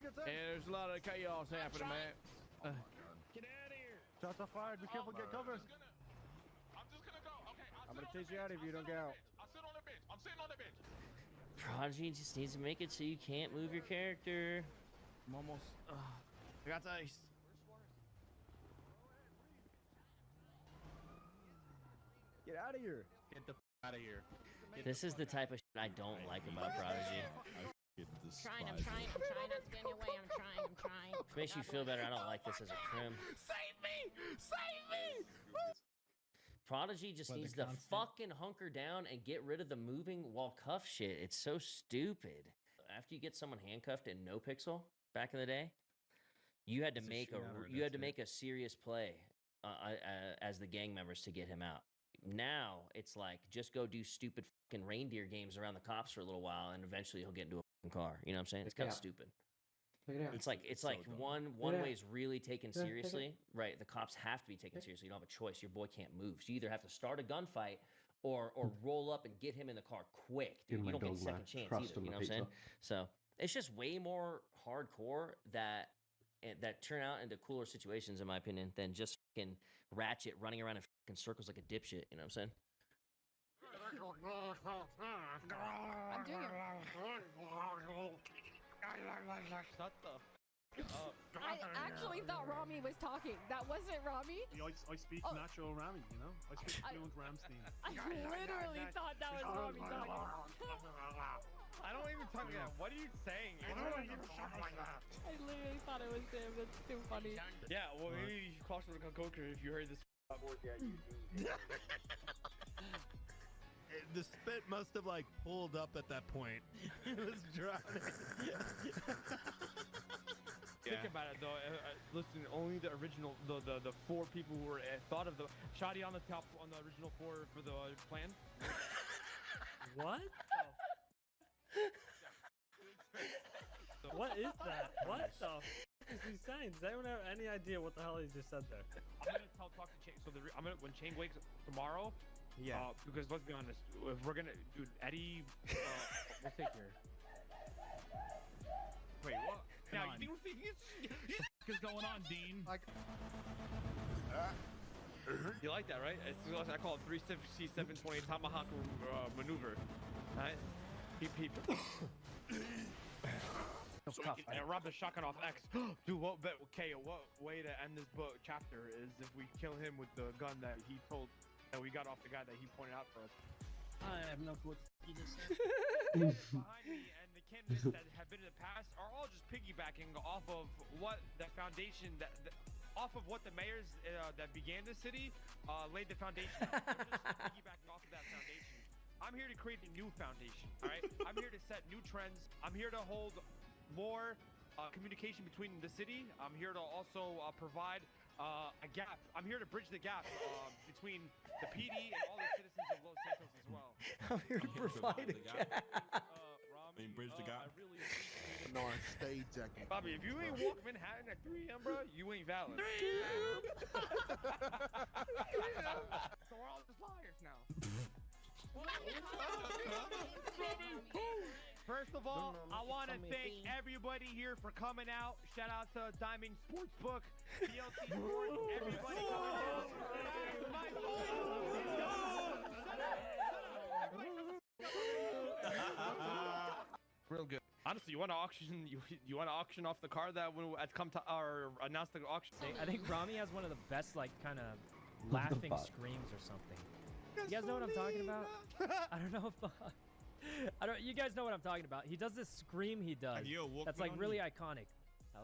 Yeah, there's a lot of chaos happening, man. Get out of here! Shots are fired. Be careful. Get cover. I'm gonna chase you out if you don't get out. Prodigy just needs to make it so you can't move your character. I'm almost. I got the ice. Get out of here. Get the out of here. This is the type of shit I don't like about Prodigy. I'm trying not to get in your way. I'm trying. Makes you feel better. I don't like this as a crim. Save me! Save me! Prodigy just needs to fucking hunker down and get rid of the moving while cuff shit. It's so stupid. After you get someone handcuffed in No Pixel back in the day, you had to make a serious play as the gang members to get him out. Now it's like just go do stupid fucking reindeer games around the cops for a little while, and eventually he'll get into a fucking car. You know what I'm saying? It's kind of stupid. It's like one way is really taken seriously, right? The cops have to be taken seriously. You don't have a choice. Your boy can't move, so you either have to start a gunfight or roll up and get him in the car quick, dude. You don't get a second chance either. You know what I'm saying? So it's just way more hardcore that turn out into cooler situations, in my opinion, than just fucking Ratchet running around in fucking circles like a dipshit. You know what I'm saying? I'm doing it. Shut the up. I actually thought Rami was talking. That wasn't Rami. I speak natural Rami, you know? I speak fluent Ramstein. I literally thought that was Rami talking. I don't even talk like that. What are you saying? I literally thought it was him. That's too funny. Yeah, well, maybe you should cross the Coker if you heard this. The spit must have like pulled up at that point. He was drowning. Think about it though. Listen, only the original, the 4 people who were thought of the Shadi on the top on the original 4 for the plan. What? What is that? What the f is he saying? Does anyone have any idea what the hell he just said there? I'm gonna talk to Chain. So I'm gonna when Chain wakes tomorrow. Yeah. Because let's be honest, if we're gonna, dude, Eddie, we'll take care. Wait, what? Yeah, you think we're thinking what's going on, Dean? Like, you like that, right? It's, I call it 36720 Tomahawk maneuver. Right? He and rob the shotgun off X. Dude, what way to end this book chapter is if we kill him with the gun that he told that we got off the guy that he pointed out for us. I have no clue what you just said. Behind me and the candidates that have been in the past are all just piggybacking off of what the foundation off of what the mayors that began the city laid the foundation. They're just piggybacking off of that foundation. I'm here to create a new foundation. All right, I'm here to set new trends. I'm here to hold more communication between the city. I'm here to also provide a gap. I'm here to bridge the gap between the PD and all the citizens of Los Santos as well. I'm here to provide a gap. Bridge the gap. I really No, I stay checking. Bobby, if you ain't walk Manhattan at 3 a.m., bro, you ain't valid. 3 a.m. So we're all just liars now. First of all, I want to thank everybody here for coming out. Shout out to Diamond Sportsbook, DLC Sports, everybody coming down. My Real good. Honestly, you want to auction? You want to auction off the car that when come to or announce the auction? I think Rami has one of the best like kind of laughing screams or something. You guys know what I'm talking about? I don't know if you guys know what I'm talking about. He does this scream he does. That's like really iconic.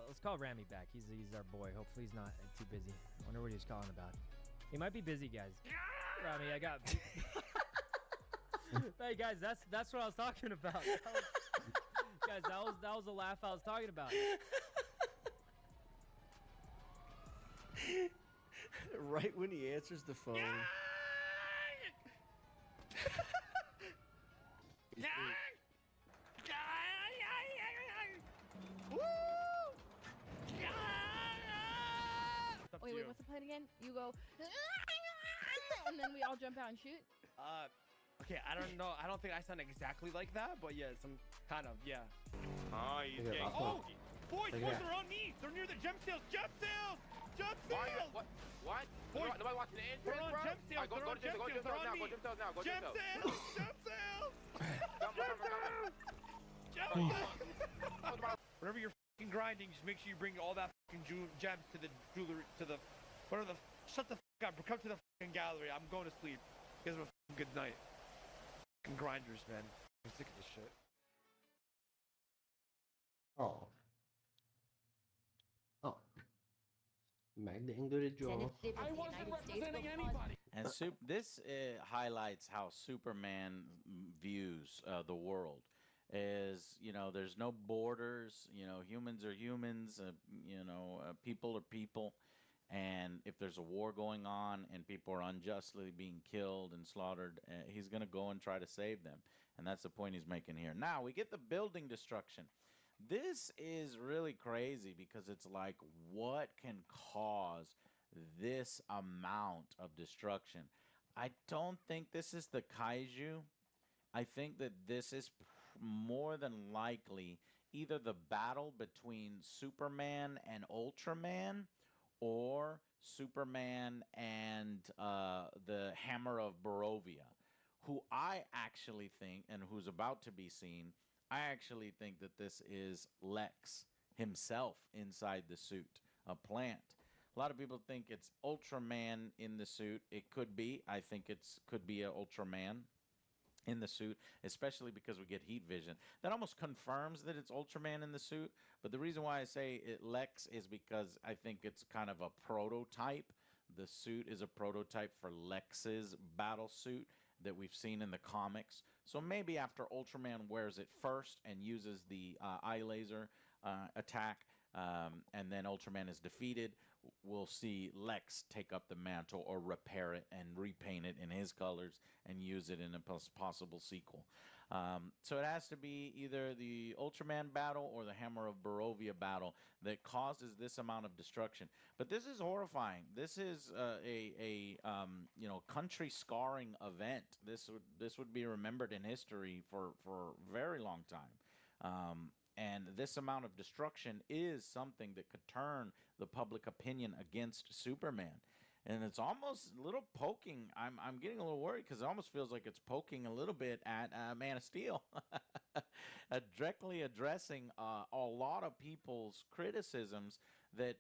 Let's call Rami back. He's our boy. Hopefully he's not too busy. I wonder what he's calling about. He might be busy, guys. Rami, I got. Hey guys, that's what I was talking about. Guys, that was the laugh I was talking about. Right when he answers the phone. Wait, what's the plan again? You go, and then we all jump out and shoot? Okay, I don't know. I don't think I sound exactly like that, but yeah, some kind of, yeah. Oh, he's getting... Oh! Boys, they're on me! They're near the gem sales! Gem sales! Gem sales! What? Boys, nobody watching the entrance, they're on gem sales! Go to gem sales now! Go to gem sales now! Go to Gem gem sales! Gem sales! Gem sales! Whenever you're fucking grinding, just make sure you bring all that fucking gems to the jewelry, to the... Whatever the... Shut the fuck up. Come to the fucking gallery. I'm going to sleep. You guys have a fucking good night. Fucking grinders, man. I'm sick of this shit. Oh. Meg didn't do the job. I wasn't representing anybody. And this highlights how Superman views the world. Is, you know, there's no borders. You know, humans are humans. You know, people are people. And if there's a war going on and people are unjustly being killed and slaughtered, he's going to go and try to save them. And that's the point he's making here. Now, we get the building destruction. This is really crazy because it's like, what can cause this amount of destruction? I don't think this is the kaiju. I think that this is more than likely either the battle between Superman and Ultraman, or Superman and the Hammer of Barovia, who I actually think, and who's about to be seen, I actually think that this is Lex himself inside the suit, a plant. A lot of people think it's Ultraman in the suit. It could be. I think it's could be a Ultraman in the suit, especially because we get heat vision. That almost confirms that it's Ultraman in the suit. But the reason why I say it Lex is because I think it's kind of a prototype. The suit is a prototype for Lex's battle suit that we've seen in the comics. So maybe after Ultraman wears it first and uses the eye laser attack, and then Ultraman is defeated, we'll see Lex take up the mantle or repair it and repaint it in his colors and use it in a possible sequel. So it has to be either the Ultraman battle or the Hammer of Barovia battle that causes this amount of destruction. But this is horrifying. This is a country scarring event. This would be remembered in history for a very long time. And this amount of destruction is something that could turn the public opinion against Superman. And it's almost a little poking. I'm getting a little worried because it almost feels like it's poking a little bit at Man of Steel. Directly addressing a lot of people's criticisms that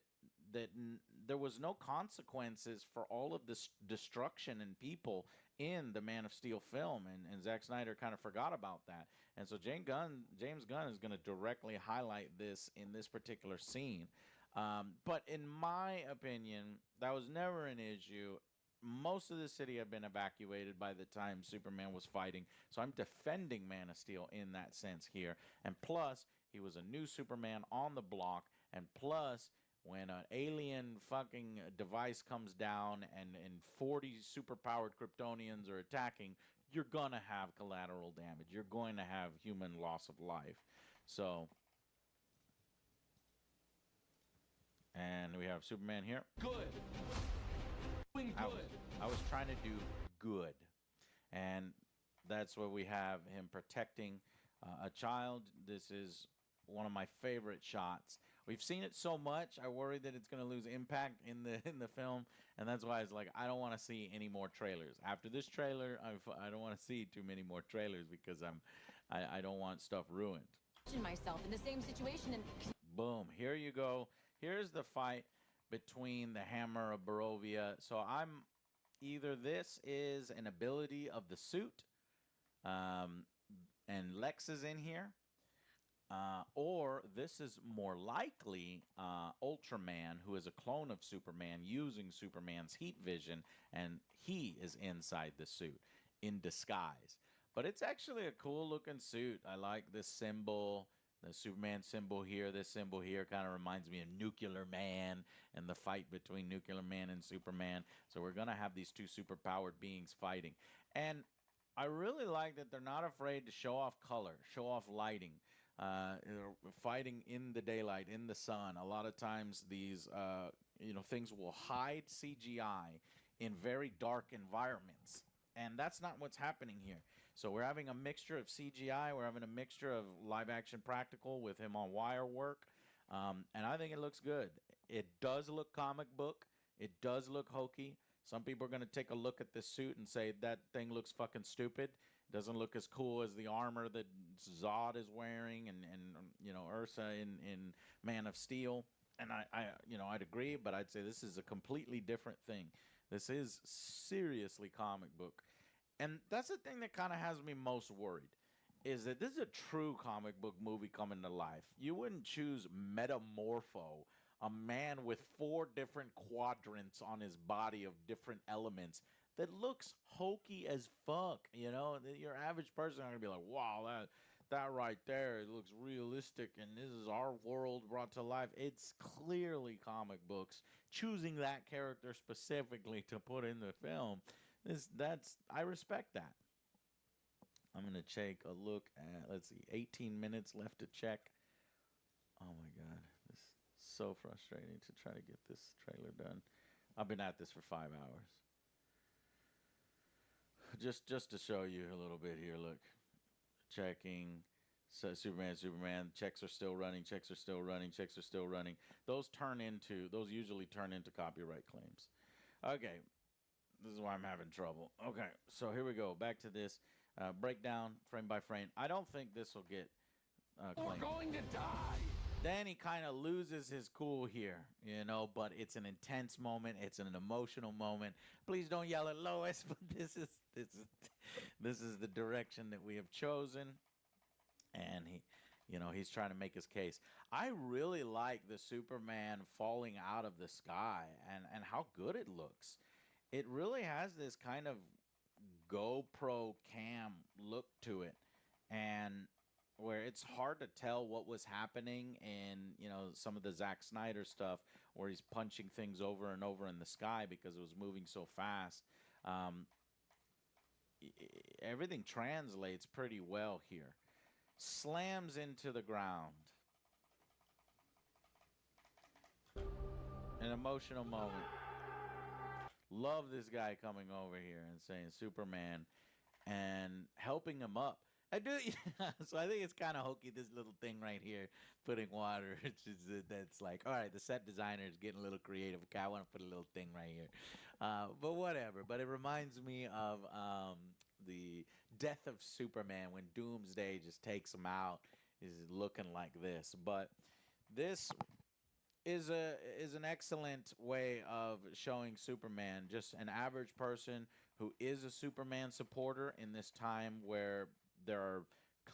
there was no consequences for all of this destruction and people in the Man of Steel film, and Zack Snyder kind of forgot about that. And so James Gunn is going to directly highlight this in this particular scene. But in my opinion, that was never an issue. Most of the city had been evacuated by the time Superman was fighting, so I'm defending Man of Steel in that sense here. And plus, he was a new Superman on the block, and plus, when an alien fucking device comes down and 40 superpowered Kryptonians are attacking, you're gonna have collateral damage. You're going to have human loss of life. So, and we have Superman here. Good. Doing good. I was trying to do good. And that's what we have, him protecting a child. This is one of my favorite shots. We've seen it so much, I worry that it's going to lose impact in the film, and that's why it's like I don't want to see any more trailers. After this trailer, I don't want to see too many more trailers because I don't want stuff ruined. Myself in the same situation and boom, here you go. Here's the fight between the Hammer of Barovia. So I'm either this is an ability of the suit, and Lex is in here. Or this is more likely Ultraman, who is a clone of Superman, using Superman's heat vision, and he is inside the suit in disguise. But it's actually a cool-looking suit. I like this symbol, the Superman symbol here. This symbol here kind of reminds me of Nuclear Man and the fight between Nuclear Man and Superman. So we're going to have these two superpowered beings fighting. And I really like that they're not afraid to show off color, show off lighting. Fighting in the daylight, in the sun. A lot of times these things will hide CGI in very dark environments, and that's not what's happening here. So we're having a mixture of CGI, we're having a mixture of live action practical with him on wire work, and I think it looks good. It does look comic book, it does look hokey. Some people are going to take a look at this suit and say that thing looks fucking stupid. Doesn't look as cool as the armor that Zod is wearing and Ursa in Man of Steel. And I'd agree, but I'd say this is a completely different thing. This is seriously comic book. And that's the thing that kind of has me most worried, is that this is a true comic book movie coming to life. You wouldn't choose Metamorpho, a man with 4 different quadrants on his body of different elements, that looks hokey as fuck. Your average person is going to be like, wow, that right there, it looks realistic, and this is our world brought to life. It's clearly comic books choosing that character specifically to put in the film, I respect that. I'm gonna take a look at, let's see, 18 minutes left to check. Oh my god, this is so frustrating to try to get this trailer done. I've been at this for 5 hours. Just to show you a little bit here, look. Checking. So Superman, checks are still running, checks are still running, checks are still running. Those usually turn into copyright claims. Okay, this is why I'm having trouble. Okay, so here we go. Back to this breakdown, frame by frame. I don't think this will get claimed. We're going to die! Then he kind of loses his cool here, you know, but it's an intense moment. It's an emotional moment. Please don't yell at Lois, but this is the direction that we have chosen. And he's trying to make his case. I really like the Superman falling out of the sky and how good it looks. It really has this kind of GoPro cam look to it, and where it's hard to tell what was happening in, some of the Zack Snyder stuff where he's punching things over and over in the sky because it was moving so fast. Everything translates pretty well here. Slams into the ground. An emotional moment. Love this guy coming over here and saying Superman and helping him up. I do. So I think it's kind of hokey, this little thing right here, putting water. That's like, all right, the set designer is getting a little creative. Okay, I want to put a little thing right here. But whatever. But it reminds me of the death of Superman when Doomsday just takes him out. Is looking like this. But this is an excellent way of showing Superman, just an average person who is a Superman supporter in this time where there are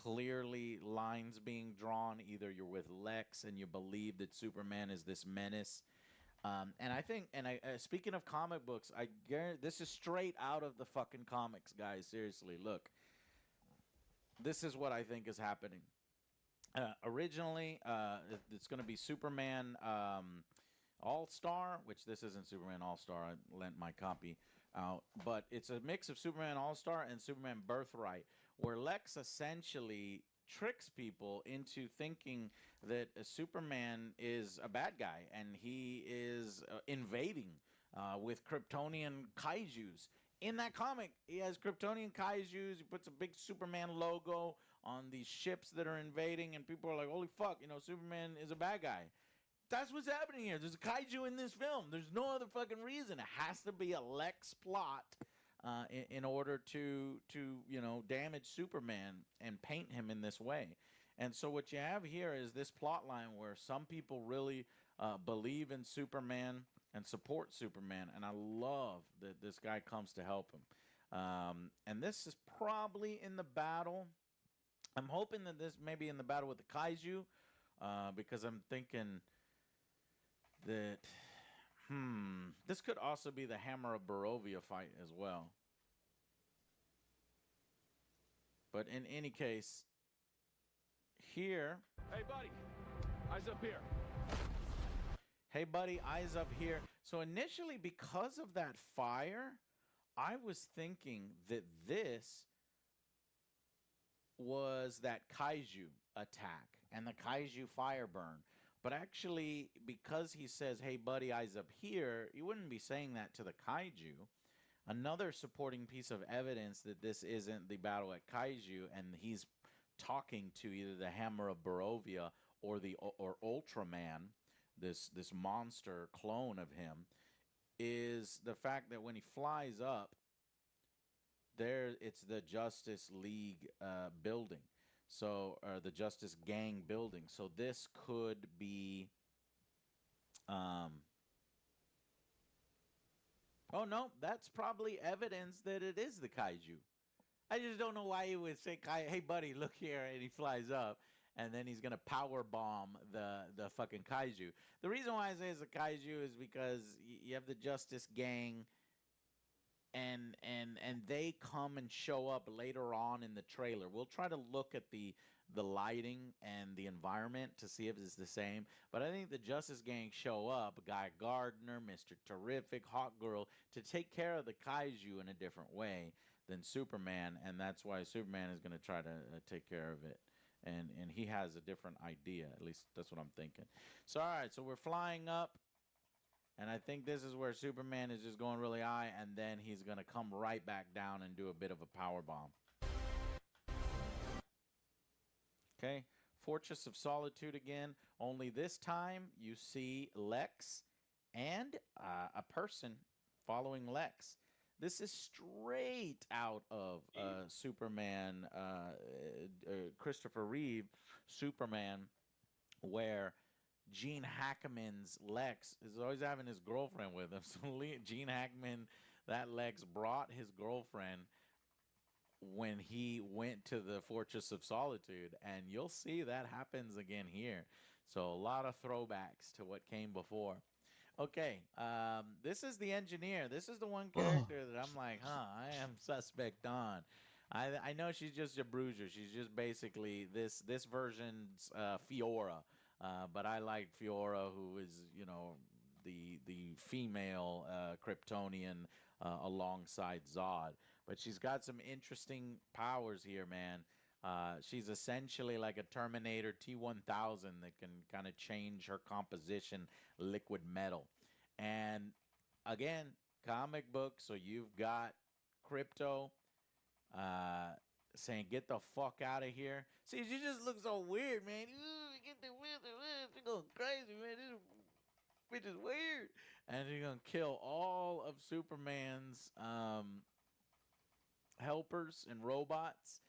clearly lines being drawn. Either you're with Lex and you believe that Superman is this menace. And I think, speaking of comic books, I guarantee this is straight out of the fucking comics, guys. Seriously, look. This is what I think is happening. Originally, it's going to be Superman All-Star, which this isn't Superman All-Star. I lent my copy out. But it's a mix of Superman All-Star and Superman Birthright, where Lex essentially tricks people into thinking that Superman is a bad guy and he is invading with Kryptonian kaijus. In that comic, he has Kryptonian kaijus. He puts a big Superman logo on these ships that are invading, and people are like, holy fuck, Superman is a bad guy. That's what's happening here. There's a kaiju in this film. There's no other fucking reason. It has to be a Lex plot in order to damage Superman and paint him in this way. And so what you have here is this plot line where some people really believe in Superman and support Superman, and I love that this guy comes to help him. And this is probably in the battle. I'm hoping that this may be in the battle with the kaiju, because I'm thinking that this could also be the Hammer of Barovia fight as well. But in any case, here. Hey, buddy, eyes up here. Hey, buddy, eyes up here. So initially, because of that fire, I was thinking that this was that kaiju attack and the kaiju fire burn. But actually, because he says, hey, buddy, eyes up here, you wouldn't be saying that to the kaiju. Another supporting piece of evidence that this isn't the battle at kaiju and he's talking to either the Hammer of Barovia or Ultraman, this monster clone of him, is the fact that when he flies up, it's the Justice League building. So, or the Justice Gang building. So this could be, oh no, that's probably evidence that it is the kaiju. I just don't know why he would say, hey buddy, look here, and he flies up, and then he's gonna power bomb the fucking kaiju. The reason why I say it's a kaiju is because you have the Justice Gang, and they come and show up later on in the trailer. We'll try to look at the the lighting and the environment to see if it's the same. But I think the Justice Gang show up, Guy Gardner, Mr. Terrific, Hawk Girl, to take care of the kaiju in a different way than Superman, and that's why Superman is going to try to take care of it. And he has a different idea. At least that's what I'm thinking. So, all right, so we're flying up. And I think this is where Superman is just going really high, and then he's going to come right back down and do a bit of a power bomb. Okay, Fortress of Solitude again. Only this time you see Lex and a person following Lex. This is straight out of Superman, Christopher Reeve, Superman, where Gene Hackman's Lex is always having his girlfriend with him. So Gene Hackman, that Lex, brought his girlfriend when he went to the Fortress of Solitude, and you'll see that happens again here. So a lot of throwbacks to what came before. Okay, this is the engineer. This is the one character that I'm like, I am suspect on. I know she's just a bruiser. She's just basically this version's Fiora. But I like Fiora, who is, you know, the female Kryptonian alongside Zod. But she's got some interesting powers here, man. She's essentially like a Terminator T-1000 that can kind of change her composition, liquid metal. And again, comic book, so you've got Krypto saying, get the fuck out of here. See, she just looks so weird, man. Ooh, get the weird, she's going crazy, man. This bitch is weird. And she's going to kill all of Superman's helpers and robots.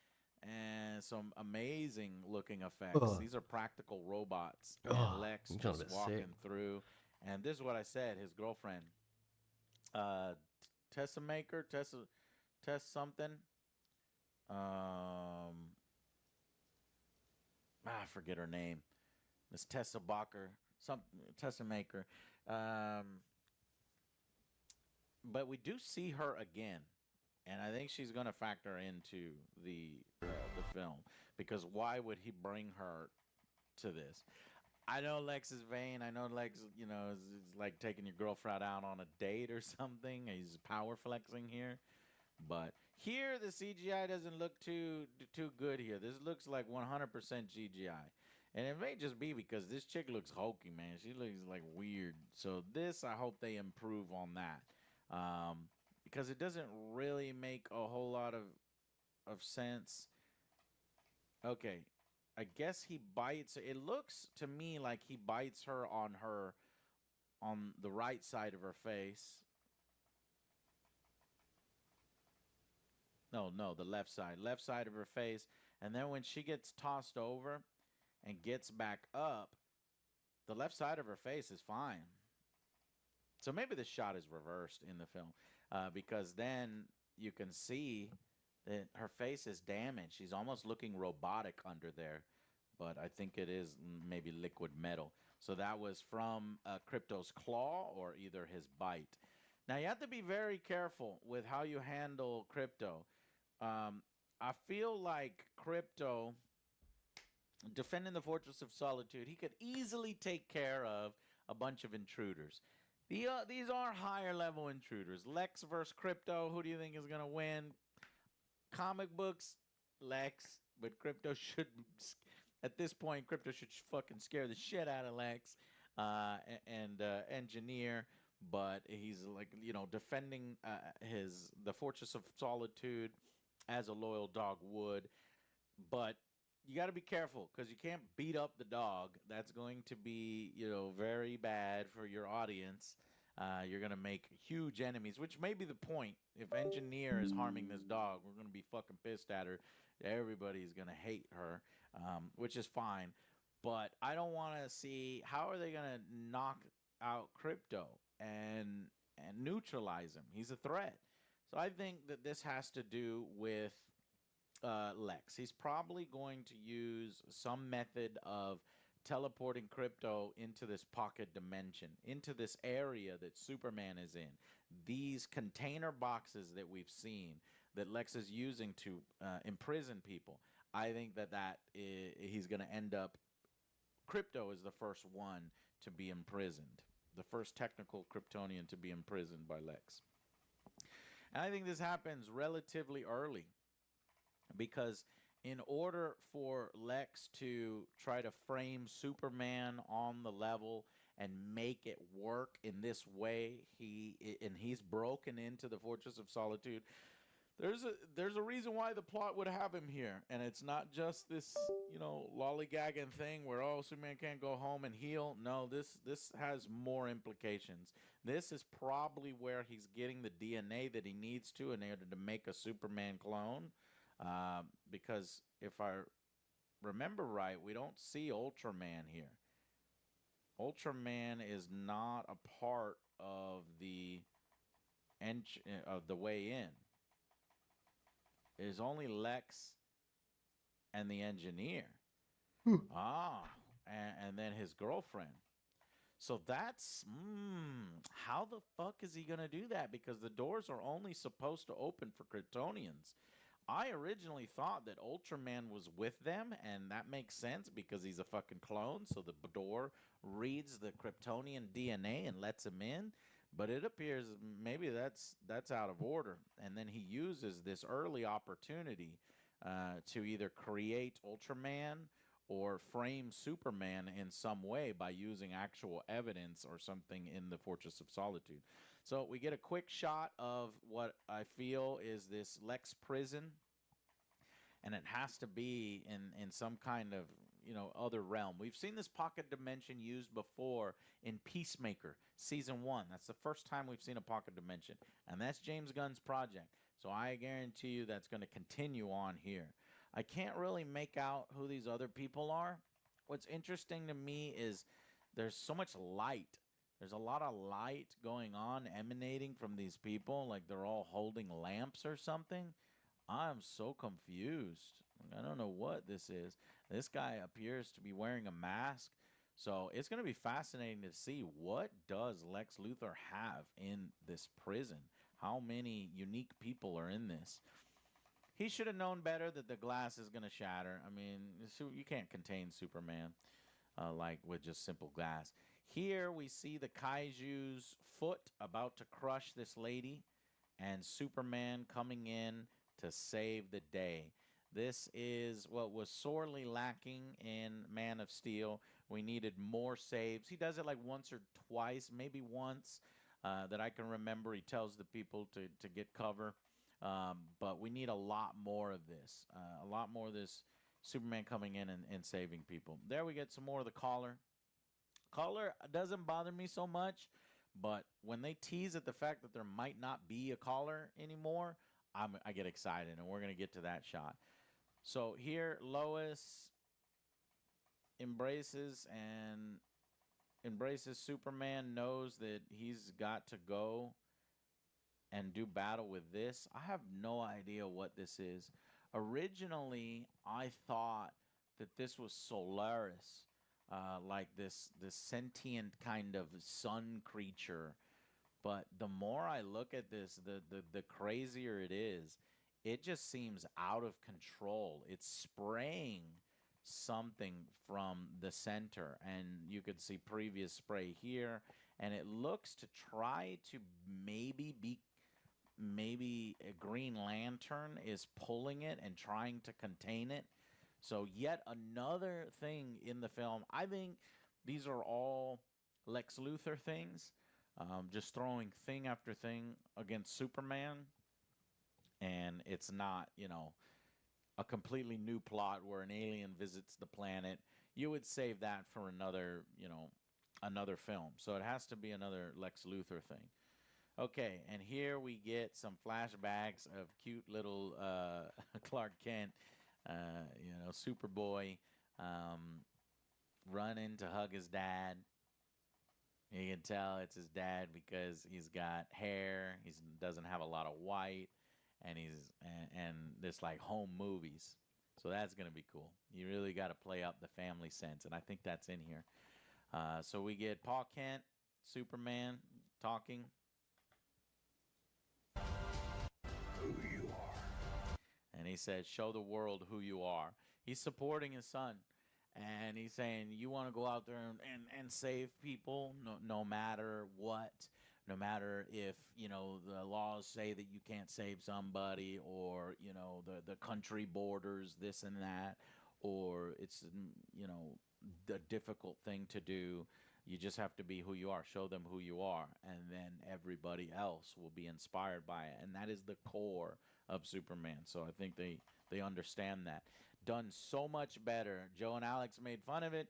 And some amazing looking effects. These are practical robots. And Lex just walking through. And this is what I said, his girlfriend. Tessa Maker, Tess something. I forget her name. Miss Tessa Bacher, Tessa Maker. But we do see her again, and I think she's going to factor into the film, because why would he bring her to this? I know Lex is vain. I know Lex, you know, is like taking your girlfriend out on a date or something. He's power flexing here. But here, the CGI doesn't look too good here. This looks like 100% CGI. And it may just be because this chick looks hokey, man. She looks like weird. So this, I hope they improve on that. Because it doesn't really make a whole lot of sense. Okay. I guess he bites. It looks to me like he bites her on the right side of her face. No, the left side. Left side of her face. And then when she gets tossed over and gets back up, the left side of her face is fine. So maybe the shot is reversed in the film, because then you can see that her face is damaged. She's almost looking robotic under there, but I think it is maybe liquid metal. So that was from Krypto's claw or either his bite. Now, you have to be very careful with how you handle Krypto. I feel like Krypto, defending the Fortress of Solitude, he could easily take care of a bunch of intruders. These are higher level intruders. Lex versus Krypto, who do you think is going to win? Comic books, Lex, but Krypto should, at this point, Krypto should fucking scare the shit out of Lex and Engineer. But he's like, you know, defending the Fortress of Solitude as a loyal dog would. But you got to be careful, because you can't beat up the dog. That's going to be, you know, very bad for your audience. You're going to make huge enemies, which may be the point. If Engineer is harming this dog, we're going to be fucking pissed at her. Everybody's going to hate her, which is fine. But I don't want to see, how are they going to knock out Krypto and neutralize him? He's a threat. So I think that this has to do with Lex. He's probably going to use some method of teleporting Krypto into this pocket dimension, into this area that Superman is in. These container boxes that we've seen that Lex is using to imprison people. I think he's going to end up. Crypto is the first one to be imprisoned, the first technical Kryptonian to be imprisoned by Lex. And I think this happens relatively early because in order for Lex to try to frame Superman on the level and make it work in this way, he's broken into the Fortress of Solitude. There's a reason why the plot would have him here, and it's not just this, lollygagging thing where Superman can't go home and heal. No, this has more implications. This is probably where he's getting the DNA that he needs to in order to make a Superman clone, because if I remember right, we don't see Ultraman here. Ultraman is not a part of the way in. It is only Lex and the engineer. And then his girlfriend. So that's, how the fuck is he going to do that? Because the doors are only supposed to open for Kryptonians. I originally thought that Ultraman was with them, and that makes sense because he's a fucking clone, so the door reads the Kryptonian DNA and lets him in. But it appears maybe that's out of order. And then he uses this early opportunity to either create Ultraman or frame Superman in some way by using actual evidence or something in the Fortress of Solitude. So we get a quick shot of what I feel is this Lex prison. And it has to be in some kind of other realm. We've seen this pocket dimension used before in Peacemaker Season 1. That's the first time we've seen a pocket dimension. And that's James Gunn's project. So I guarantee you that's going to continue on here. I can't really make out who these other people are. What's interesting to me is there's so much light. There's a lot of light going on emanating from these people, like they're all holding lamps or something. I'm so confused. I don't know what this is. This guy appears to be wearing a mask. So it's going to be fascinating to see what does Lex Luthor have in this prison. How many unique people are in this? He should have known better that the glass is going to shatter. I mean, you can't contain Superman like with just simple glass. Here we see the Kaiju's foot about to crush this lady and Superman coming in to save the day. This is what was sorely lacking in Man of Steel. We needed more saves. He does it like once or twice, maybe once that I can remember. He tells the people to get cover. But we need a lot more of this. A lot more of this Superman coming in and saving people. There we get some more of the collar. Collar doesn't bother me so much. But when they tease at the fact that there might not be a collar anymore, I get excited, and we're going to get to that shot. So here, Lois embraces Superman, knows that he's got to go and do battle with this. I have no idea what this is. Originally, I thought that this was Solaris, like this sentient kind of sun creature. But the more I look at this, the crazier it is. It just seems out of control. It's spraying something from the center, and you could see previous spray here, and it looks to try to maybe a Green Lantern is pulling it and trying to contain it. So yet another thing in the film. I think these are all Lex Luthor things. Just throwing thing after thing against Superman. And it's not, a completely new plot where an alien visits the planet. You would save that for another, another film. So it has to be another Lex Luthor thing. Okay, and here we get some flashbacks of cute little Clark Kent, Superboy, running to hug his dad. You can tell it's his dad because he's got hair. He doesn't have a lot of white, and and this like home movies. So that's gonna be cool. You really got to play up the family sense, and I think that's in here. So we get Paul Kent, Superman, talking. Who you are? And he said, show the world who you are. He's supporting his son. And he's saying, you want to go out there and save people no matter what, no matter if, you know, the laws say that you can't save somebody, or, you know, the country borders this and that, or it's, you know, the difficult thing to do. You just have to be who you are. Show them who you are, and then everybody else will be inspired by it. And that is the core of Superman. So I think they understand that. Done so much better. Joe and Alex made fun of it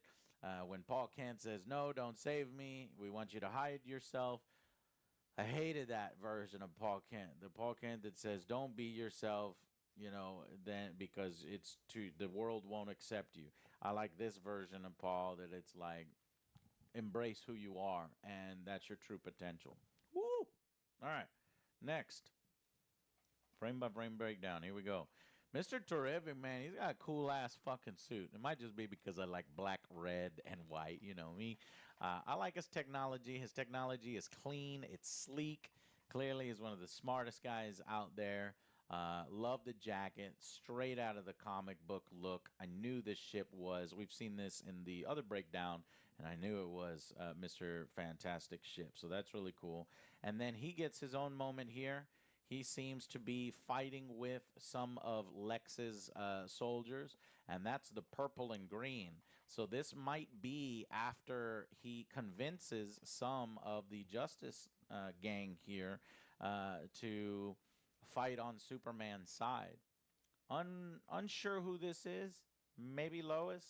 when Paul Kent says, no, don't save me. We want you to hide yourself. I hated that version of Paul Kent. The Paul Kent that says, don't be yourself, you know, then because it's the world won't accept you. I like this version of Paul, that it's like, embrace who you are, and that's your true potential. Woo! All right, next. Frame by frame breakdown. Here we go. Mr. Terrific, man, he's got a cool-ass fucking suit. It might just be because I like black, red, and white. You know me. I like his technology. His technology is clean. It's sleek. Clearly, he's one of the smartest guys out there. Love the jacket. Straight out of the comic book look. I knew this ship was. We've seen this in the other breakdown, and I knew it was Mr. Fantastic ship. So that's really cool. And then he gets his own moment here. He seems to be fighting with some of Lex's soldiers, and that's the purple and green. So this might be after he convinces some of the Justice gang here to fight on Superman's side. Unsure who this is. Maybe Lois.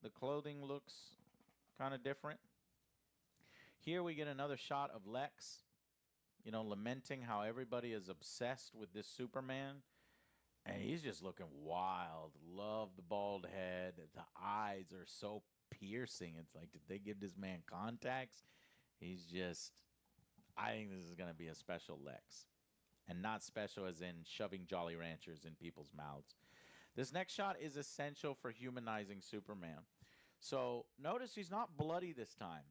The clothing looks kind of different. Here we get another shot of Lex, you know, lamenting how everybody is obsessed with this Superman. And he's just looking wild. Love the bald head. The eyes are so piercing. It's like, did they give this man contacts? He's just, I think this is going to be a special Lex. And not special as in shoving Jolly Ranchers in people's mouths. This next shot is essential for humanizing Superman. So notice he's not bloody this time.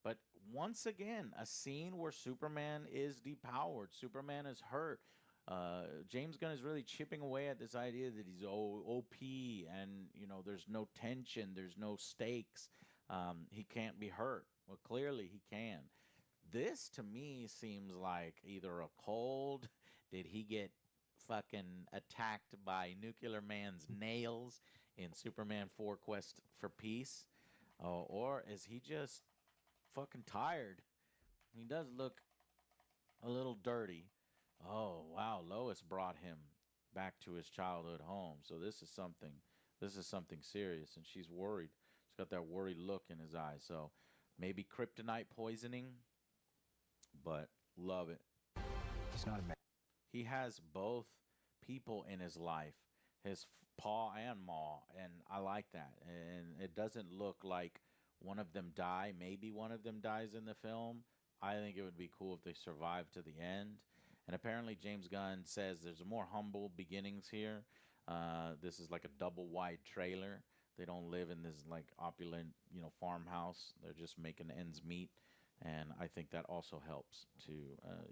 But once again, a scene where Superman is depowered. Superman is hurt. James Gunn is really chipping away at this idea that he's OP and, you know, there's no tension, there's no stakes. He can't be hurt. Well, clearly he can. This, to me, seems like either a cold. Did he get fucking attacked by Nuclear Man's nails in Superman 4 Quest for Peace? Or is he just fucking tired? He does look a little dirty. Oh, wow, Lois brought him back to his childhood home. So this is something serious, and she's worried. He's got that worried look in his eyes. So maybe kryptonite poisoning, but love it. It's not a man. He has both people in his life, his Pa and Ma, and I like that. And it doesn't look like one of them die. Maybe one of them dies in the film. I think it would be cool if they survive to the end. And apparently James Gunn says there's more humble beginnings here. This is like a double wide trailer. They don't live in this like opulent, you know, farmhouse. They're just making ends meet. And I think that also helps to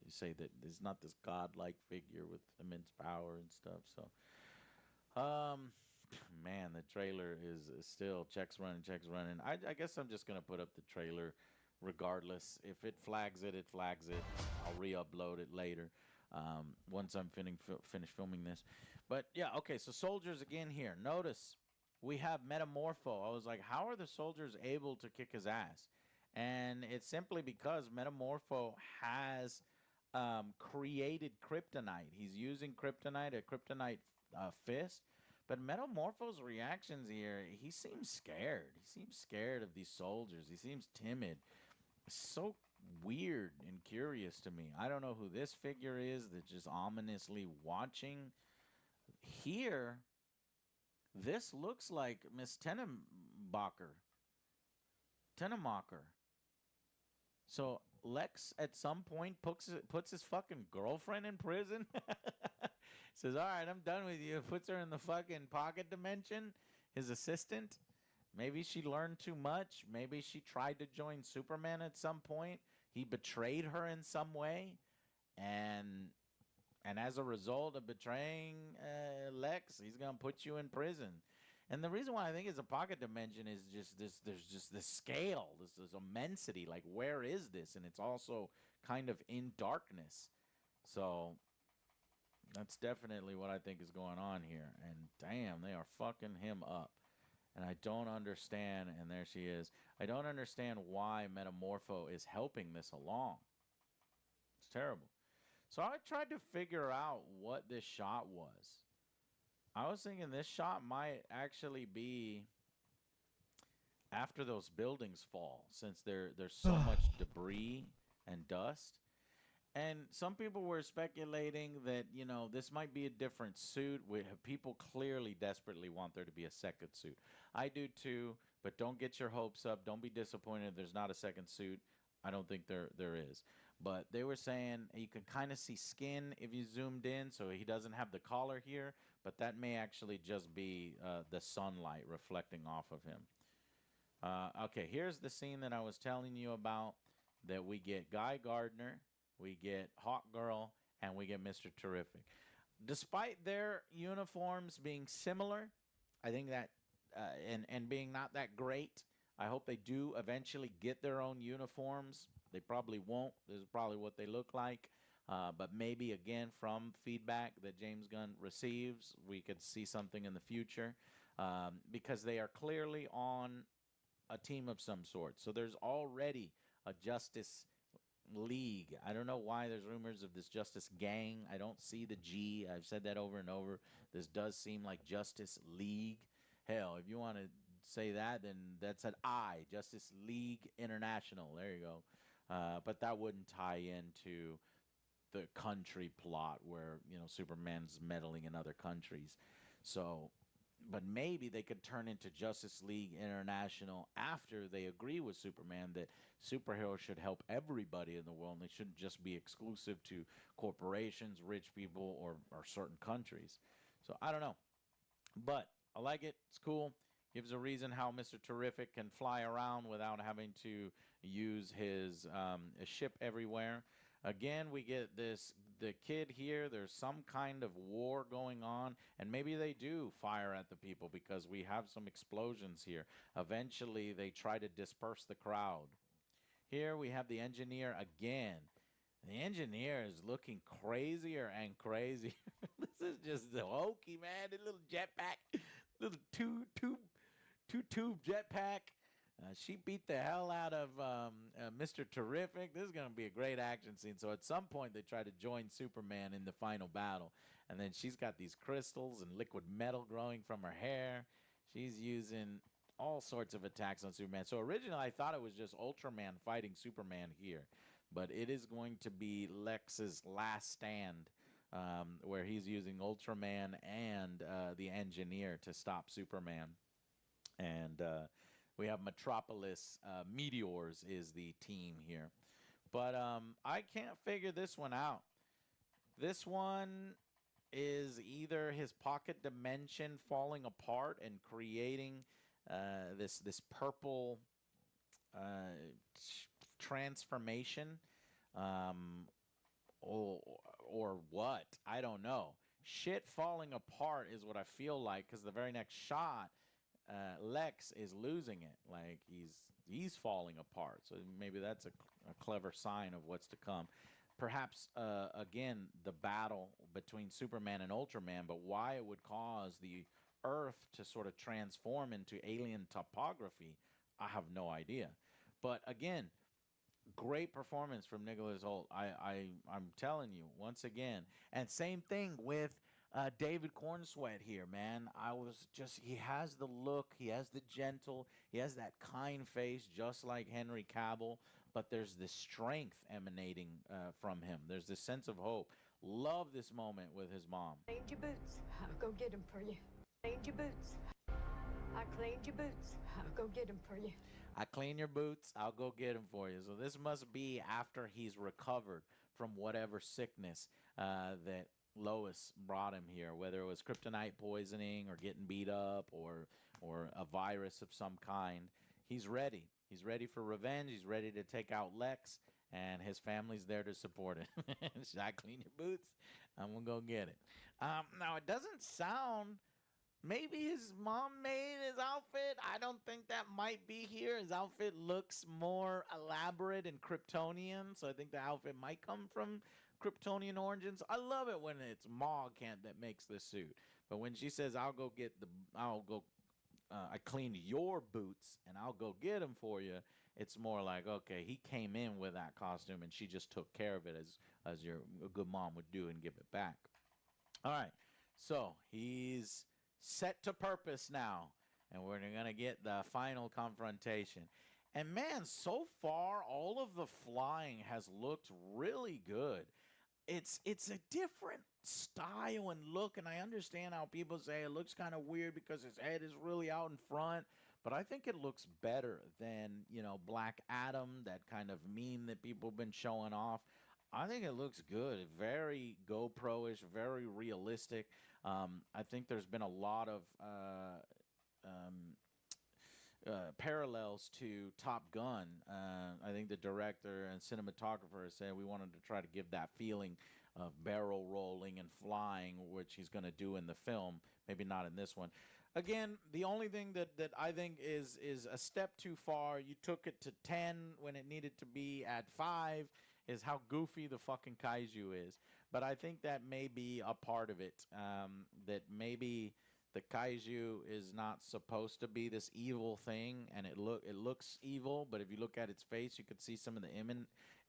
say that there's not this godlike figure with immense power and stuff. So, man, the trailer is still checks running. I guess I'm just going to put up the trailer regardless. If it flags it, it flags it. I'll re-upload it later once I'm finished filming this. But, yeah, okay, so soldiers again here. Notice we have Metamorpho. I was like, how are the soldiers able to kick his ass? And it's simply because Metamorpho has created kryptonite. He's using kryptonite, a kryptonite fist. But Metamorpho's reactions here, he seems scared. He seems scared of these soldiers. He seems timid. So weird and curious to me. I don't know who this figure is that's just ominously watching. Here, this looks like Miss Tenenbacher. So Lex at some point puts his fucking girlfriend in prison. Says, all right, I'm done with you. Puts her in the fucking pocket dimension. His assistant. Maybe she learned too much. Maybe she tried to join Superman at some point. He betrayed her in some way. And And as a result of betraying Lex, he's gonna put you in prison. And the reason why I think it's a pocket dimension is just this. There's just this scale, this immensity. Like, where is this? And it's also kind of in darkness. So that's definitely what I think is going on here. And damn, they are fucking him up. And I don't understand. And there she is. I don't understand why Metamorpho is helping this along. It's terrible. So I tried to figure out what this shot was. I was thinking this shot might actually be after those buildings fall, since there's so much debris and dust. And some people were speculating that, you know, this might be a different suit. People clearly desperately want there to be a second suit. I do too, but don't get your hopes up. Don't be disappointed there's not a second suit. I don't think there is. But they were saying you can kind of see skin if you zoomed in, so he doesn't have the collar here, but that may actually just be the sunlight reflecting off of him. Okay, here's the scene that I was telling you about, that we get Guy Gardner, we get Hawk Girl, and we get Mr. Terrific. Despite their uniforms being similar, I think that, and being not that great, I hope they do eventually get their own uniforms. They probably won't. This is probably what they look like. But maybe, again, from feedback that James Gunn receives, we could see something in the future. Because they are clearly on a team of some sort. So there's already a Justice League. I don't know why there's rumors of this Justice Gang. I don't see the G. I've said that over and over. This does seem like Justice League. Hell, if you want to say that, then that's an I, Justice League International. There you go. But that wouldn't tie into the country plot where, you know, Superman's meddling in other countries. So, but maybe they could turn into Justice League International after they agree with Superman that superheroes should help everybody in the world, and they shouldn't just be exclusive to corporations, rich people, or certain countries. So I don't know. But I like it. It's cool. Gives a reason how Mr. Terrific can fly around without having to use his ship everywhere. Again, we get the kid here. There's some kind of war going on, and maybe they do fire at the people because we have some explosions here. Eventually, they try to disperse the crowd. Here we have the engineer again. The engineer is looking crazier and crazier. This is just the hokey, man. The little jetpack, little two-tube jetpack. She beat the hell out of Mr. Terrific. This is going to be a great action scene. So at some point, they try to join Superman in the final battle. And then she's got these crystals and liquid metal growing from her hair. She's using all sorts of attacks on Superman. So originally, I thought it was just Ultraman fighting Superman here. But it is going to be Lex's last stand, where he's using Ultraman and the engineer to stop Superman. And we have Metropolis Meteors is the team here. But I can't figure this one out. This one is either his pocket dimension falling apart and creating this purple transformation, or what? I don't know. Shit falling apart is what I feel like, because the very next shot, Lex is losing it. Like he's falling apart. So maybe that's a clever sign of what's to come. Perhaps again, the battle between Superman and Ultraman, but why it would cause the Earth to sort of transform into alien topography, I have no idea. But again, great performance from Nicholas Hoult. I'm telling you once again. And same thing with David Cornsweet here, man. He has the look, he has the gentle, he has that kind face, just like Henry Cavill, but there's this strength emanating from him. There's this sense of hope. Love this moment with his mom. Cleaned your boots. I'll go get them for you. Cleaned your boots. I cleaned your boots. I'll go get them for you. I clean your boots. I'll go get them for you. So this must be after he's recovered from whatever sickness that Lois brought him here, whether it was kryptonite poisoning or getting beat up or a virus of some kind. He's ready. He's ready for revenge. He's ready to take out Lex, and his family's there to support it. Should I clean your boots? I'm gonna go get it. Now it doesn't sound. Maybe his mom made his outfit. I don't think that might be here. His outfit looks more elaborate and Kryptonian, so I think the outfit might come from Kryptonian origins. I love it when it's Ma Kent that makes the suit, but when she says, I cleaned your boots and I'll go get them for you. It's more like, okay, he came in with that costume and she just took care of it as a good mom would do and give it back. All right, so he's set to purpose now, and we're gonna get the final confrontation. And man, so far all of the flying has looked really good. It's a different style and look, and I understand how people say it looks kind of weird because his head is really out in front, but I think it looks better than, Black Adam, that kind of meme that people have been showing off. I think it looks good, very GoPro-ish, very realistic. I think there's been a lot of parallels to Top Gun. I think the director and cinematographer said we wanted to try to give that feeling of barrel rolling and flying, which he's going to do in the film. Maybe not in this one. Again, the only thing that I think is a step too far. You took it to 10 when it needed to be at 5. Is how goofy the fucking kaiju is. But I think that may be a part of it. That maybe the kaiju is not supposed to be this evil thing, and it looks evil, but if you look at its face, you could see some of the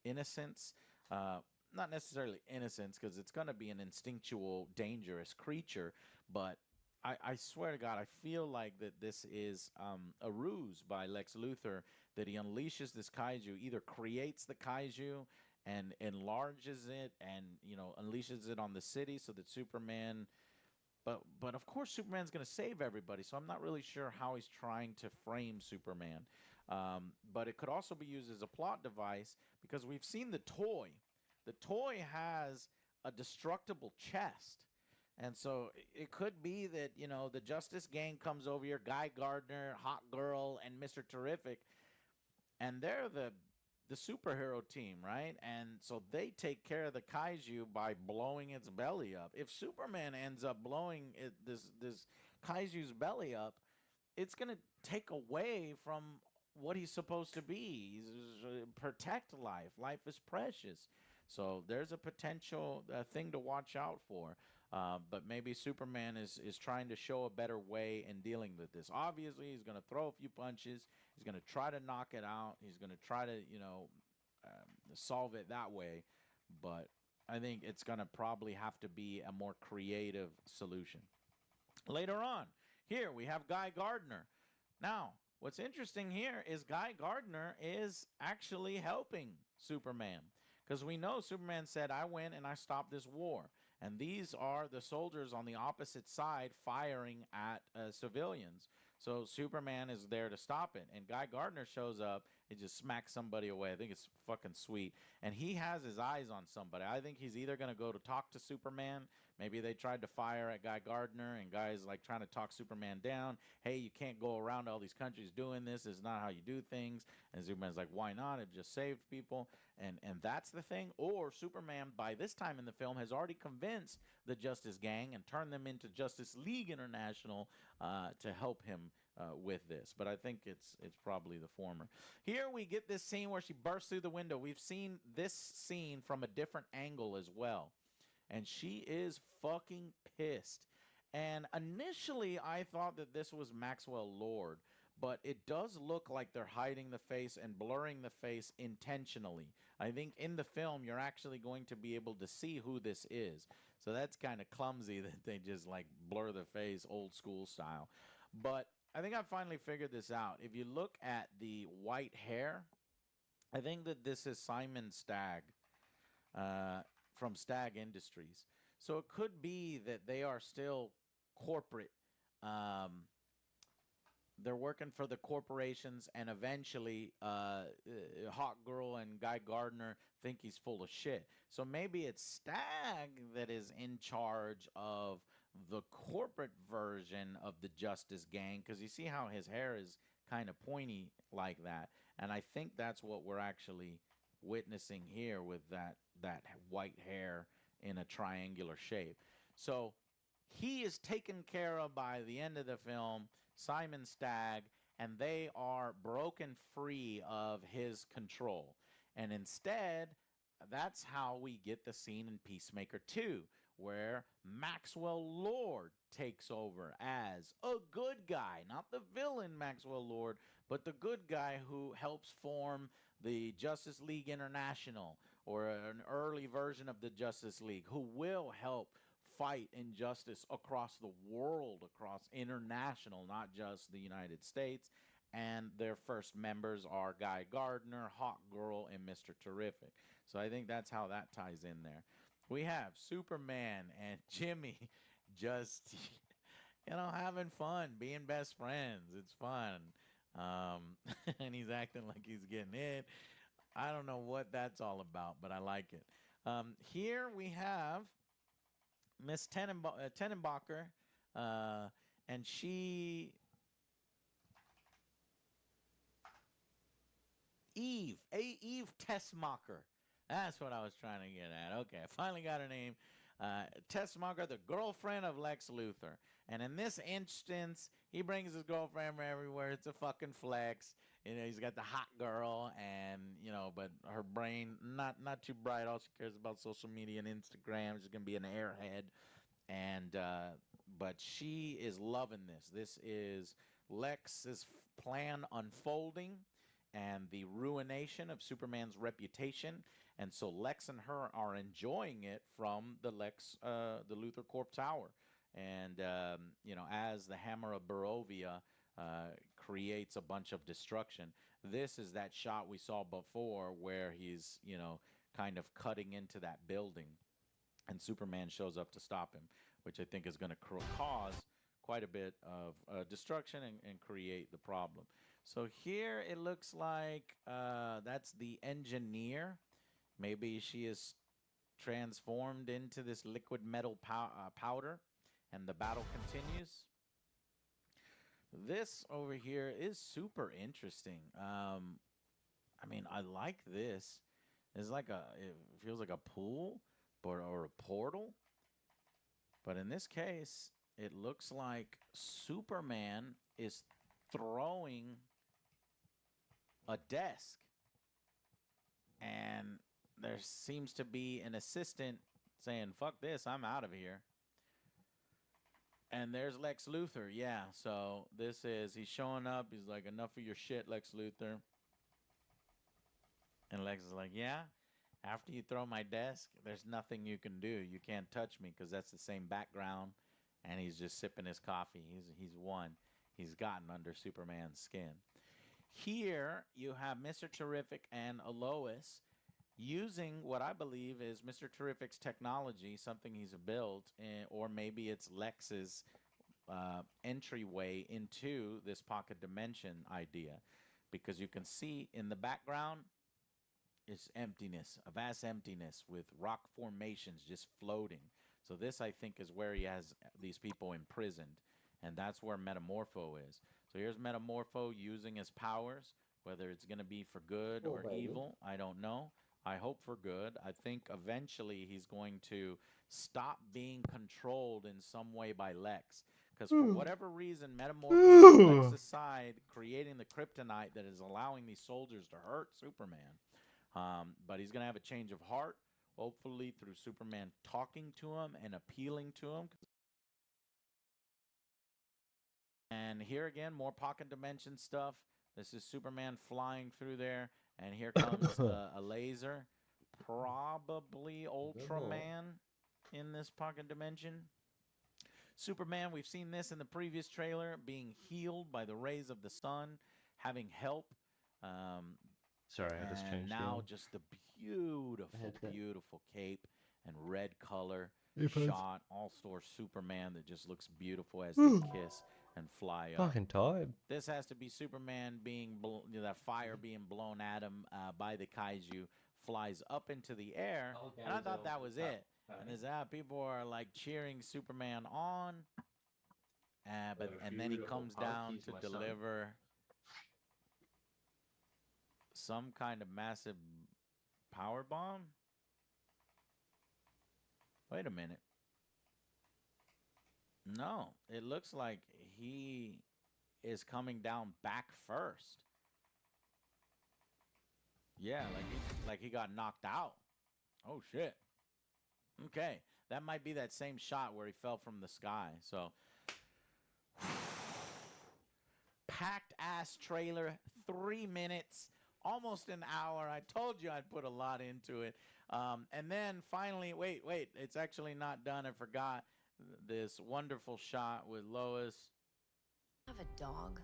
innocence. Not necessarily innocence, because it's going to be an instinctual, dangerous creature, but I swear to God, I feel like that this is a ruse by Lex Luthor, that he unleashes this kaiju, either creates the kaiju and enlarges it and, unleashes it on the city so that Superman... But of course Superman's going to save everybody, so I'm not really sure how he's trying to frame Superman. But it could also be used as a plot device, because we've seen the toy. The toy has a destructible chest. And so it could be that, the Justice Gang comes over here, Guy Gardner, Hot Girl, and Mr. Terrific, and they're the superhero team, right? And so they take care of the kaiju by blowing its belly up. If Superman ends up blowing this kaiju's belly up, it's going to take away from what he's supposed to be. He's protect life. Life is precious. So there's a potential thing to watch out for. But maybe Superman is trying to show a better way in dealing with this. Obviously, he's going to throw a few punches. He's going to try to knock it out. He's going to try to, solve it that way. But I think it's going to probably have to be a more creative solution. Later on, here we have Guy Gardner. Now, what's interesting here is Guy Gardner is actually helping Superman. Because we know Superman said, I went and I stopped this war. And these are the soldiers on the opposite side firing at civilians. So Superman is there to stop it. And Guy Gardner shows up. He just smacks somebody away. I think it's fucking sweet. And he has his eyes on somebody. I think he's either going to go to talk to Superman. Maybe they tried to fire at Guy Gardner, and Guy's like trying to talk Superman down. Hey, you can't go around all these countries doing this. It's not how you do things. And Superman's like, why not? It just saved people. And that's the thing. Or Superman, by this time in the film, has already convinced the Justice Gang and turned them into Justice League International to help him with this. But I think it's probably the former. Here we get this scene where she bursts through the window. We've seen this scene from a different angle as well. And she is fucking pissed. And initially, I thought that this was Maxwell Lord. But it does look like they're hiding the face and blurring the face intentionally. I think in the film, you're actually going to be able to see who this is. So that's kind of clumsy that they just like blur the face old school style. But I think I finally figured this out. If you look at the white hair, I think that this is Simon Stagg from Stagg Industries. So it could be that they are still corporate. They're working for the corporations, and eventually Hot Girl and Guy Gardner think he's full of shit. So maybe it's Stagg that is in charge of the corporate version of the Justice Gang, because you see how his hair is kind of pointy like that. And I think that's what we're actually witnessing here with that white hair in a triangular shape. So he is taken care of by the end of the film, Simon Stagg, and they are broken free of his control. And instead, that's how we get the scene in Peacemaker 2, where Maxwell Lord takes over as a good guy, not the villain Maxwell Lord, but the good guy who helps form the Justice League International, or an early version of the Justice League, who will help fight injustice across the world, across international, not just the United States. And their first members are Guy Gardner, Hawk Girl, and Mr. Terrific. So I think that's how that ties in there. We have Superman and Jimmy just, having fun, being best friends. It's fun. And he's acting like he's getting it. I don't know what that's all about, but I like it. Here we have Miss Tenenbacher, and she... Eve Tessmacher. That's what I was trying to get at. Okay, I finally got her name. Tessmacher, the girlfriend of Lex Luthor. And in this instance, he brings his girlfriend everywhere. It's a fucking flex. He's got the hot girl, and but her brain not too bright. All she cares about social media and Instagram. She's gonna be an airhead, and but she is loving this. This is Lex's plan unfolding, and the ruination of Superman's reputation. And so Lex and her are enjoying it from the Luthor Corp Tower. And, as the Hammer of Barovia creates a bunch of destruction, this is that shot we saw before where he's, kind of cutting into that building. And Superman shows up to stop him, which I think is going to cause quite a bit of destruction and create the problem. So here it looks like that's the engineer. Maybe she is transformed into this liquid metal powder, and the battle continues. This over here is super interesting. I like this. It feels like a pool or a portal. But in this case, it looks like Superman is throwing a desk, and there seems to be an assistant saying, "Fuck this, I'm out of here." And there's Lex Luthor. Yeah, so he's showing up. He's like, "Enough of your shit, Lex Luthor." And Lex is like, "Yeah, after you throw my desk, there's nothing you can do. You can't touch me because that's the same background." And he's just sipping his coffee. He's won. He's gotten under Superman's skin. Here you have Mr. Terrific and Lois using what I believe is Mr. Terrific's technology, something he's built, or maybe it's Lex's entryway into this pocket dimension idea. Because you can see in the background is emptiness, a vast emptiness with rock formations just floating. So this, I think, is where he has these people imprisoned. And that's where Metamorpho is. So here's Metamorpho using his powers. Whether it's going to be for good or evil, I don't know. I hope for good. I think eventually he's going to stop being controlled in some way by Lex. Because for whatever reason, Metamorpho is on Lex's side, creating the kryptonite that is allowing these soldiers to hurt Superman. But he's going to have a change of heart, hopefully through Superman talking to him and appealing to him. And here again, more pocket dimension stuff. This is Superman flying through there. And here comes a laser. Probably Ultraman in this pocket dimension. Superman, we've seen this in the previous trailer, being healed by the rays of the sun, having help. Sorry, I just changed. Now just the beautiful cape and red color shot. All-star Superman that just looks beautiful as they kiss and fly up. Fucking time. This has to be Superman being that fire being blown at him by the kaiju, flies up into the air, and I thought that was it. And there's people are like cheering Superman on, and then he comes down to deliver some kind of massive power bomb? Wait a minute. No, it looks like he is coming down back first. Yeah, like he got knocked out. Oh shit. Okay, that might be that same shot where he fell from the sky. So packed ass trailer, 3 minutes, almost an hour. I told you I'd put a lot into it. And then finally, wait, it's actually not done. I forgot this wonderful shot with Lois. Have a dog.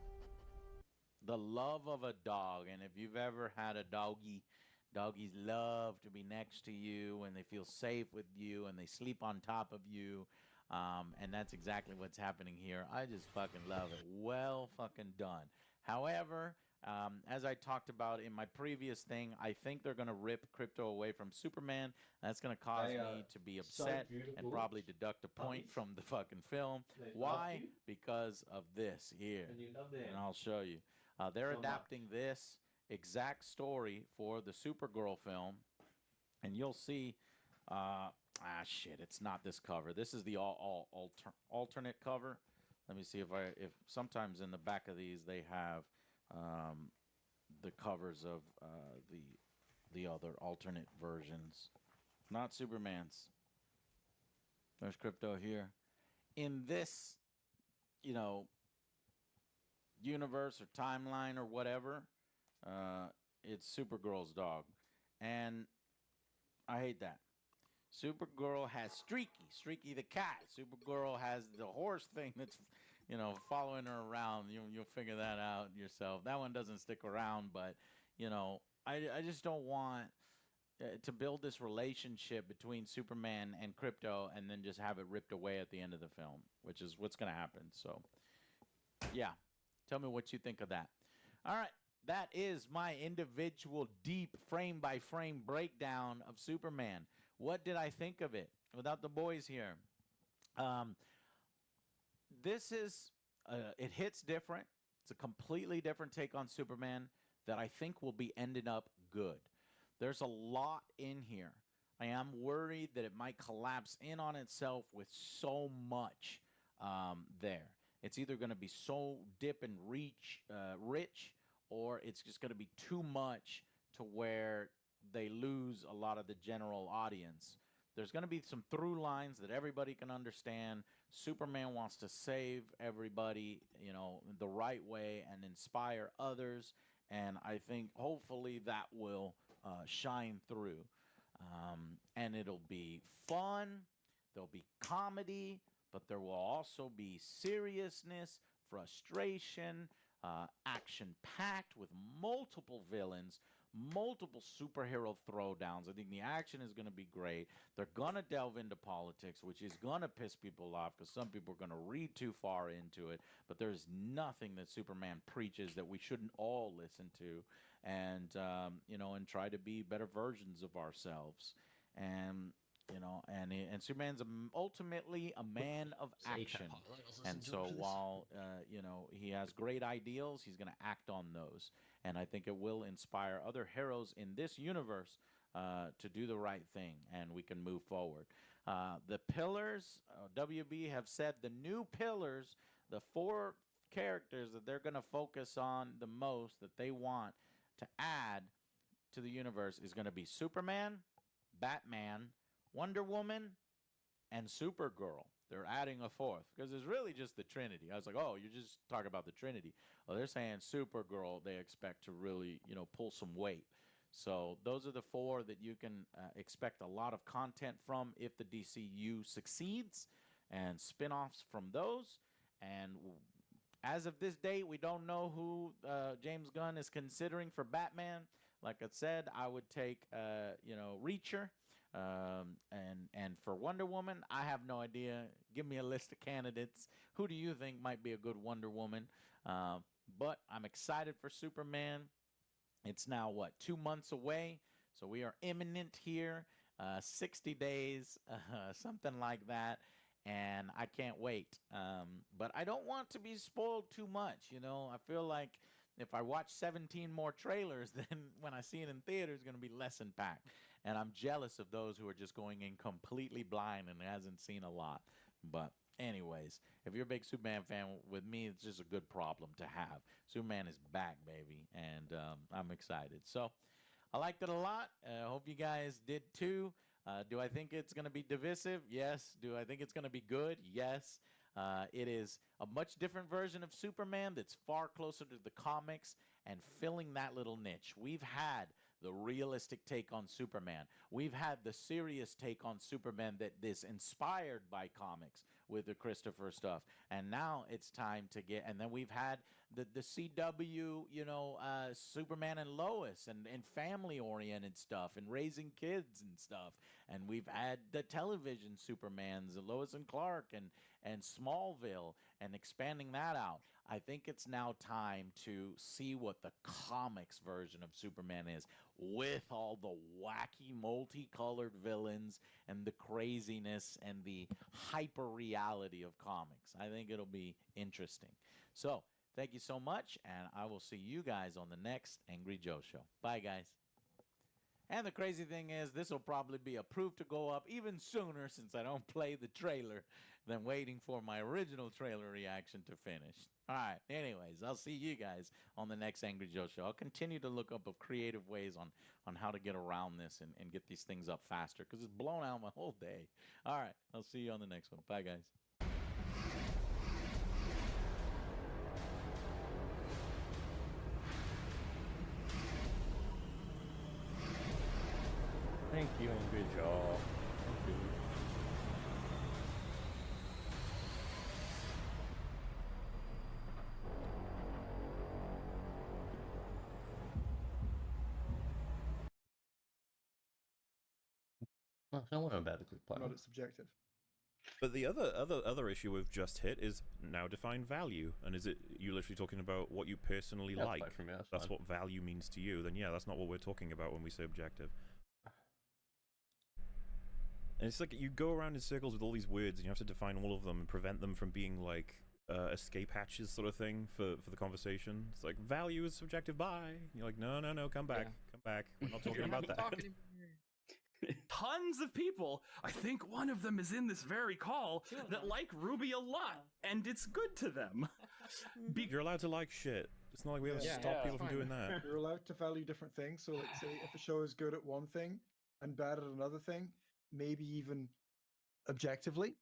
The love of a dog. And if you've ever had a doggy, doggies love to be next to you and they feel safe with you and they sleep on top of you. And that's exactly what's happening here. I just fucking love it. Well fucking done. However, as I talked about in my previous thing, I think they're going to rip Crypto away from Superman. That's going to cause me to be upset and probably deduct a point from the fucking film. Why? Because of this here. And I'll show you. They're adapting this exact story for the Supergirl film. And you'll see... shit, it's not this cover. This is the alternate cover. Let me see if sometimes in the back of these they have the covers of the other alternate versions. Not Superman's. There's Crypto here. In this, universe or timeline or whatever, it's Supergirl's dog. And I hate that. Supergirl has Streaky the cat. Supergirl has the horse thing that's, following her around. You'll figure that out yourself. That one doesn't stick around, but, I just don't want to build this relationship between Superman and Crypto and then just have it ripped away at the end of the film, which is what's going to happen. So, yeah. Tell me what you think of that. All right. That is my individual deep frame-by-frame breakdown of Superman. What did I think of it without the boys here? This is, it hits different. It's a completely different take on Superman that I think will be ending up good. There's a lot in here. I am worried that it might collapse in on itself with so much there. It's either going to be so dip and rich, or it's just going to be too much to where they lose a lot of the general audience. There's going to be some through lines that everybody can understand. Superman wants to save everybody, the right way and inspire others. And I think hopefully that will shine through. And it'll be fun. There'll be comedy, but there will also be seriousness, frustration, action-packed with multiple villains, multiple superhero throwdowns. I think the action is going to be great. They're going to delve into politics, which is going to piss people off because some people are going to read too far into it. But there's nothing that Superman preaches that we shouldn't all listen to and, and try to be better versions of ourselves. And and Superman's ultimately a man of action. And so while, he has great ideals, he's going to act on those. And I think it will inspire other heroes in this universe to do the right thing, and we can move forward. The pillars, WB have said the new pillars, the 4 characters that they're going to focus on the most that they want to add to the universe is going to be Superman, Batman, Wonder Woman, and Supergirl. They're adding a 4th because it's really just the Trinity. I was like, oh, you're just talking about the Trinity. Well, they're saying Supergirl they expect to really, pull some weight. So those are the 4 that you can expect a lot of content from if the DCU succeeds, and spin-offs from those. And as of this date, we don't know who James Gunn is considering for Batman. Like I said, I would take, Reacher. And for Wonder Woman, I have no idea. Give me a list of candidates. Who do you think might be a good Wonder Woman? But I'm excited for Superman. It's now, 2 months away? So we are imminent here. 60 days, something like that. And I can't wait. But I don't want to be spoiled too much. I feel like if I watch 17 more trailers, then when I see it in theater, it's going to be less impactful. And I'm jealous of those who are just going in completely blind and hasn't seen a lot. But anyways, if you're a big Superman fan with me, it's just a good problem to have. Superman is back, baby, and I'm excited. So I liked it a lot. I hope you guys did too. Do I think it's going to be divisive? Yes. Do I think it's going to be good? Yes. It is a much different version of Superman that's far closer to the comics and filling that little niche. We've had the realistic take on Superman. We've had the serious take on Superman that is inspired by comics with the Christopher stuff. And now it's time to get, and then we've had the CW, Superman and Lois and family-oriented stuff and raising kids and stuff. And we've had the television Supermans, Lois and Clark and Smallville, and expanding that out. I think it's now time to see what the comics version of Superman is, with all the wacky multicolored villains and the craziness and the hyper reality of comics. I think it'll be interesting. So thank you so much, and I will see you guys on the next Angry Joe Show. Bye, guys. And the crazy thing is, this will probably be approved to go up even sooner, since I don't play the trailer, than waiting for my original trailer reaction to finish. All right, anyways, I'll see you guys on the next Angry Joe Show. I'll continue to look up of creative ways on how to get around this and get these things up faster, because it's blown out my whole day. All right, I'll see you on the next one. Bye, guys. Thank you and good job. Thank you. I don't want about the quick plan. Not as subjective. But the other issue we've just hit is now define value. And is it you literally talking about what you personally like? That's what value means to you. Then yeah, that's not what we're talking about when we say objective. And it's like you go around in circles with all these words and you have to define all of them and prevent them from being like escape hatches sort of thing for the conversation. It's like value is subjective by. You're like, no, come back. Come back. We're not talking about that. Tons of people, I think one of them is in this very call, that like Ruby a lot, and it's good to them. You're allowed to like shit. It's not like we have to stop people from doing that. You're allowed to value different things. So, like, say if a show is good at one thing and bad at another thing, maybe even objectively,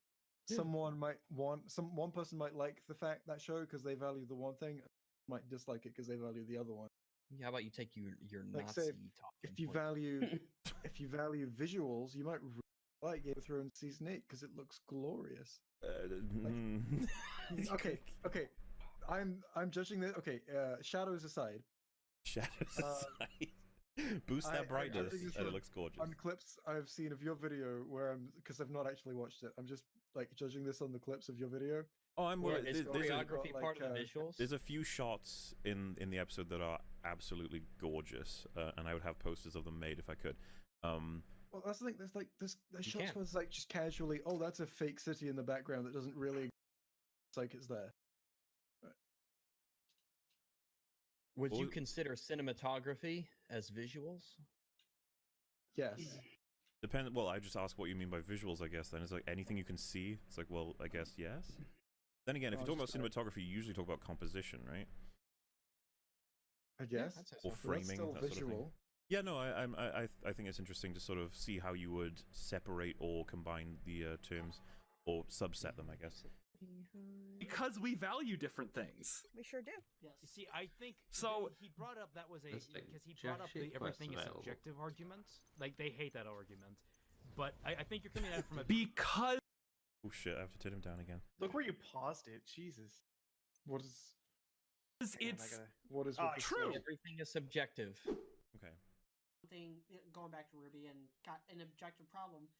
one person might like the fact that show because they value the one thing, might dislike it because they value the other one. Yeah, how about you take your Like, Nazi say, talk? if you value visuals, you might really like Game of Thrones season 8 because it looks glorious. Okay. I'm judging this. Okay, shadows aside. Shadows aside. Boost that brightness, and it looks gorgeous. On clips I've seen of your video, where because I've not actually watched it, I'm just like judging this on the clips of your video. Oh, I'm worried. Is choreography part of the visuals? There's a few shots in the episode that are absolutely gorgeous, and I would have posters of them made if I could. Well, that's the thing. There's shots where it's like just casually, oh, that's a fake city in the background that doesn't really. It's like it's there. Would you consider cinematography as visuals? Yes. Well, I just ask what you mean by visuals, I guess. Then it's like anything you can see. It's like, well, I guess yes. Then again, if you talk about cinematography, you usually talk about composition, right? I guess. Or framing, still that visual. sort of thing. Yeah, no, I think it's interesting to sort of see how you would separate or combine the terms, or subset them, I guess. Because we value different things. We sure do. Yes. You see, I think so. He brought up that was because he jack brought up shit the everything is available. subjective argument. Like they hate that argument, but I think you're coming at it from a because. Oh shit! I have to turn him down again. Look where you paused it. Jesus. What is? What is true? Everything is subjective. Okay. Thing going back to Ruby and got an objective problem.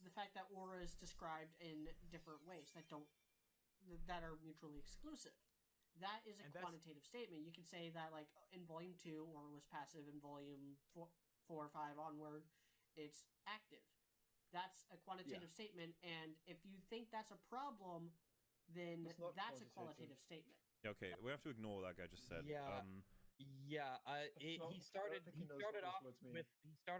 The fact that aura is described in different ways that are mutually exclusive. That is a quantitative statement. You can say that, like, in Volume 2, aura was passive. In Volume 4 or 5 onward, it's active. That's a quantitative statement, and if you think that's a problem, then that's a qualitative statement. Okay, we have to ignore what that guy just said. Yeah. Yeah, he started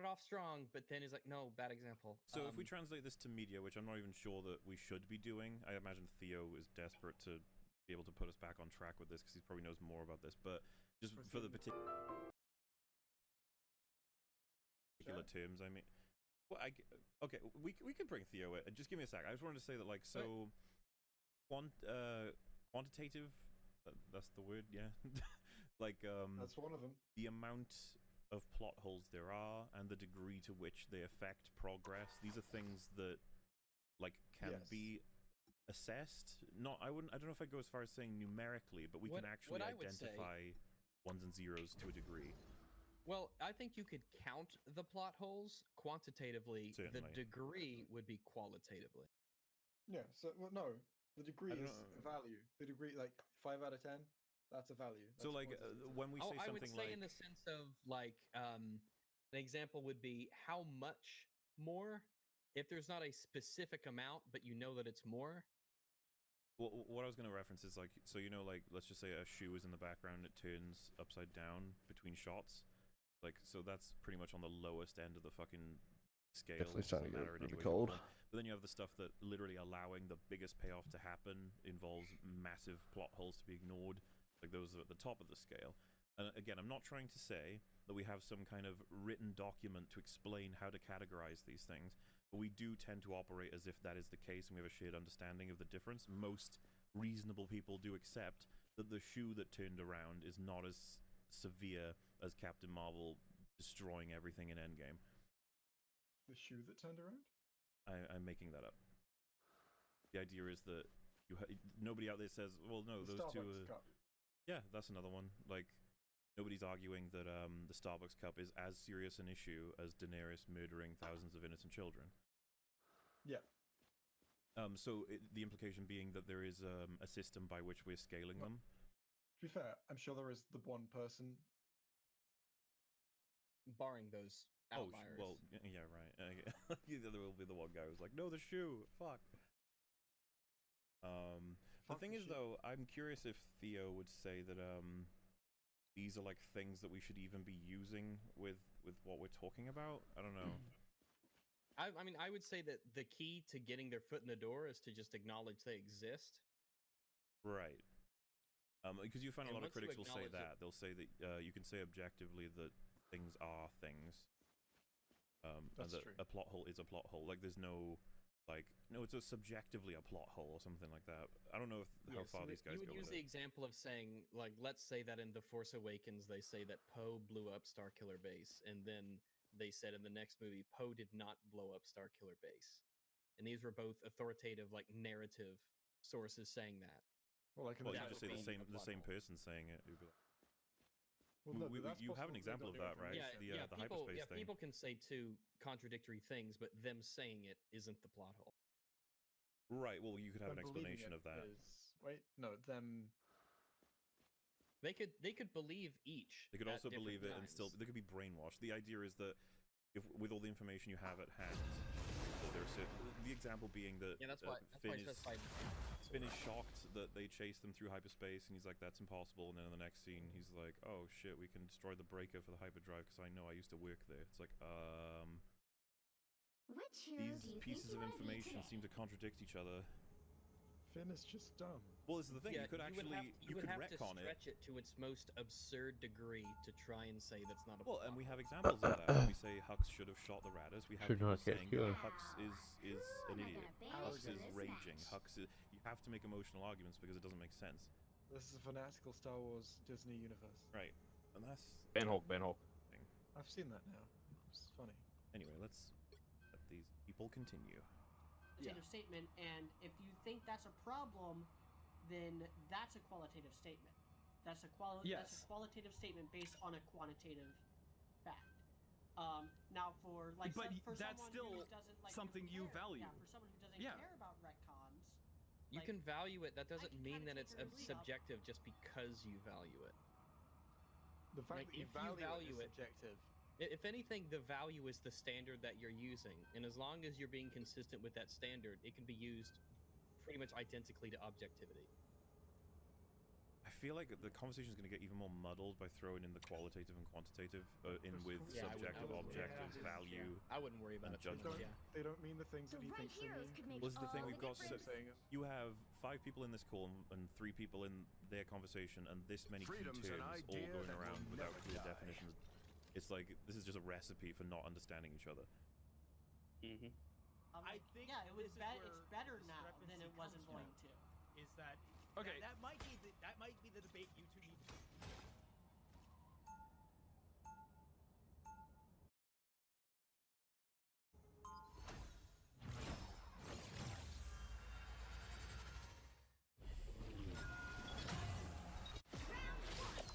off strong, but then he's like, no, bad example. So if we translate this to media, which I'm not even sure that we should be doing, I imagine Theo is desperate to be able to put us back on track with this because he probably knows more about this. But just for the particular terms, I mean, well, okay, we can bring Theo in. Just give me a sec. I just wanted to say that, like, so quantitative. That's the word, yeah. Like, that's one of them. The amount of plot holes there are and the degree to which they affect progress. These are things that, like, can be assessed. I don't know if I'd go as far as saying numerically, but we can actually identify ones and zeros to a degree. Well, I think you could count the plot holes quantitatively. Certainly. The degree would be qualitatively. Yeah, so, well, no, the degree is a value. The degree, like, 5 out of 10, that's a value. That's so, like, when we say something I would say in the sense of, like, an example would be how much more, if there's not a specific amount, but you know that it's more. Well, what I was going to reference is, like, so, you know, like, let's just say a shoe is in the background, it turns upside down between shots. Like, so that's pretty much on the lowest end of the fucking scale. Definitely starting to get really cold. But then you have the stuff that literally allowing the biggest payoff to happen involves massive plot holes to be ignored. Like, those are at the top of the scale. And again, I'm not trying to say that we have some kind of written document to explain how to categorize these things, but we do tend to operate as if that is the case and we have a shared understanding of the difference. Most reasonable people do accept that the shoe that turned around is not as severe as Captain Marvel destroying everything in Endgame. The shoe that turned around? I'm making that up. The idea is that nobody out there says, well, no, the those Starbucks two... cup. Yeah, that's another one. Like, nobody's arguing that the Starbucks cup is as serious an issue as Daenerys murdering thousands of innocent children. Yeah. So the implication being that there is a system by which we're scaling them. To be fair, I'm sure there is the one person. Barring those outliers. Oh, well, yeah, right. There will be the one guy who's like, no, the shoe, fuck. The thing is, though, I'm curious if Theo would say that these are like things that we should even be using with what we're talking about. I don't know. I mean, I would say that the key to getting their foot in the door is to just acknowledge they exist. Right. Because you find a lot of critics will say that. They'll say that you can say objectively that things are things. And that a plot hole is a plot hole. Like, there's no... Like, no, it's subjectively a plot hole or something like that. I don't know how far these guys go with it. You would use the example of saying, like, let's say that in The Force Awakens, they say that Poe blew up Starkiller Base, and then they said in the next movie, Poe did not blow up Starkiller Base. And these were both authoritative, like, narrative sources saying that. Well, you could just say the same person saying it. You'd be like, you have an example of that, right? Yeah, the hyperspace thing. People can say two contradictory things, but them saying it isn't the plot hole. Right, well, you could have an explanation of that. Wait, no, them... They could believe each. They could also believe it and still... They could be brainwashed. The idea is that if with all the information you have at hand, the example being that Finn is shocked that they chase them through hyperspace, and he's like, that's impossible. And then in the next scene, he's like, oh shit, we can destroy the breaker for the hyperdrive because I know I used to work there. It's like, these pieces of information seem to contradict each other. Finn is just dumb. Well, this is the thing. Yeah, you could actually you would have to retcon stretch it to its most absurd degree to try and say that's not a well, plot and we have hole. examples of that. We say Hux should have shot the Radders. We have people saying Hux is an idiot. Hux is raging. Hux is... You have to make emotional arguments because it doesn't make sense. This is a fanatical Star Wars Disney universe. Right, and that's... Ben Hulk. I've seen that now. It's funny. Anyway, let's let these people continue. Qualitative statement, and if you think that's a problem, then that's a qualitative statement. That's a qualitative statement based on a quantitative fact. Now, for like, but for that's someone still who doesn't like something you value. Yeah, for someone who doesn't care about retcons, You can value it. That doesn't mean that it's take it or leave it. subjective just because you value it. The fact that you value it is subjective. If anything, the value is the standard that you're using, and as long as you're being consistent with that standard, it can be used pretty much identically to objectivity. I feel like the conversation is going to get even more muddled by throwing in the qualitative and quantitative in with subjective, objective, value. I wouldn't worry about it. Judgment. They don't mean the things that he thinks they mean. Well, this is the thing, we've got saying. you have 5 people in this call and 3 people in their conversation, and this many key Freedom's terms an all idea going that around will without never clear die. definitions. It's like this is just a recipe for not understanding each other. I think yeah, it was it's better now than it was in Volume 2. Is that okay? That might be the debate you two need to.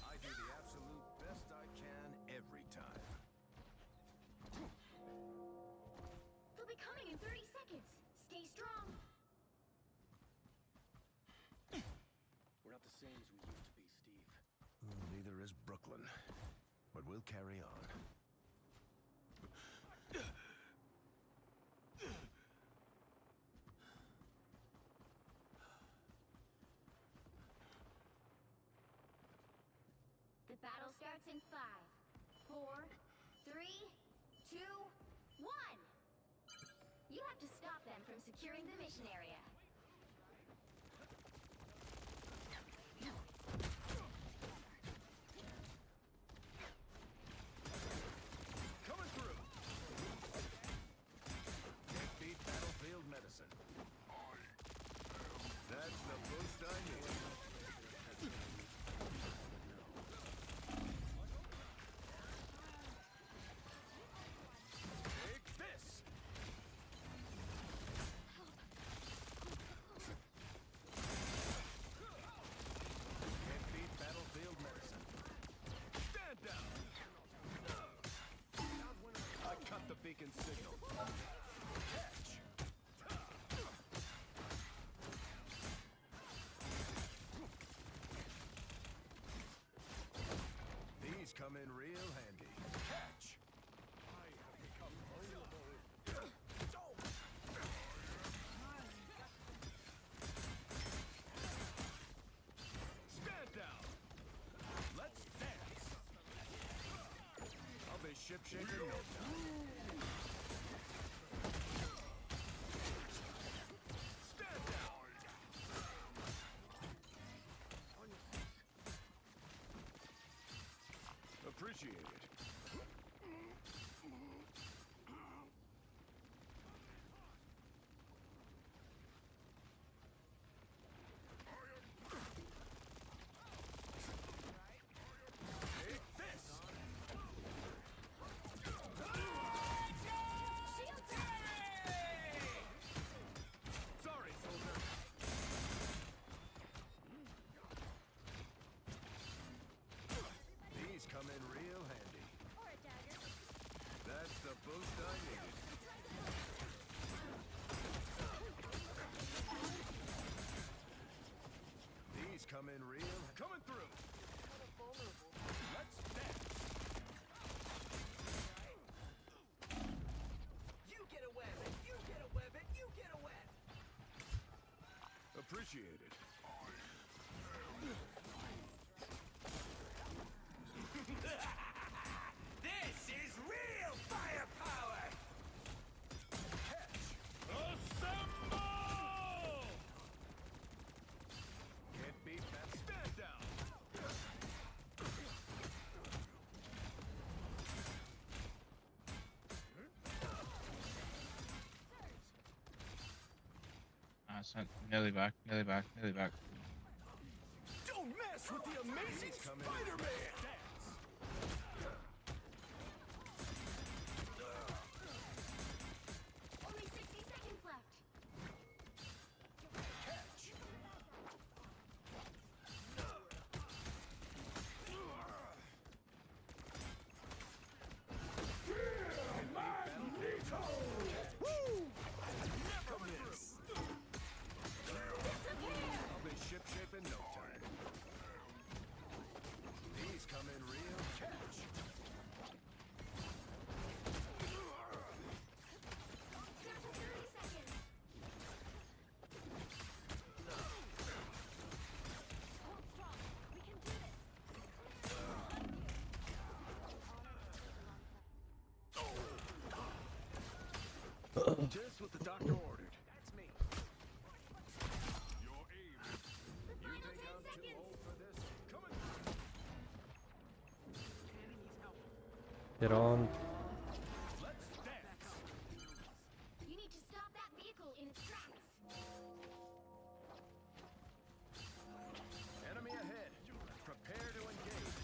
I do the absolute best I can every time. They'll be coming in 30 seconds. Stay strong. We're not the same as we used to be, Steve. Neither is Brooklyn. But we'll carry on. The battle starts in 5, 4, 3, 2, 1. You have to stop them from securing the mission area. Coming through! Can't beat battlefield medicine. That's the boost I need. Take this! Can't beat battlefield medicine. Stand down! I cut the beacon signal. Catch! These come in real handy. Catch! I have become vulnerable. Stand down! Let's dance! I'll be ship-shape in no time. Stand down! Appreciate it. Take this! Sorry, soldier. These come in real handy. That's the boost I needed. These come in real. Coming through. Let's dance. You get a web, and you get a web, and you get a web. Appreciate it. This is real firepower. Catch. Assemble! Can't beat that. Stand down. Nearly back, nearly back, nearly back. Don't mess with the amazing Spider-Man! Only 60 seconds left. Catch! Never miss! I'll be ship-shape in no time. These come in Just what the doctor ordered. That's me. Your aim. You think I'm too old for this? Coming. Get on. Let's dance. You need to stop that vehicle in its tracks. Enemy ahead. Prepare to engage.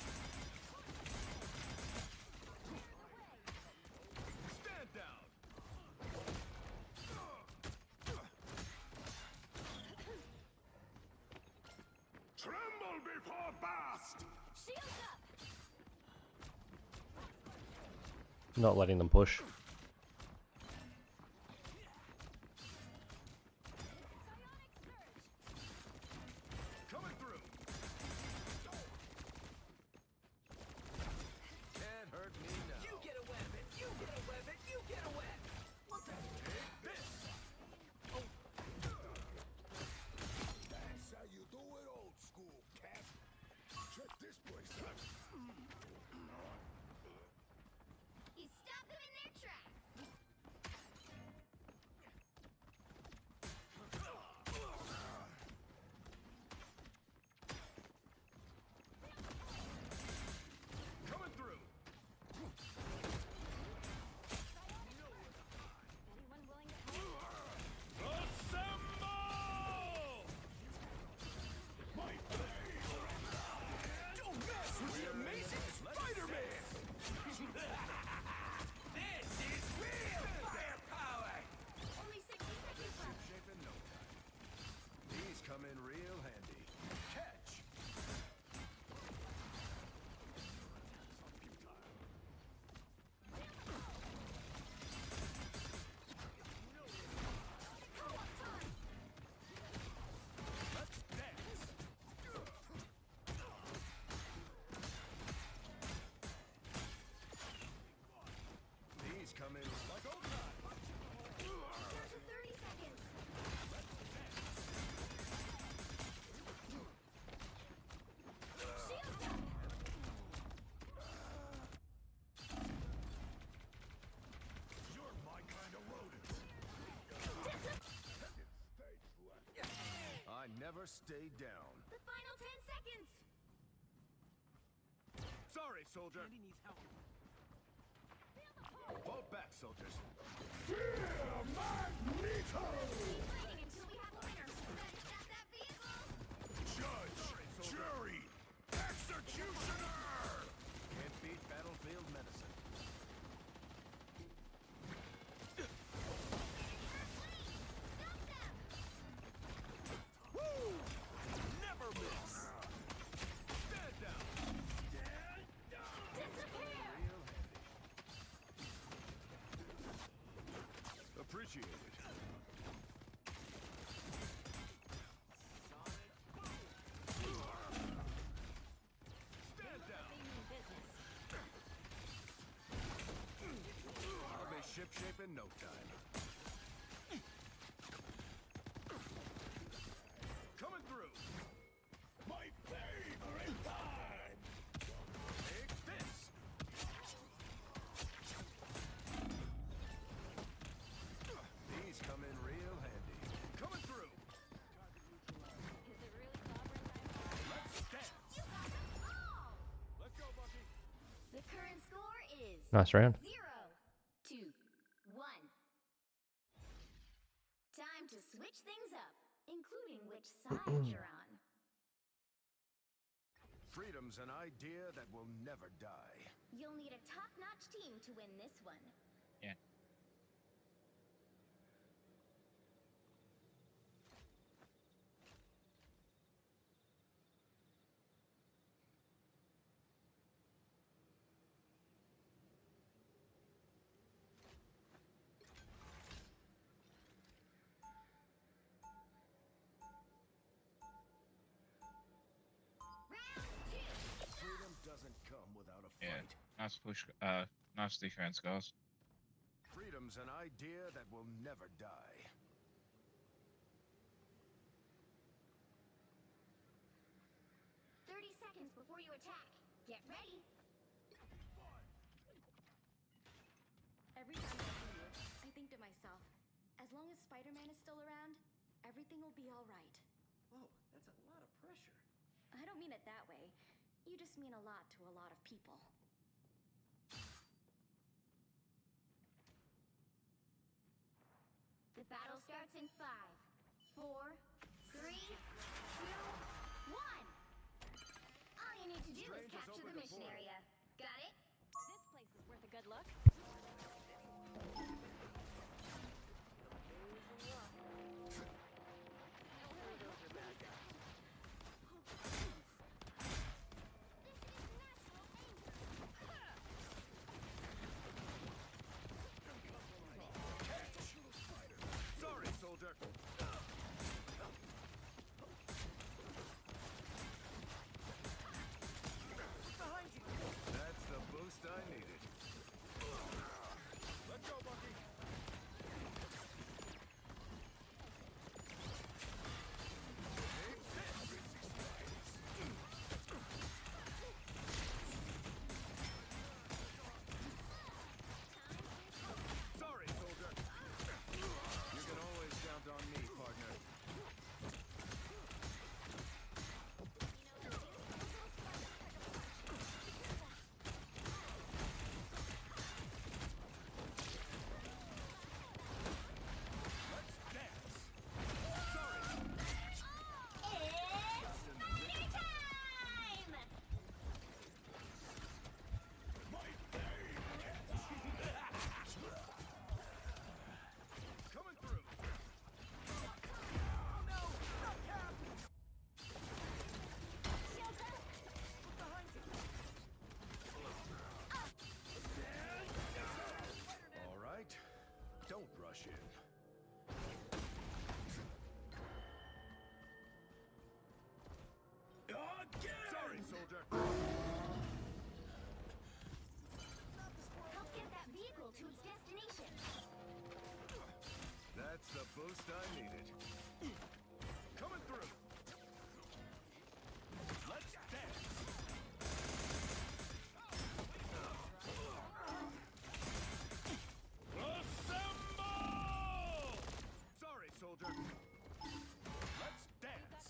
Stand down. Tremble before blast. Shields up. Not letting them push. Coming through. Can't hurt me now. You get a weapon. You get a weapon. You get a weapon. What the? Take this. That's how you do it, old school cat. Check this place out. You stop them in their tracks. Coming through. Anyone willing to help? Assemble! My don't mess with the amazing Spiderman! This is real firepower. Only 60 seconds left. Shape in no time. These come in real handy. Catch! Let's dance! These come in like old times. Down to 30 seconds. Shields up. You're my kind of rodent. I never stay down. The final 10 seconds. Sorry, soldier. Andy needs help. Fall back, soldiers. Keep fighting until we have a winner. Better stop that vehicle. Judge, jury, executioner. Can't beat battlefield medicine. Stop them. Woo! Never miss. Stand down. Disappear. Real handy. Appreciate it. Stand down. I'll be shipshape in no time. Coming through. My favorite time. Take this. These come in real handy. Coming through. Is it really clobbering time? Let's dance. You got them all. Let's go, Bucky. The current score is Nice round. 0-1. Time to switch things up, including which side you're on. Freedom's an idea that will never die. You'll need a top-notch team to win this one. Yeah. Freedom doesn't come without a Yeah. fight. Nice push. Nice defense, guys. Freedom's an idea that will never die. Before you attack, get ready. Every time I see you, I think to myself, long as Spider-Man is still around, everything will be all right. Whoa, that's a lot of pressure. I don't mean it that way. You just mean a lot to a lot of people. The battle starts in 5, 4, 3, 2, 1. All you need to do is capture the mission area. Got it? This place is worth a good look. Sorry, soldier. Behind you. That's the boost I needed. Let's go, Bucky. Sorry, soldier. You can always count on me, partner. Coming through. Oh no, not Cap. Behind you. All right. Don't rush in. Sorry, soldier. Help get that vehicle to its destination. That's the boost I needed. Coming through. Let's dance. Assemble! Sorry, soldier. Let's dance.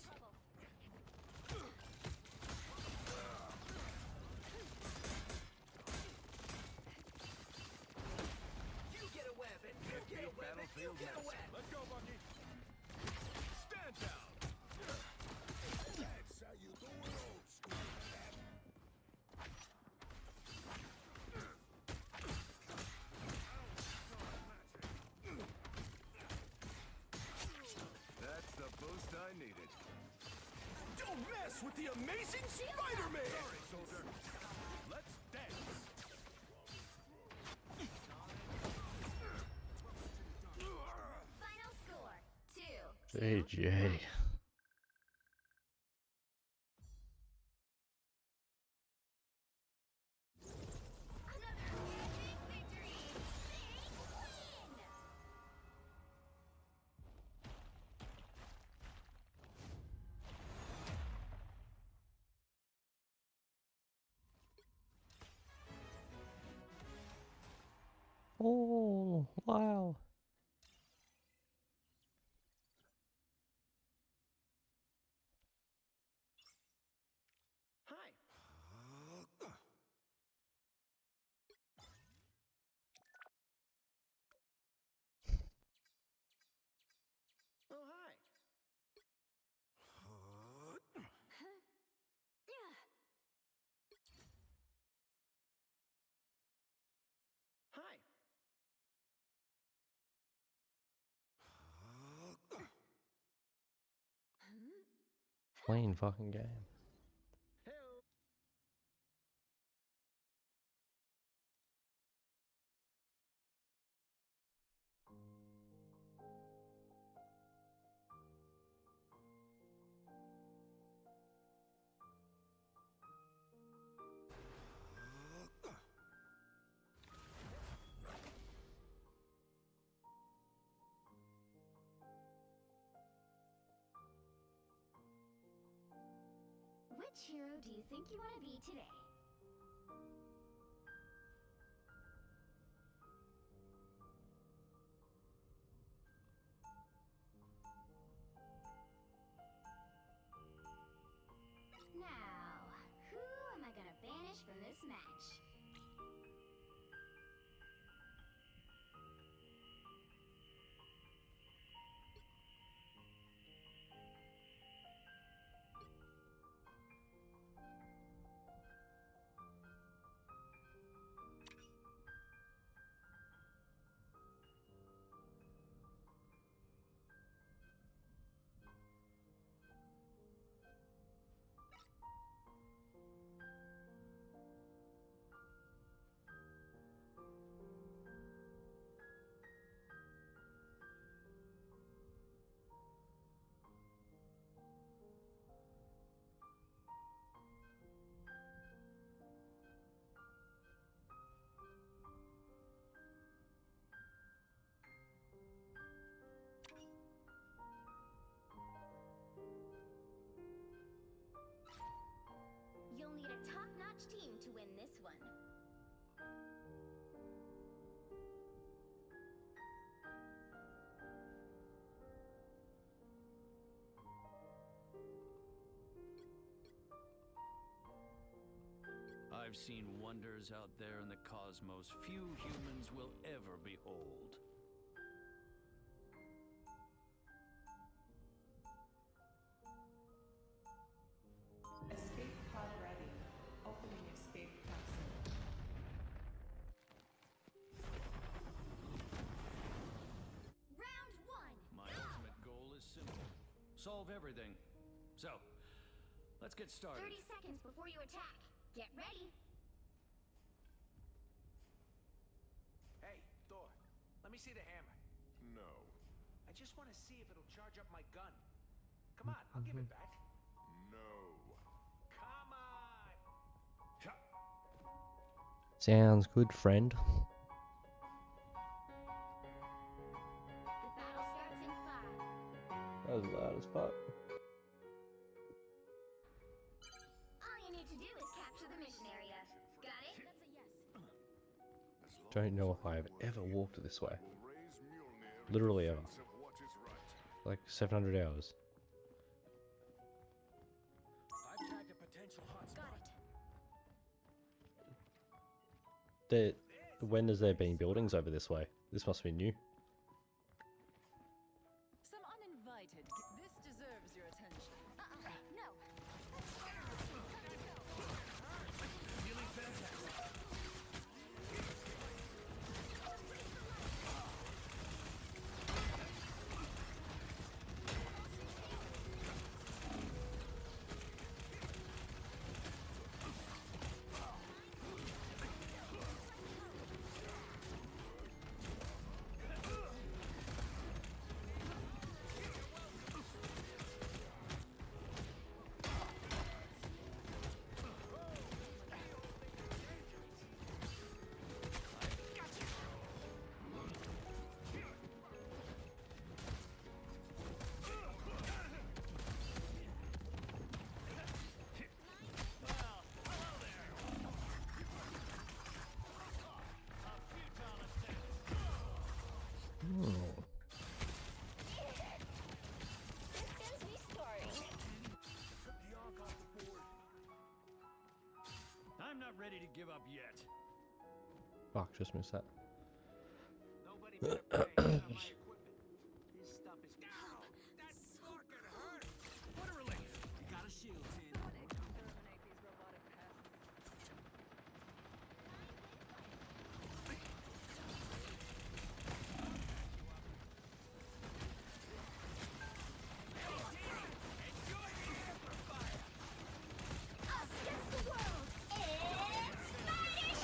You get a weapon. You get a weapon. You get a weapon. Let's go, Bucky. Stand down. That's how you do it, old school. That's the boost I needed. Don't mess with the amazing Spider-Man! Sorry, soldier. Let's dance. Final score, 2. JJ. Oh, wow. Hi. Oh, hi. Hi. Plain fucking game. Which hero do you think you want to be today? match. You'll need a top-notch team to win this one. I've seen wonders out there in the cosmos few humans will ever behold. Escape pod ready. Opening escape capsule. Round one. My ultimate goal is simple. Solve everything. So, let's get started. 30 seconds before you attack. Get ready. Hey, Thor, let me see the hammer. No. I just want to see if it'll charge up my gun. Come on, I'll give it back. No. Come on! Sounds good, friend. The battle starts in 5. That was loud as fuck. All you need to do is capture the mission area. Got it? That's a yes. Don't know if I have ever walked this way. Literally ever. Like 700 hours. I've tagged a potential hotspot. When has there been buildings over this way? This must be new. Some uninvited. This deserves your attention. No. Feeling fantastic. I'm not ready to give up yet. Fuck, just missed that. Nobody better pay for my equipment. This stuff is. Ow! That fucking hurt! What a relief! You got a shield, Tin. Exterminate these robotic pests. Us against the world. It's Spiderman!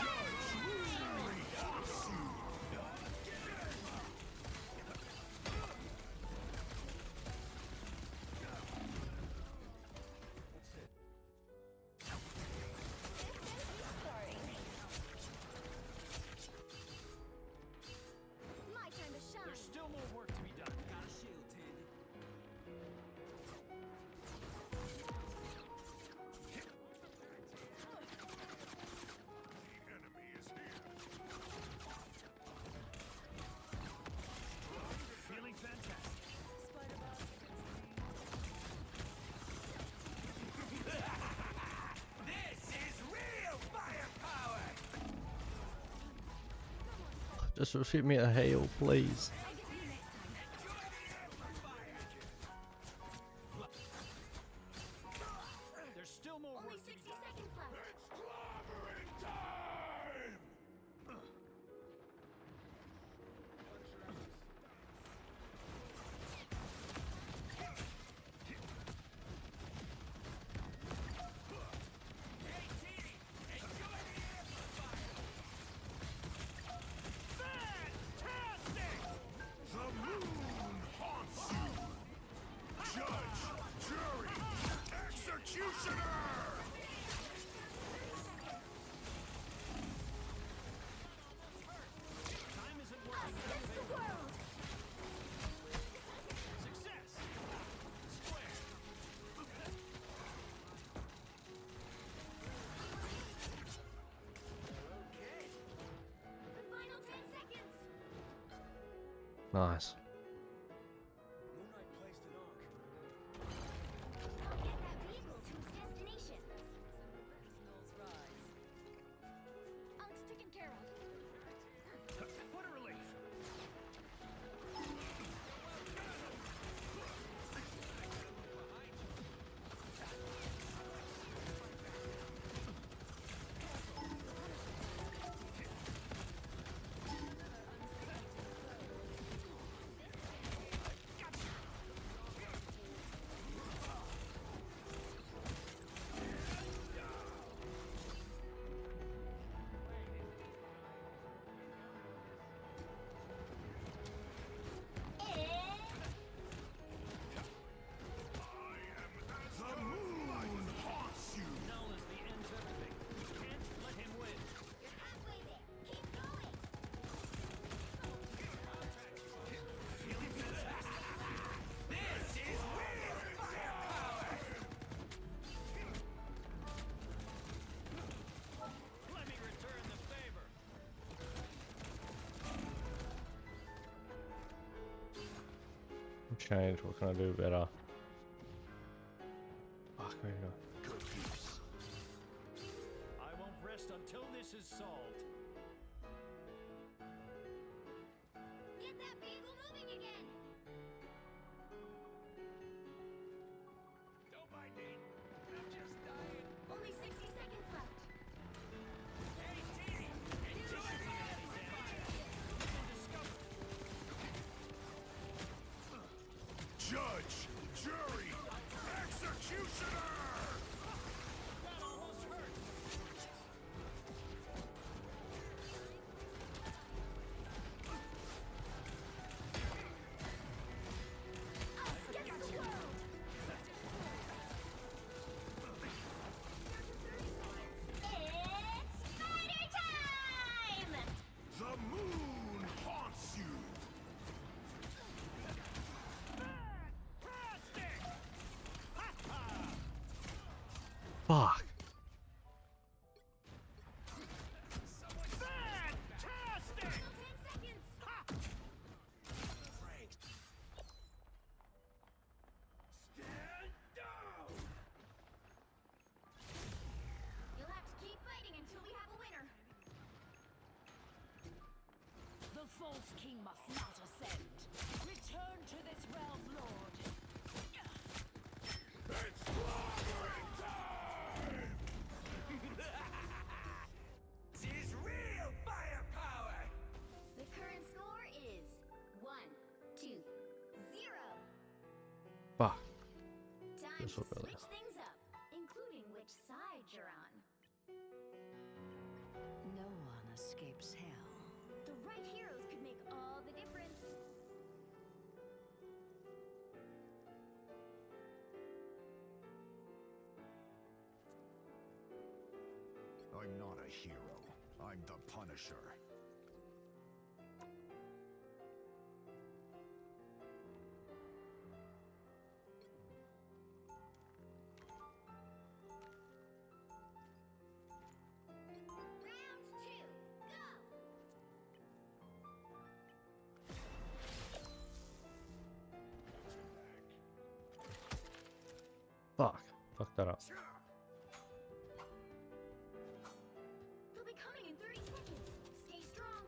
Just shoot me a hail, please. There's still more Only work to 60 be done. seconds left. The moon haunts you! Judge, jury, executioner! Time isn't working. Against the world. Success! Square. The final 10 seconds. Nice. Moonlight placed an arc. Get that vehicle to its destination. Unk's taken care of. What a relief! The moon haunts you! Knowledge the ends everything. We can't let him win. You're halfway there. Keep going. This is real firepower! Let me return the favor. Change. What can I do better? Fuck, where did I go? Good use. I won't rest until this is solved. Get that vehicle moving again. Don't mind me. I'm just dying. Only 60 seconds left. Judge, jury, executioner! That almost hurt. Us against the world. It's spider time! The moon haunts you! Fuck. Fantastic! Final 10 seconds. Stand down! You'll have to keep fighting until we have a winner. The false king must not ascend. Return to this realm, Lord. It's clobbering time! This is real firepower! The current score is 1-2-0. Fuck. Time This to will really switch things up, including which side you're on. No one escapes hell. The right heroes could make all the difference. I'm not a hero. I'm the Punisher. Fuck. Fuck that up. They'll be coming in 30 seconds. Stay strong.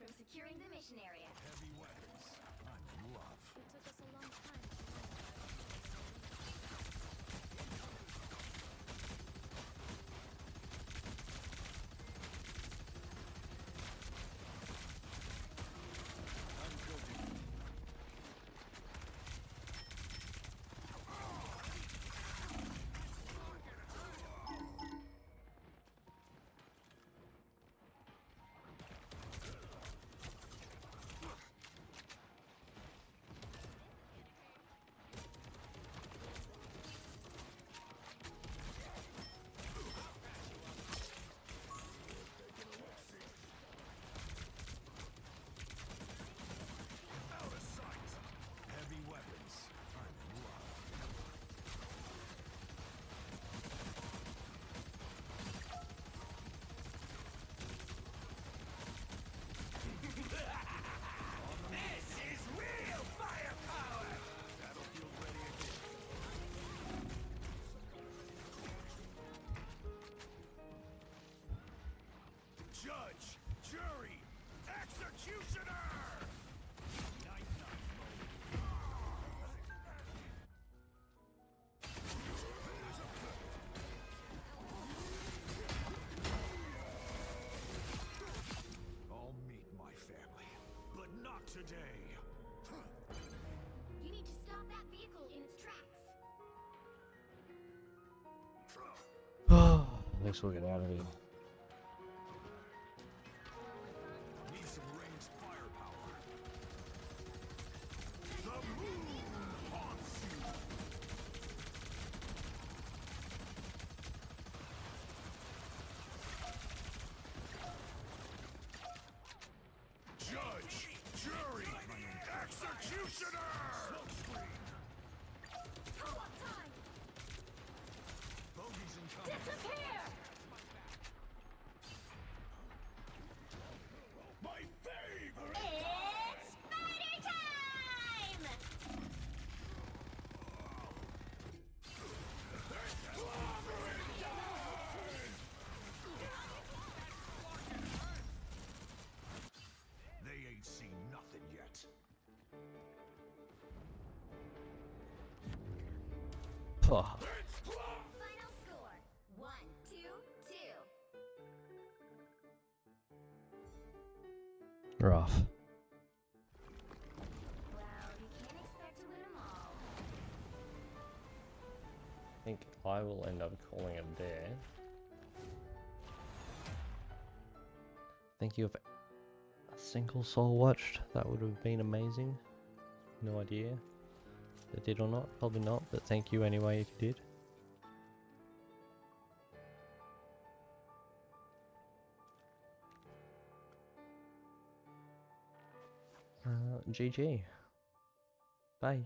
from securing the mission area. Heavy weapons. I'm in love. It took us a long time. Out of sight. Heavy weapons. I'm in love. This is real firepower! Battlefield ready again. Judge, jury, executioner! Night, night, I'll meet my family, but not today. You need to stop that vehicle in its tracks. Let's all get out of here. Need some ranged firepower. The moon haunts you. Judge, jury, executioner! Smoke screen. Co-op time! Bogeys incoming. Disappear! My favorite! It's spider time! They ain't seen nothing yet. Oh, Final score, 1-2-2. rough. Well, you can't expect to win them all. I think I will end up calling it there. Thank you if a single soul watched. That would have been amazing. No idea if it did or not. Probably not, but thank you anyway if you did. GG. Bye.